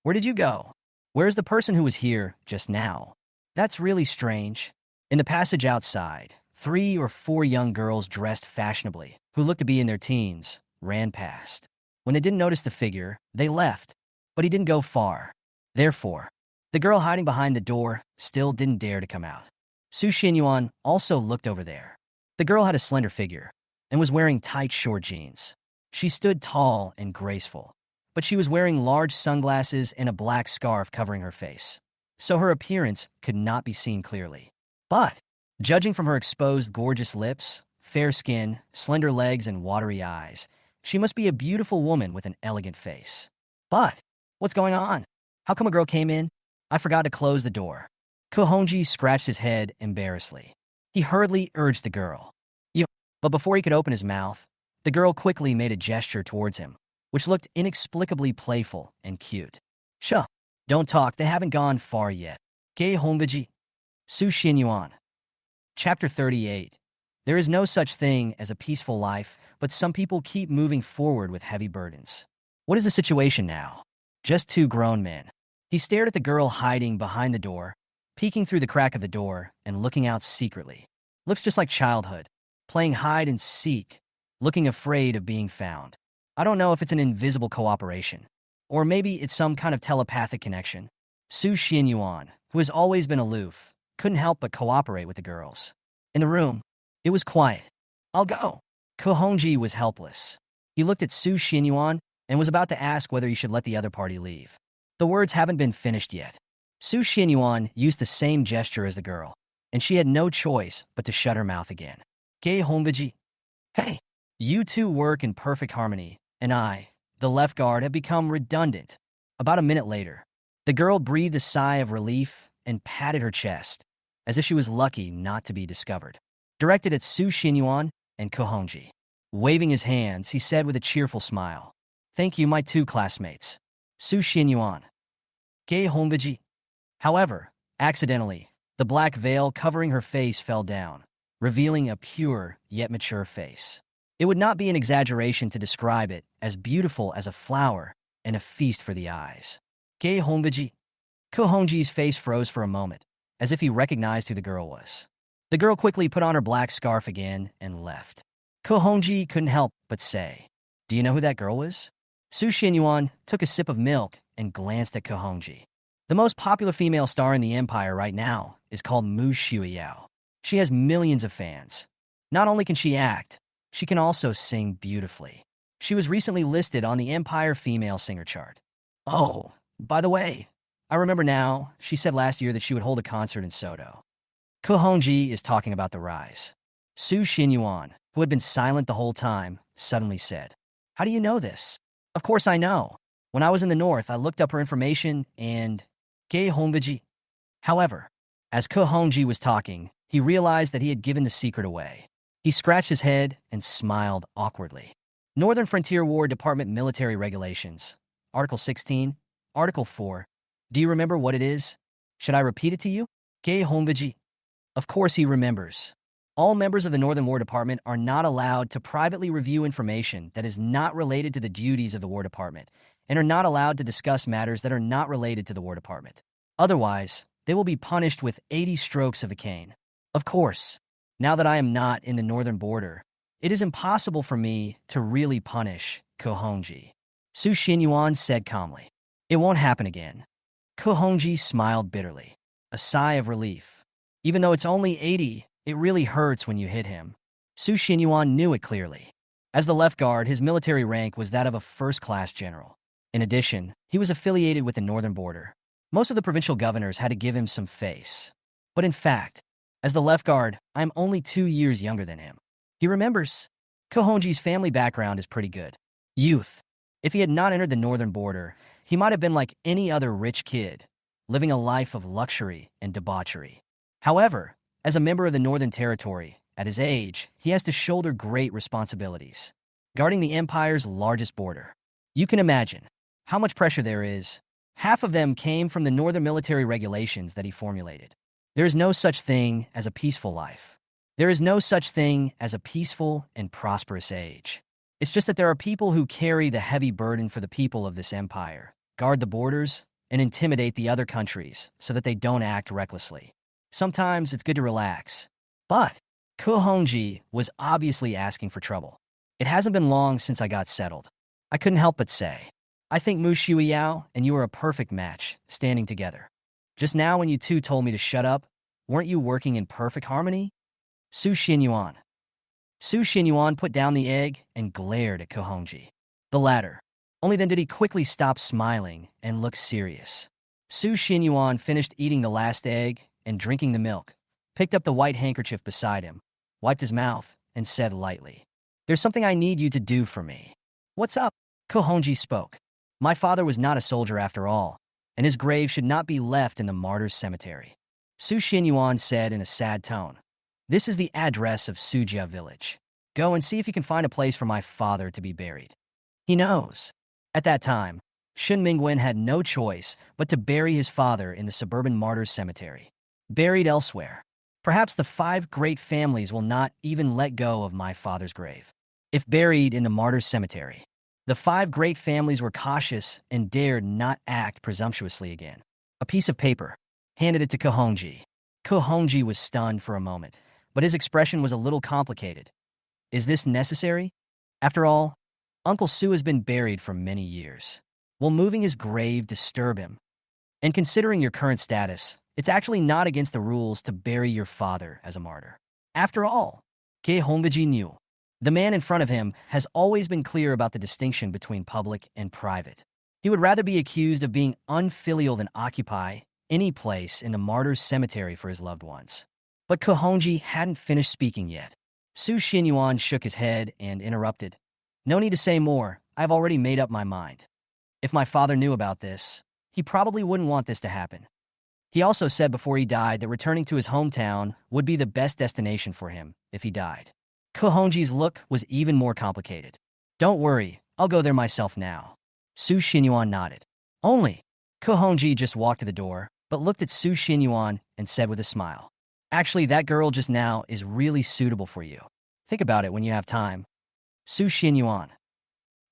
where did you go? Where's the person who was here just now? That's really strange. In the passage outside, 3 or 4 young girls dressed fashionably, who looked to be in their teens, ran past. When they didn't notice the figure, they left, but he didn't go far. Therefore, the girl hiding behind the door still didn't dare to come out. Su Xinyuan also looked over there. The girl had a slender figure and was wearing tight short jeans. She stood tall and graceful, but she was wearing large sunglasses and a black scarf covering her face, so her appearance could not be seen clearly. But, judging from her exposed gorgeous lips, fair skin, slender legs, and watery eyes, she must be a beautiful woman with an elegant face. But, what's going on? How come a girl came in? I forgot to close the door. Ku Hongji scratched his head embarrassedly. He hurriedly urged the girl. But before he could open his mouth, the girl quickly made a gesture towards him, which looked inexplicably playful and cute. Shuh, don't talk, they haven't gone far yet. Gay Hongji. Su Xinyuan. Chapter 38. There is no such thing as a peaceful life, but some people keep moving forward with heavy burdens. What is the situation now? Just 2 grown men. He stared at the girl hiding behind the door, peeking through the crack of the door and looking out secretly. Looks just like childhood, playing hide and seek, looking afraid of being found. I don't know if it's an invisible cooperation, or maybe it's some kind of telepathic connection. Su Xinyuan, who has always been aloof, couldn't help but cooperate with the girls. In the room, it was quiet. I'll go. Ku Hongji was helpless. He looked at Su Xinyuan and was about to ask whether he should let the other party leave. The words haven't been finished yet. Su Xinyuan used the same gesture as the girl, and she had no choice but to shut her mouth again. Gay Hongji. Hey, you two work in perfect harmony, and I, the left guard, have become redundant. About a minute later, the girl breathed a sigh of relief and patted her chest, as if she was lucky not to be discovered. Directed at Su Xinyuan and Ku Hongji. Waving his hands, he said with a cheerful smile, Thank you, my 2 classmates. Su Xinyuan. Gay Hongji. However, accidentally, the black veil covering her face fell down, revealing a pure yet mature face. It would not be an exaggeration to describe it as beautiful as a flower and a feast for the eyes. Gay Hongji. Ku Hongji's face froze for a moment, as if he recognized who the girl was. The girl quickly put on her black scarf again and left. Ku Hongji couldn't help but say, Do you know who that girl was? Su Xinyuan took a sip of milk and glanced at Ku Hongji. The most popular female star in the empire right now is called Mu Shuiyao. She has millions of fans. Not only can she act, she can also sing beautifully. She was recently listed on the Empire Female Singer chart. Oh, by the way, I remember now, she said last year that she would hold a concert in Soto. Ku Hongji is talking about the rise. Su Xinyuan, who had been silent the whole time, suddenly said, How do you know this? Of course I know. When I was in the north, I looked up her information and... Gay Hongji. However, as Ku Hongji was talking, he realized that he had given the secret away. He scratched his head and smiled awkwardly. Northern Frontier War Department Military Regulations. Article 16. Article 4. Do you remember what it is? Should I repeat it to you? Ge Hongbiji. Of course he remembers. All members of the Northern War Department are not allowed to privately review information that is not related to the duties of the War Department, and are not allowed to discuss matters that are not related to the War Department. Otherwise, they will be punished with 80 strokes of a cane. Of course, now that I am not in the northern border, it is impossible for me to really punish Kohongji. Su Xinyuan said calmly. It won't happen again. Kohongji smiled bitterly. A sigh of relief. Even though it's only 80, it really hurts when you hit him. Su Xinyuan knew it clearly. As the left guard, his military rank was that of a first-class general. In addition, he was affiliated with the northern border. Most of the provincial governors had to give him some face. But in fact, as the left guard, I am only 2 years younger than him. He remembers. Kohongji's family background is pretty good. Youth. If he had not entered the northern border, he might have been like any other rich kid, living a life of luxury and debauchery. However, as a member of the Northern Territory, at his age, he has to shoulder great responsibilities, guarding the Empire's largest border. You can imagine how much pressure there is. Half of them came from the Northern military regulations that he formulated. There is no such thing as a peaceful life. There is no such thing as a peaceful and prosperous age. It's just that there are people who carry the heavy burden for the people of this empire, guard the borders, and intimidate the other countries so that they don't act recklessly. Sometimes it's good to relax. But Kohongji was obviously asking for trouble. It hasn't been long since I got settled. I couldn't help but say, I think Mu Shuiyao and you are a perfect match, standing together. Just now when you two told me to shut up, weren't you working in perfect harmony? Su Xinyuan. Su Xinyuan put down the egg and glared at Kohongji. The latter. Only then did he quickly stop smiling and look serious. Su Xinyuan finished eating the last egg and drinking the milk, picked up the white handkerchief beside him, wiped his mouth, and said lightly, There's something I need you to do for me. What's up? Kohongji spoke. My father was not a soldier after all, and his grave should not be left in the martyrs' cemetery. Su Xinyuan said in a sad tone, This is the address of Sujia village. Go and see if you can find a place for my father to be buried. He knows. At that time, Shun Mingwen had no choice but to bury his father in the suburban martyrs' cemetery. Buried elsewhere. Perhaps the 5 great families will not even let go of my father's grave. If buried in the martyrs' cemetery, the 5 great families were cautious and dared not act presumptuously again. A piece of paper. Handed it to Kohongji. Kohongji was stunned for a moment, but his expression was a little complicated. Is this necessary? After all, Uncle Su has been buried for many years. Will moving his grave disturb him? And considering your current status, it's actually not against the rules to bury your father as a martyr. After all, Ge Hongbiji knew. The man in front of him has always been clear about the distinction between public and private. He would rather be accused of being unfilial than occupy any place in the martyrs' cemetery for his loved ones. But Kohongji hadn't finished speaking yet. Su Xinyuan shook his head and interrupted. No need to say more. I've already made up my mind. If my father knew about this, he probably wouldn't want this to happen. He also said before he died that returning to his hometown would be the best destination for him if he died. Kohongji's look was even more complicated. Don't worry, I'll go there myself now. Su Xinyuan nodded. Only. Kohongji just walked to the door, but looked at Su Xinyuan and said with a smile, Actually, that girl just now is really suitable for you. Think about it when you have time. Su Xinyuan.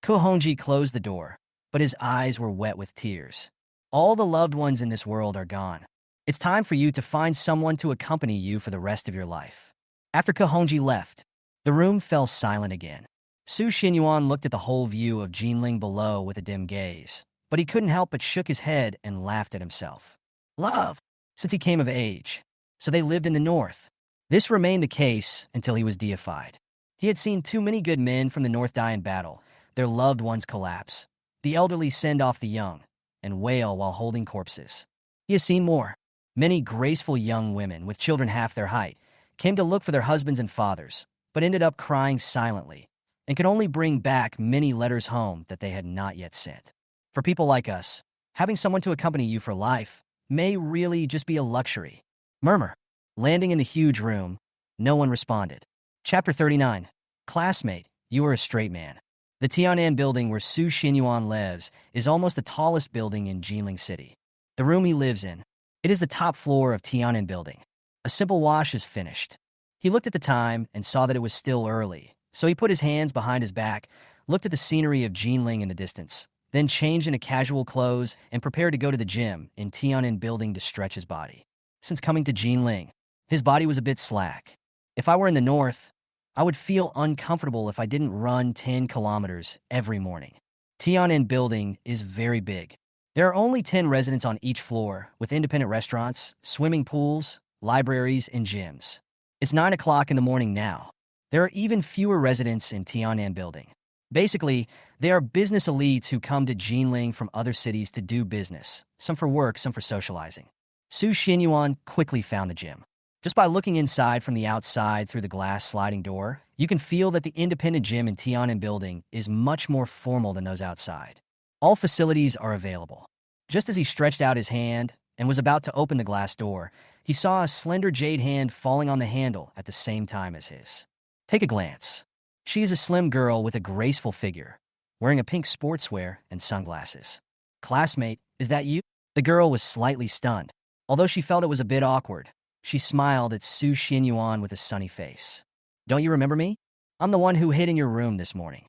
Kohongji closed the door, but his eyes were wet with tears. All the loved ones in this world are gone. It's time for you to find someone to accompany you for the rest of your life. After Kohongji left, the room fell silent again. Su Xinyuan looked at the whole view of Jinling below with a dim gaze, but he couldn't help but shook his head and laughed at himself. Love, since he came of age. So they lived in the north. This remained the case until he was deified. He had seen too many good men from the north die in battle, their loved ones collapse, the elderly send off the young, and wail while holding corpses. He has seen more. Many graceful young women with children half their height came to look for their husbands and fathers, but ended up crying silently, and could only bring back many letters home that they had not yet sent. For people like us, having someone to accompany you for life may really just be a luxury. Murmur. Landing in the huge room, no one responded. Chapter 39. Classmate, you are a straight man. The Tianan building where Su Xinyuan lives is almost the tallest building in Jinling City. The room he lives in, It is the top floor of Tian'an building. A simple wash is finished. He looked at the time and saw that it was still early, so he put his hands behind his back, looked at the scenery of Jinling in the distance, then changed into casual clothes and prepared to go to the gym in Tian'an building to stretch his body. Since coming to Jinling, his body was a bit slack. If I were in the north, I would feel uncomfortable if I didn't run 10 kilometers every morning. Tian'an building is very big. There are only 10 residents on each floor, with independent restaurants, swimming pools, libraries, and gyms. It's 9 o'clock in the morning now. There are even fewer residents in Tian'an building. Basically, they are business elites who come to Jinling from other cities to do business, some for work, some for socializing. Su Xinyuan quickly found the gym. Just by looking inside from the outside through the glass sliding door, you can feel that the independent gym in Tian'an building is much more formal than those outside. All facilities are available. Just as he stretched out his hand and was about to open the glass door, he saw a slender jade hand falling on the handle at the same time as his. Take a glance. She is a slim girl with a graceful figure, wearing a pink sportswear and sunglasses. Classmate, is that you? The girl was slightly stunned. Although she felt it was a bit awkward, she smiled at Su Xinyuan with a sunny face. Don't you remember me? I'm the one who hid in your room this morning.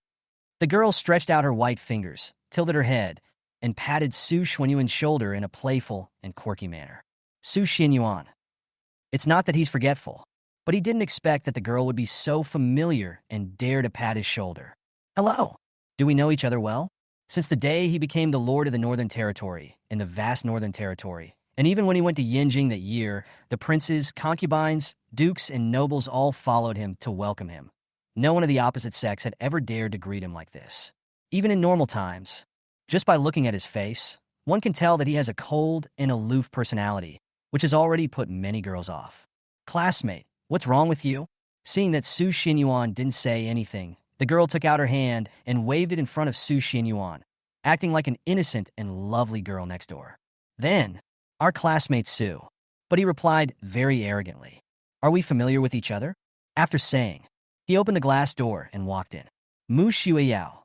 The girl stretched out her white fingers, tilted her head, and patted Su Xinyuan's shoulder in a playful and quirky manner. Su Xinyuan. It's not that he's forgetful, but he didn't expect that the girl would be so familiar and dare to pat his shoulder. Hello. Do we know each other well? Since the day he became the Lord of the Northern Territory, in the vast Northern Territory, and even when he went to Yinjing that year, the princes, concubines, dukes, and nobles all followed him to welcome him. No one of the opposite sex had ever dared to greet him like this. Even in normal times, just by looking at his face, one can tell that he has a cold and aloof personality, which has already put many girls off. Classmate, what's wrong with you? Seeing that Su Xinyuan didn't say anything, the girl took out her hand and waved it in front of Su Xinyuan, acting like an innocent and lovely girl next door. Then, our classmate Su. But he replied very arrogantly, Are we familiar with each other? After saying, he opened the glass door and walked in. Mu Shuiyao.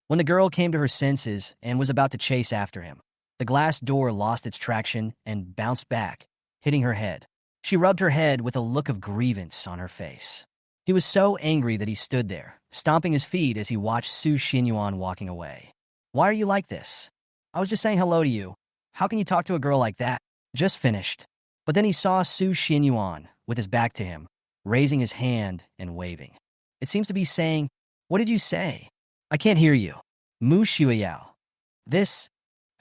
When the girl came to her senses and was about to chase after him, the glass door lost its traction and bounced back, hitting her head. She rubbed her head with a look of grievance on her face. He was so angry that he stood there, stomping his feet as he watched Su Xinyuan walking away. Why are you like this? I was just saying hello to you. How can you talk to a girl like that? Just finished. But then he saw Su Xinyuan, with his back to him, raising his hand and waving. It seems to be saying, What did you say? I can't hear you. Mu Shuiyao. This,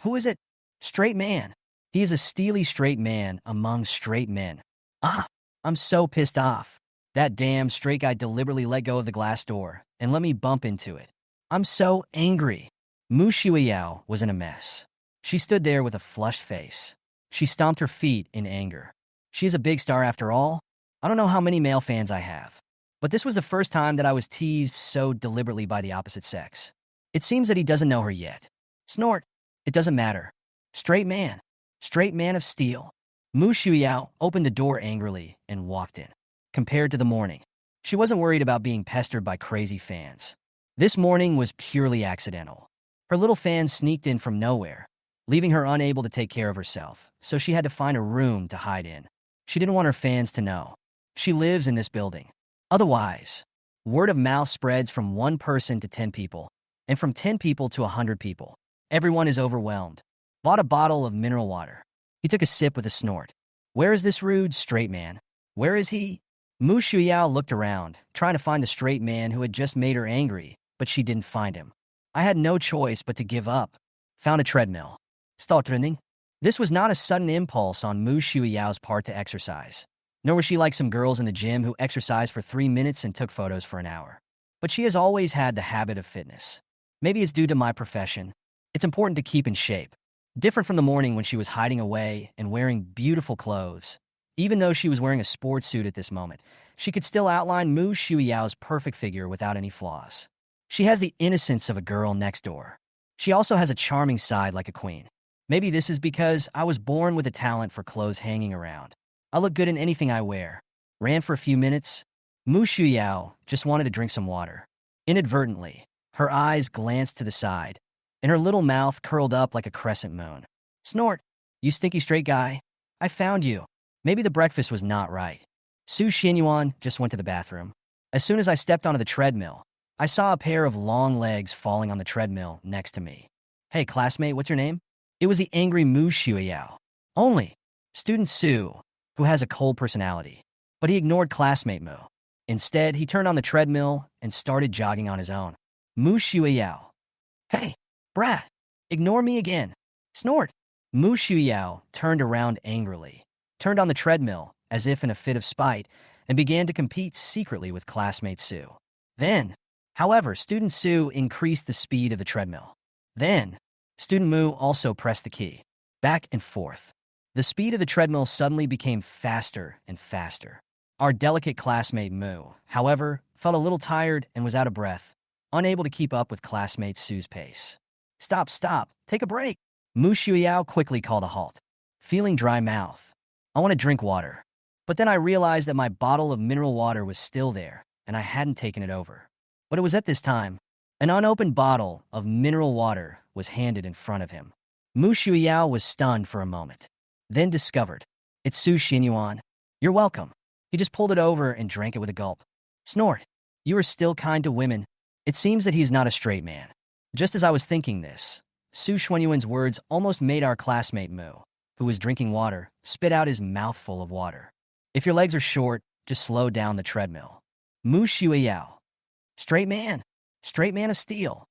who is it? Straight man. He is a steely straight man among straight men. Ah, I'm so pissed off. That damn straight guy deliberately let go of the glass door and let me bump into it. I'm so angry. Mu Shuiyao was in a mess. She stood there with a flushed face. She stomped her feet in anger. She's a big star after all. I don't know how many male fans I have, but this was the first time that I was teased so deliberately by the opposite sex. It seems that he doesn't know her yet. Snort. It doesn't matter. Straight man of steel. Mu Shuiyao opened the door angrily and walked in. Compared to the morning, she wasn't worried about being pestered by crazy fans. This morning was purely accidental. Her little fans sneaked in from nowhere, leaving her unable to take care of herself, so she had to find a room to hide in. She didn't want her fans to know. She lives in this building. Otherwise, word of mouth spreads from 1 person to 10 people, and from 10 people to 100 people. Everyone is overwhelmed. Bought a bottle of mineral water. He took a sip with a snort. Where is this rude straight man? Where is he? Mu Shuiyao looked around, trying to find the straight man who had just made her angry, but she didn't find him. I had no choice but to give up. Found a treadmill. Start running. This was not a sudden impulse on Mu Shuiyao's part to exercise, nor was she like some girls in the gym who exercised for 3 minutes and took photos for an hour. But she has always had the habit of fitness. Maybe it's due to my profession. It's important to keep in shape. Different from the morning when she was hiding away and wearing beautiful clothes. Even though she was wearing a sports suit at this moment, she could still outline Mu Shuiyao's perfect figure without any flaws. She has the innocence of a girl next door. She also has a charming side like a queen. Maybe this is because I was born with a talent for clothes hanging around. I look good in anything I wear. Ran for a few minutes. Mu Shuiyao just wanted to drink some water. Inadvertently, her eyes glanced to the side, and her little mouth curled up like a crescent moon. Snort, you stinky straight guy. I found you. Maybe the breakfast was not right. Su Xinyuan just went to the bathroom. As soon as I stepped onto the treadmill, I saw a pair of long legs falling on the treadmill next to me. Hey, classmate, what's your name? It was the angry Mu Shuiyao. Only. Student Su, who has a cold personality. But he ignored classmate Mu. Instead, he turned on the treadmill and started jogging on his own. Mu Shuiyao. Hey, brat, ignore me again. Snort. Mu Shuiyao turned around angrily, turned on the treadmill as if in a fit of spite, and began to compete secretly with classmate Su. Then, however, student Su increased the speed of the treadmill. Then, student Mu also pressed the key. Back and forth. The speed of the treadmill suddenly became faster and faster. Our delicate classmate Mu, however, felt a little tired and was out of breath, unable to keep up with classmate Su's pace. Stop, take a break. Mu Shuiyao quickly called a halt. Feeling dry mouth. I want to drink water. But then I realized that my bottle of mineral water was still there, and I hadn't taken it over. But it was at this time, an unopened bottle of mineral water was handed in front of him. Mu Shuiyao was stunned for a moment, then discovered, it's Su Xinyuan. You're welcome. He just pulled it over and drank it with a gulp. Snort. You are still kind to women. It seems that he's not a straight man. Just as I was thinking this, Su Xinyuan's words almost made our classmate Mu, who was drinking water, spit out his mouthful of water. If your legs are short, just slow down the treadmill. Mu Shuiyao. Straight man of steel.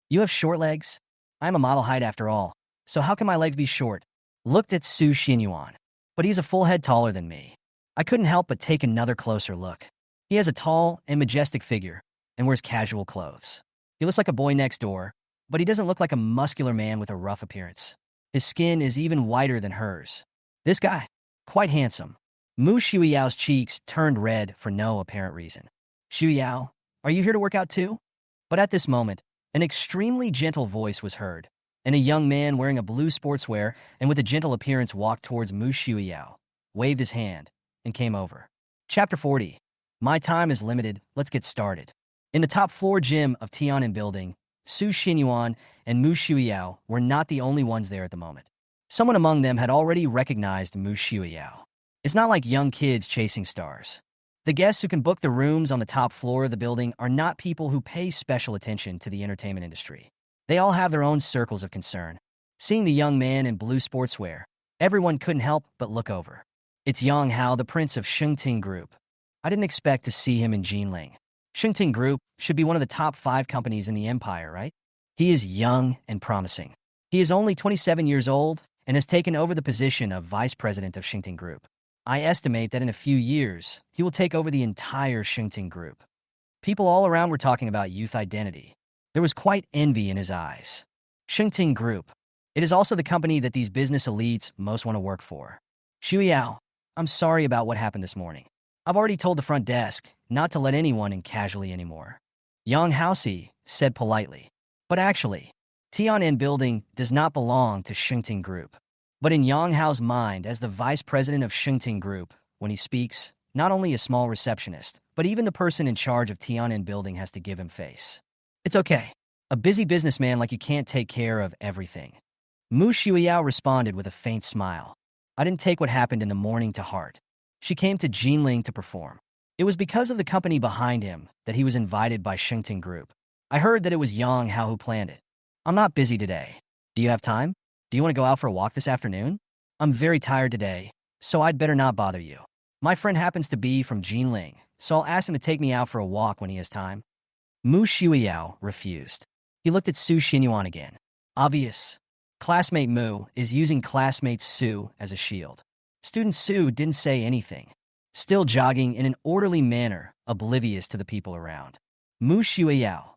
You have short legs? I'm a model height after all, so how can my legs be short? Looked at Su Xinyuan, but he's a full head taller than me. I couldn't help but take another closer look. He has a tall and majestic figure and wears casual clothes. He looks like a boy next door, but he doesn't look like a muscular man with a rough appearance. His skin is even whiter than hers. This guy, quite handsome. Mu Shuiyao's cheeks turned red for no apparent reason. Shuyao, are you here to work out too? But at this moment, an extremely gentle voice was heard, and a young man wearing a blue sportswear and with a gentle appearance walked towards Mu Shuiyao, waved his hand, and came over. Chapter 40. My time is limited, let's get started. In the top floor gym of Tianan Building, Su Xinyuan and Mu Shuiyao were not the only ones there at the moment. Someone among them had already recognized Mu Shuiyao. It's not like young kids chasing stars. The guests who can book the rooms on the top floor of the building are not people who pay special attention to the entertainment industry. They all have their own circles of concern. Seeing the young man in blue sportswear, everyone couldn't help but look over. It's Yang Hao, the prince of Shengting Group. I didn't expect to see him in Jinling. Shengting Group should be one of the top 5 companies in the empire, right? He is young and promising. He is only 27 years old and has taken over the position of vice president of Shengting Group. I estimate that in a few years, he will take over the entire Shengting Group. People all around were talking about youth identity. There was quite envy in his eyes. Shengting Group. It is also the company that these business elites most want to work for. Shuyao, I'm sorry about what happened this morning. I've already told the front desk not to let anyone in casually anymore. Yang Haosi said politely. But actually, Tianan Building does not belong to Shengting Group. But in Yang Hao's mind, as the vice president of Shengting Group, when he speaks, not only a small receptionist, but even the person in charge of Tianan Building has to give him face. It's okay. A busy businessman like you can't take care of everything. Mu Shuiyao responded with a faint smile. I didn't take what happened in the morning to heart. She came to Jinling to perform. It was because of the company behind him that he was invited by Shengting Group. I heard that it was Yang Hao who planned it. I'm not busy today. Do you have time? Do you want to go out for a walk this afternoon? I'm very tired today, so I'd better not bother you. My friend happens to be from Jinling, so I'll ask him to take me out for a walk when he has time. Mu Shuiyao refused. He looked at Su Xinyuan again. Obvious. Classmate Mu is using classmate Su as a shield. Student Su didn't say anything, still jogging in an orderly manner, oblivious to the people around. Mu Shuiyao.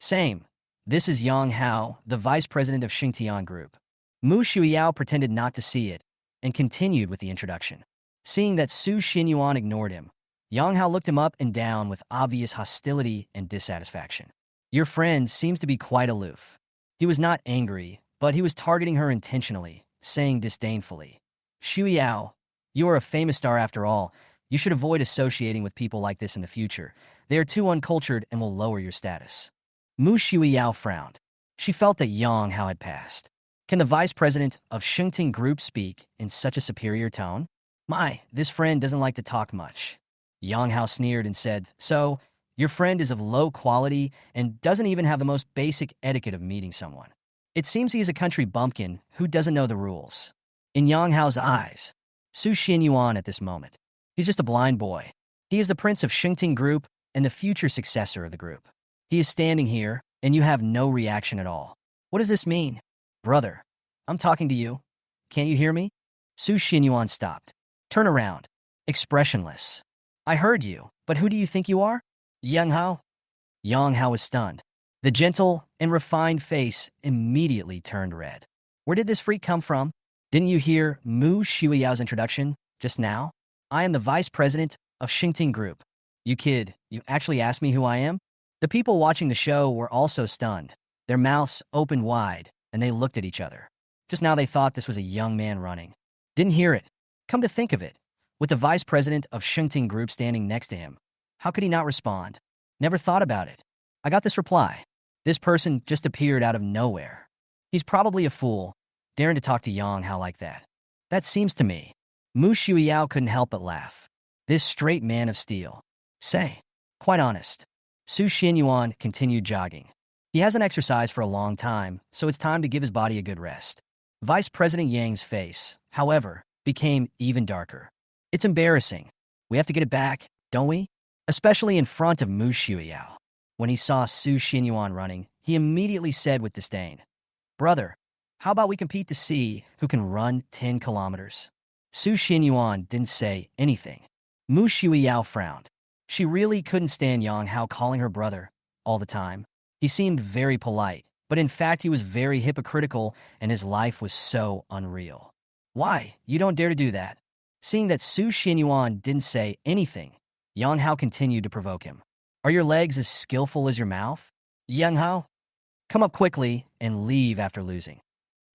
Same. This is Yang Hao, the vice president of Xingtian Group. Mu Shuiyao pretended not to see it and continued with the introduction. Seeing that Su Xinyuan ignored him, Yang Hao looked him up and down with obvious hostility and dissatisfaction. Your friend seems to be quite aloof. He was not angry, but he was targeting her intentionally, saying disdainfully, Shuiyao, you are a famous star after all. You should avoid associating with people like this in the future. They are too uncultured and will lower your status. Mu Shuiyao frowned. She felt that Yang Hao had passed. Can the vice president of Shengting Group speak in such a superior tone? My, this friend doesn't like to talk much. Yang Hao sneered and said, so, your friend is of low quality and doesn't even have the most basic etiquette of meeting someone. It seems he is a country bumpkin who doesn't know the rules. In Yang Hao's eyes, Su Xianyuan at this moment, he's just a blind boy. He is the prince of Shengting Group and the future successor of the group. He is standing here, and you have no reaction at all. What does this mean? Brother, I'm talking to you. Can't you hear me? Su Xianyuan stopped. Turn around. Expressionless. I heard you, but who do you think you are? Yang Hao? Yang Hao was stunned. The gentle and refined face immediately turned red. Where did this freak come from? Didn't you hear Mu Shuiyao's introduction just now? I am the vice president of Shengting Group. You kid, you actually asked me who I am? The people watching the show were also stunned. Their mouths opened wide, and they looked at each other. Just now they thought this was a young man running. Didn't hear it. Come to think of it, with the vice president of Shengting Group standing next to him, how could he not respond? Never thought about it. I got this reply. This person just appeared out of nowhere. He's probably a fool, daring to talk to Yang Hao like that. That seems to me. Mu Shuiyao couldn't help but laugh. This straight man of steel. Say, quite honest. Su Xianyuan continued jogging. He hasn't exercised for a long time, so it's time to give his body a good rest. Vice President Yang's face, however, became even darker. It's embarrassing. We have to get it back, don't we? Especially in front of Mu Shuiyao. When he saw Su Xianyuan running, he immediately said with disdain, Brother, how about we compete to see who can run 10 kilometers? Su Xianyuan didn't say anything. Mu Shuiyao frowned. She really couldn't stand Yang Hao calling her brother all the time. He seemed very polite, but in fact he was very hypocritical and his life was so unreal. Why? You don't dare to do that. Seeing that Su Xianyuan didn't say anything, Yang Hao continued to provoke him. Are your legs as skillful as your mouth? Yang Hao, come up quickly and leave after losing.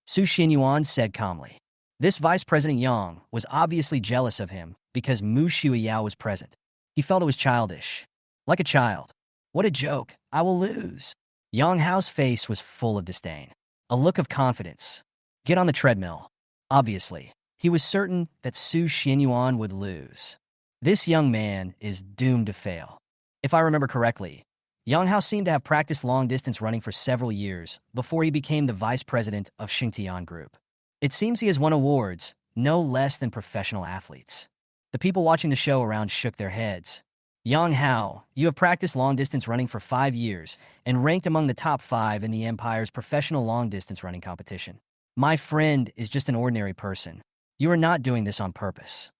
Su Xianyuan said calmly. This Vice President Yang was obviously jealous of him because Mu Shuiyao was present. He felt it was childish. Like a child. What a joke. I will lose. Yang Hao's face was full of disdain. A look of confidence. Get on the treadmill. Obviously, he was certain that Su Xianyuan would lose. This young man is doomed to fail. If I remember correctly, Yang Hao seemed to have practiced long-distance running for several years before he became the vice president of Shengtian Group. It seems he has won awards, no less than professional athletes. The people watching the show around shook their heads. Yang Hao, you have practiced long-distance running for 5 years and ranked among the top 5 in the Empire's professional long-distance running competition. My friend is just an ordinary person. You are not doing this on purpose.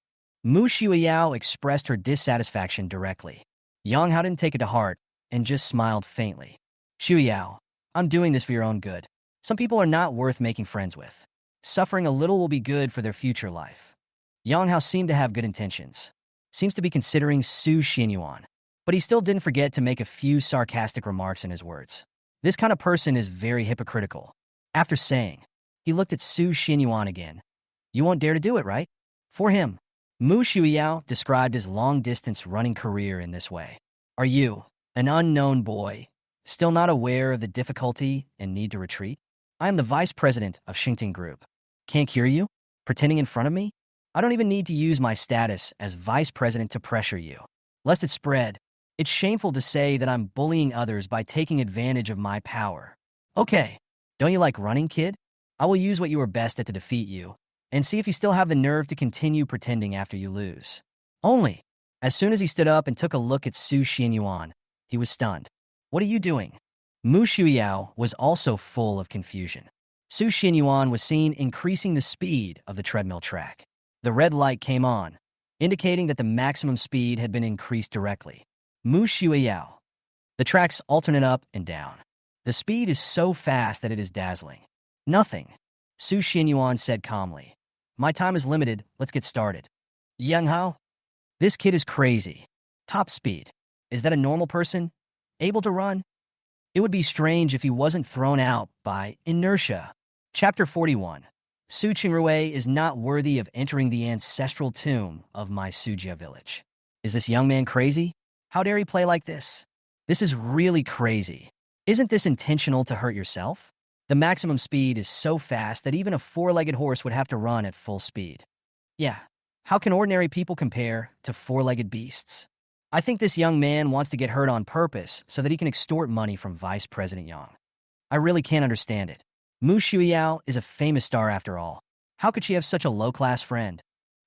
Mu Shuiyao expressed her dissatisfaction directly. Yang Hao didn't take it to heart and just smiled faintly. Shuiyao, I'm doing this for your own good. Some people are not worth making friends with. Suffering a little will be good for their future life. Yang Hao seemed to have good intentions. Seems to be considering Su Xianyuan. But he still didn't forget to make a few sarcastic remarks in his words. This kind of person is very hypocritical. After saying, he looked at Su Xianyuan again. You won't dare to do it, right? For him, Mu Shuiyao described his long-distance running career in this way. Are you, an unknown boy, still not aware of the difficulty and need to retreat? I am the vice president of Shengting Group. Can't hear you? Pretending in front of me? I don't even need to use my status as vice president to pressure you. Lest it spread, it's shameful to say that I'm bullying others by taking advantage of my power. Okay, don't you like running, kid? I will use what you are best at to defeat you, and see if you still have the nerve to continue pretending after you lose. Only, as soon as he stood up and took a look at Su Xianyuan, he was stunned. What are you doing? Mu Shuiyao was also full of confusion. Su Xianyuan was seen increasing the speed of the treadmill track. The red light came on, indicating that the maximum speed had been increased directly. Mu Shuiyao. The tracks alternate up and down. The speed is so fast that it is dazzling. Nothing, Su Xianyuan said calmly. My time is limited, let's get started. Yang Hao? This kid is crazy. Top speed. Is that a normal person? Able to run? It would be strange if he wasn't thrown out by inertia. Chapter 41. Su Qingrui is not worthy of entering the ancestral tomb of my Sujia village. Is this young man crazy? How dare he play like this? This is really crazy. Isn't this intentional to hurt yourself? The maximum speed is so fast that even a four-legged horse would have to run at full speed. Yeah, how can ordinary people compare to four-legged beasts? I think this young man wants to get hurt on purpose so that he can extort money from Vice President Yang. I really can't understand it. Mu Shuiyao is a famous star after all. How could she have such a low-class friend?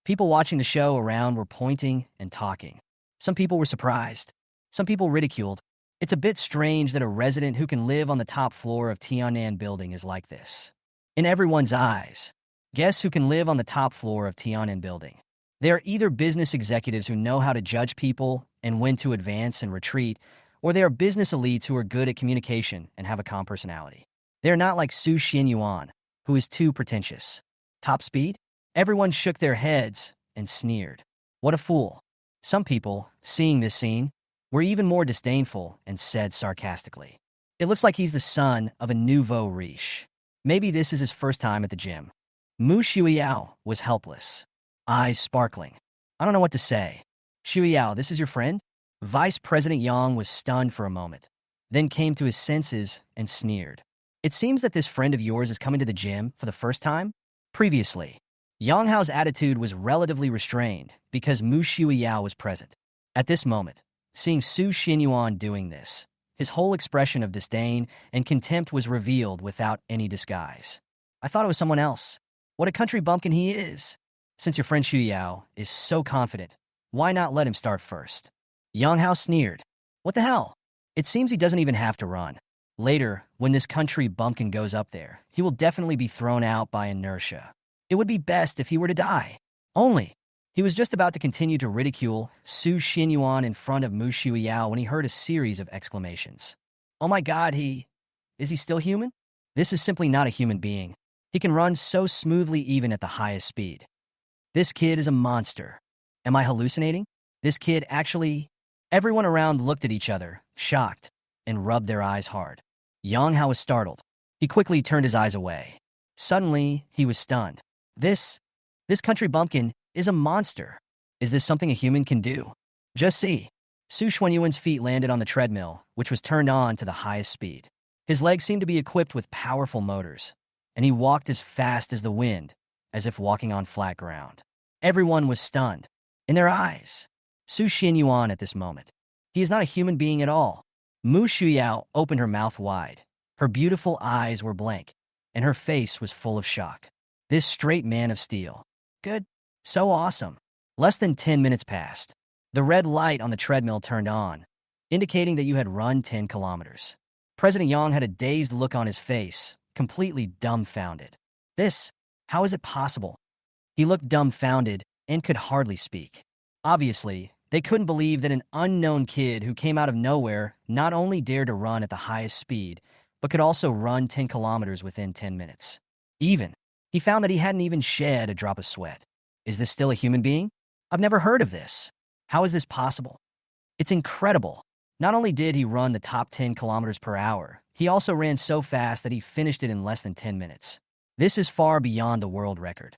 People watching the show around were pointing and talking. Some people were surprised. Some people ridiculed. It's a bit strange that a resident who can live on the top floor of Tianan building is like this. In everyone's eyes, guess who can live on the top floor of Tianan building? They are either business executives who know how to judge people and when to advance and retreat, or they are business elites who are good at communication and have a calm personality. They are not like Su Xianyuan, who is too pretentious. Top speed? Everyone shook their heads and sneered. What a fool. Some people, seeing this scene, were even more disdainful and said sarcastically, "It looks like he's the son of a nouveau riche. Maybe this is his first time at the gym." Mu Shuiyao was helpless, eyes sparkling. "I don't know what to say." "Shuiyao, this is your friend?" Vice President Yang was stunned for a moment, then came to his senses and sneered. "It seems that this friend of yours is coming to the gym for the first time?" Previously, Yang Hao's attitude was relatively restrained because Mu Shuiyao was present. At this moment, seeing Su Xianyuan doing this, his whole expression of disdain and contempt was revealed without any disguise. "I thought it was someone else. What a country bumpkin he is. Since your friend Shuiyao is so confident, why not let him start first?" Yang Hao sneered. "What the hell? It seems he doesn't even have to run. Later, when this country bumpkin goes up there, he will definitely be thrown out by inertia. It would be best if he were to die." Only, he was just about to continue to ridicule Su Xianyuan in front of Mu Shuiyao when he heard a series of exclamations. "Oh my god, is he still human? This is simply not a human being. He can run so smoothly even at the highest speed. This kid is a monster. Am I hallucinating? This kid actually..." Everyone around looked at each other, shocked, and rubbed their eyes hard. Yang Hao was startled. He quickly turned his eyes away. Suddenly, he was stunned. This country bumpkin is a monster. Is this something a human can do? Just see. Su Xuanyuan's feet landed on the treadmill, which was turned on to the highest speed. His legs seemed to be equipped with powerful motors, and he walked as fast as the wind, as if walking on flat ground. Everyone was stunned. In their eyes, Su Xianyuan at this moment. He is not a human being at all. Mu Shuiyao opened her mouth wide. Her beautiful eyes were blank, and her face was full of shock. This straight man of steel. Good. So awesome. Less than 10 minutes passed. The red light on the treadmill turned on, indicating that you had run 10 kilometers. President Yang had a dazed look on his face, completely dumbfounded. How is it possible? He looked dumbfounded and could hardly speak. Obviously, they couldn't believe that an unknown kid who came out of nowhere not only dared to run at the highest speed, but could also run 10 kilometers within 10 minutes. He found that he hadn't even shed a drop of sweat. Is this still a human being? I've never heard of this. How is this possible? It's incredible. Not only did he run the top 10 kilometers per hour, he also ran so fast that he finished it in less than 10 minutes. This is far beyond the world record.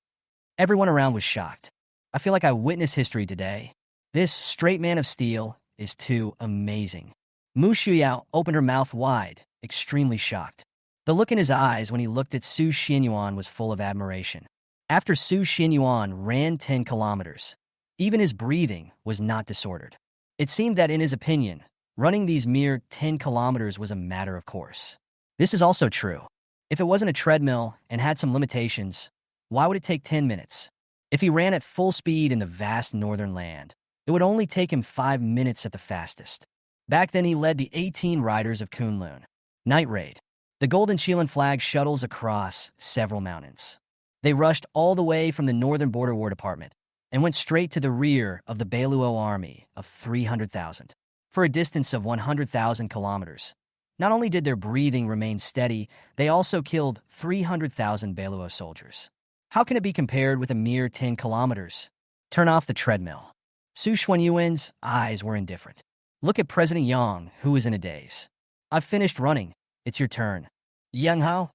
Everyone around was shocked. I feel like I witnessed history today. This straight man of steel is too amazing. Mu Shuiyao opened her mouth wide, extremely shocked. The look in his eyes when he looked at Su Xianyuan was full of admiration. After Su Xianyuan ran 10 kilometers, even his breathing was not disordered. It seemed that in his opinion, running these mere 10 kilometers was a matter of course. This is also true. If it wasn't a treadmill and had some limitations, why would it take 10 minutes? If he ran at full speed in the vast northern land, it would only take him 5 minutes at the fastest. Back then he led the 18 riders of Kunlun. Night Raid. The golden Chilean flag shuttles across several mountains. They rushed all the way from the Northern Border War Department and went straight to the rear of the Beiluo army of 300,000. For a distance of 100,000 kilometers. Not only did their breathing remain steady, they also killed 300,000 Beiluo soldiers. How can it be compared with a mere 10 kilometers? Turn off the treadmill. Su Xuanyuan's eyes were indifferent. Look at President Yang, who is in a daze. I've finished running. It's your turn. Yang Hao?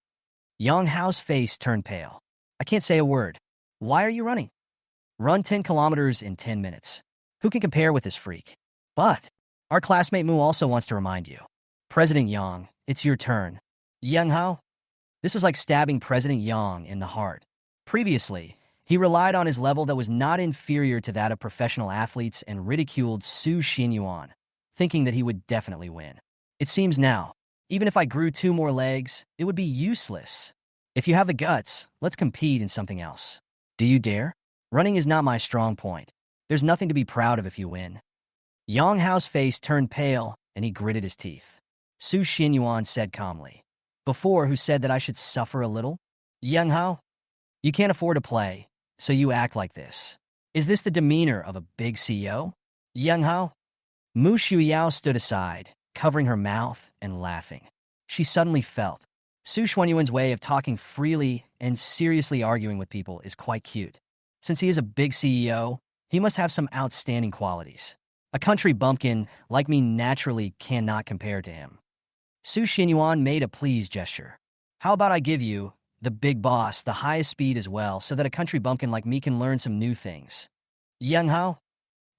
Yang Hao's face turned pale. I can't say a word. Why are you running? Run 10 kilometers in 10 minutes. Who can compare with this freak? But our classmate Mu also wants to remind you. President Yang, it's your turn. Yang Hao? This was like stabbing President Yang in the heart. Previously, he relied on his level that was not inferior to that of professional athletes and ridiculed Su Xinyuan, thinking that he would definitely win. It seems now, even if I grew 2 more legs, it would be useless. If you have the guts, let's compete in something else. Do you dare? Running is not my strong point. There's nothing to be proud of if you win. Yang Hao's face turned pale, and he gritted his teeth. Su Xinyuan said calmly, "Before, who said that I should suffer a little? Yang Hao? You can't afford to play, so you act like this. Is this the demeanor of a big CEO? Yang Hao?" Mu Shuiyao stood aside, covering her mouth and laughing. She suddenly felt Su Xuanyuan's way of talking freely and seriously arguing with people is quite cute. Since he is a big CEO, he must have some outstanding qualities. A country bumpkin like me naturally cannot compare to him. Su Xinyuan made a pleased gesture. How about I give you, the big boss, the highest speed as well, so that a country bumpkin like me can learn some new things? Yang Hao?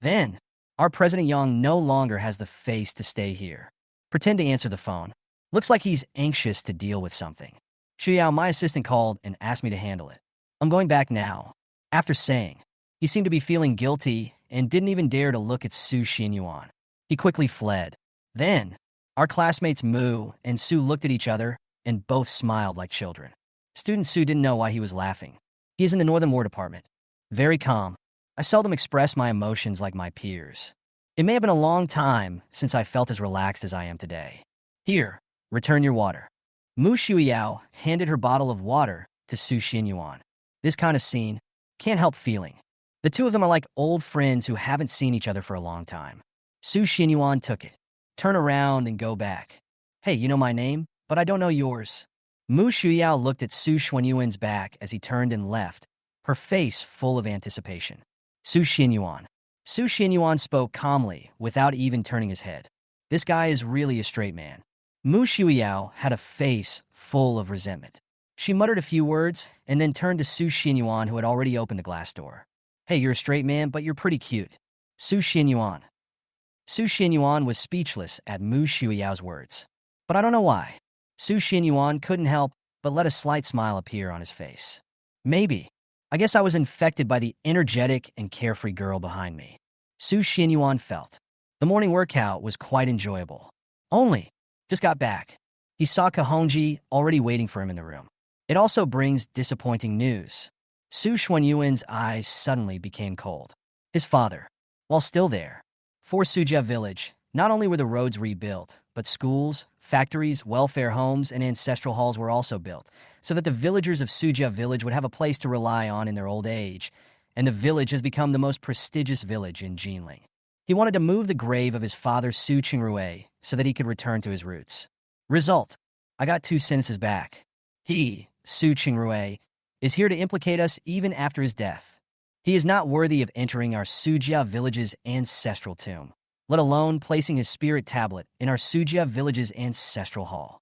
Then, our President Yang no longer has the face to stay here. Pretend to answer the phone. Looks like he's anxious to deal with something. Shuyao, my assistant, called and asked me to handle it. I'm going back now. After saying, he seemed to be feeling guilty and didn't even dare to look at Su Xinyuan. He quickly fled. Then, our classmates Mu and Su looked at each other and both smiled like children. Student Su didn't know why he was laughing. He is in the Northern War Department. Very calm. I seldom express my emotions like my peers. It may have been a long time since I felt as relaxed as I am today. Here, return your water. Mu Shuiyao handed her bottle of water to Su Xinyuan. This kind of scene, can't help feeling. The two of them are like old friends who haven't seen each other for a long time. Su Xinyuan took it. Turn around and go back. Hey, you know my name, but I don't know yours. Mu Shuiyao looked at Su Xuanyuan's back as he turned and left, her face full of anticipation. Su Xinyuan. Su Xinyuan spoke calmly, without even turning his head. This guy is really a straight man. Mu Shuiyao had a face full of resentment. She muttered a few words and then turned to Su Xinyuan, who had already opened the glass door. Hey, you're a straight man, but you're pretty cute. Su Xinyuan. Su Xinyuan was speechless at Mu Shuiyao's words. But I don't know why. Su Xinyuan couldn't help but let a slight smile appear on his face. Maybe. I guess I was infected by the energetic and carefree girl behind me. Su Xinyuan felt. The morning workout was quite enjoyable. Only, just got back. He saw Kahongji already waiting for him in the room. It also brings disappointing news. Su Xuanyuan's eyes suddenly became cold. His father, while still there, for Sujia village, not only were the roads rebuilt, but schools, factories, welfare homes, and ancestral halls were also built, so that the villagers of Sujia village would have a place to rely on in their old age, and the village has become the most prestigious village in Jinling. He wanted to move the grave of his father Su Qingrui so that he could return to his roots. Result, I got 2 sentences back. He, Su Qingrui, is here to implicate us even after his death. He is not worthy of entering our Sujia village's ancestral tomb, let alone placing his spirit tablet in our Sujia village's ancestral hall.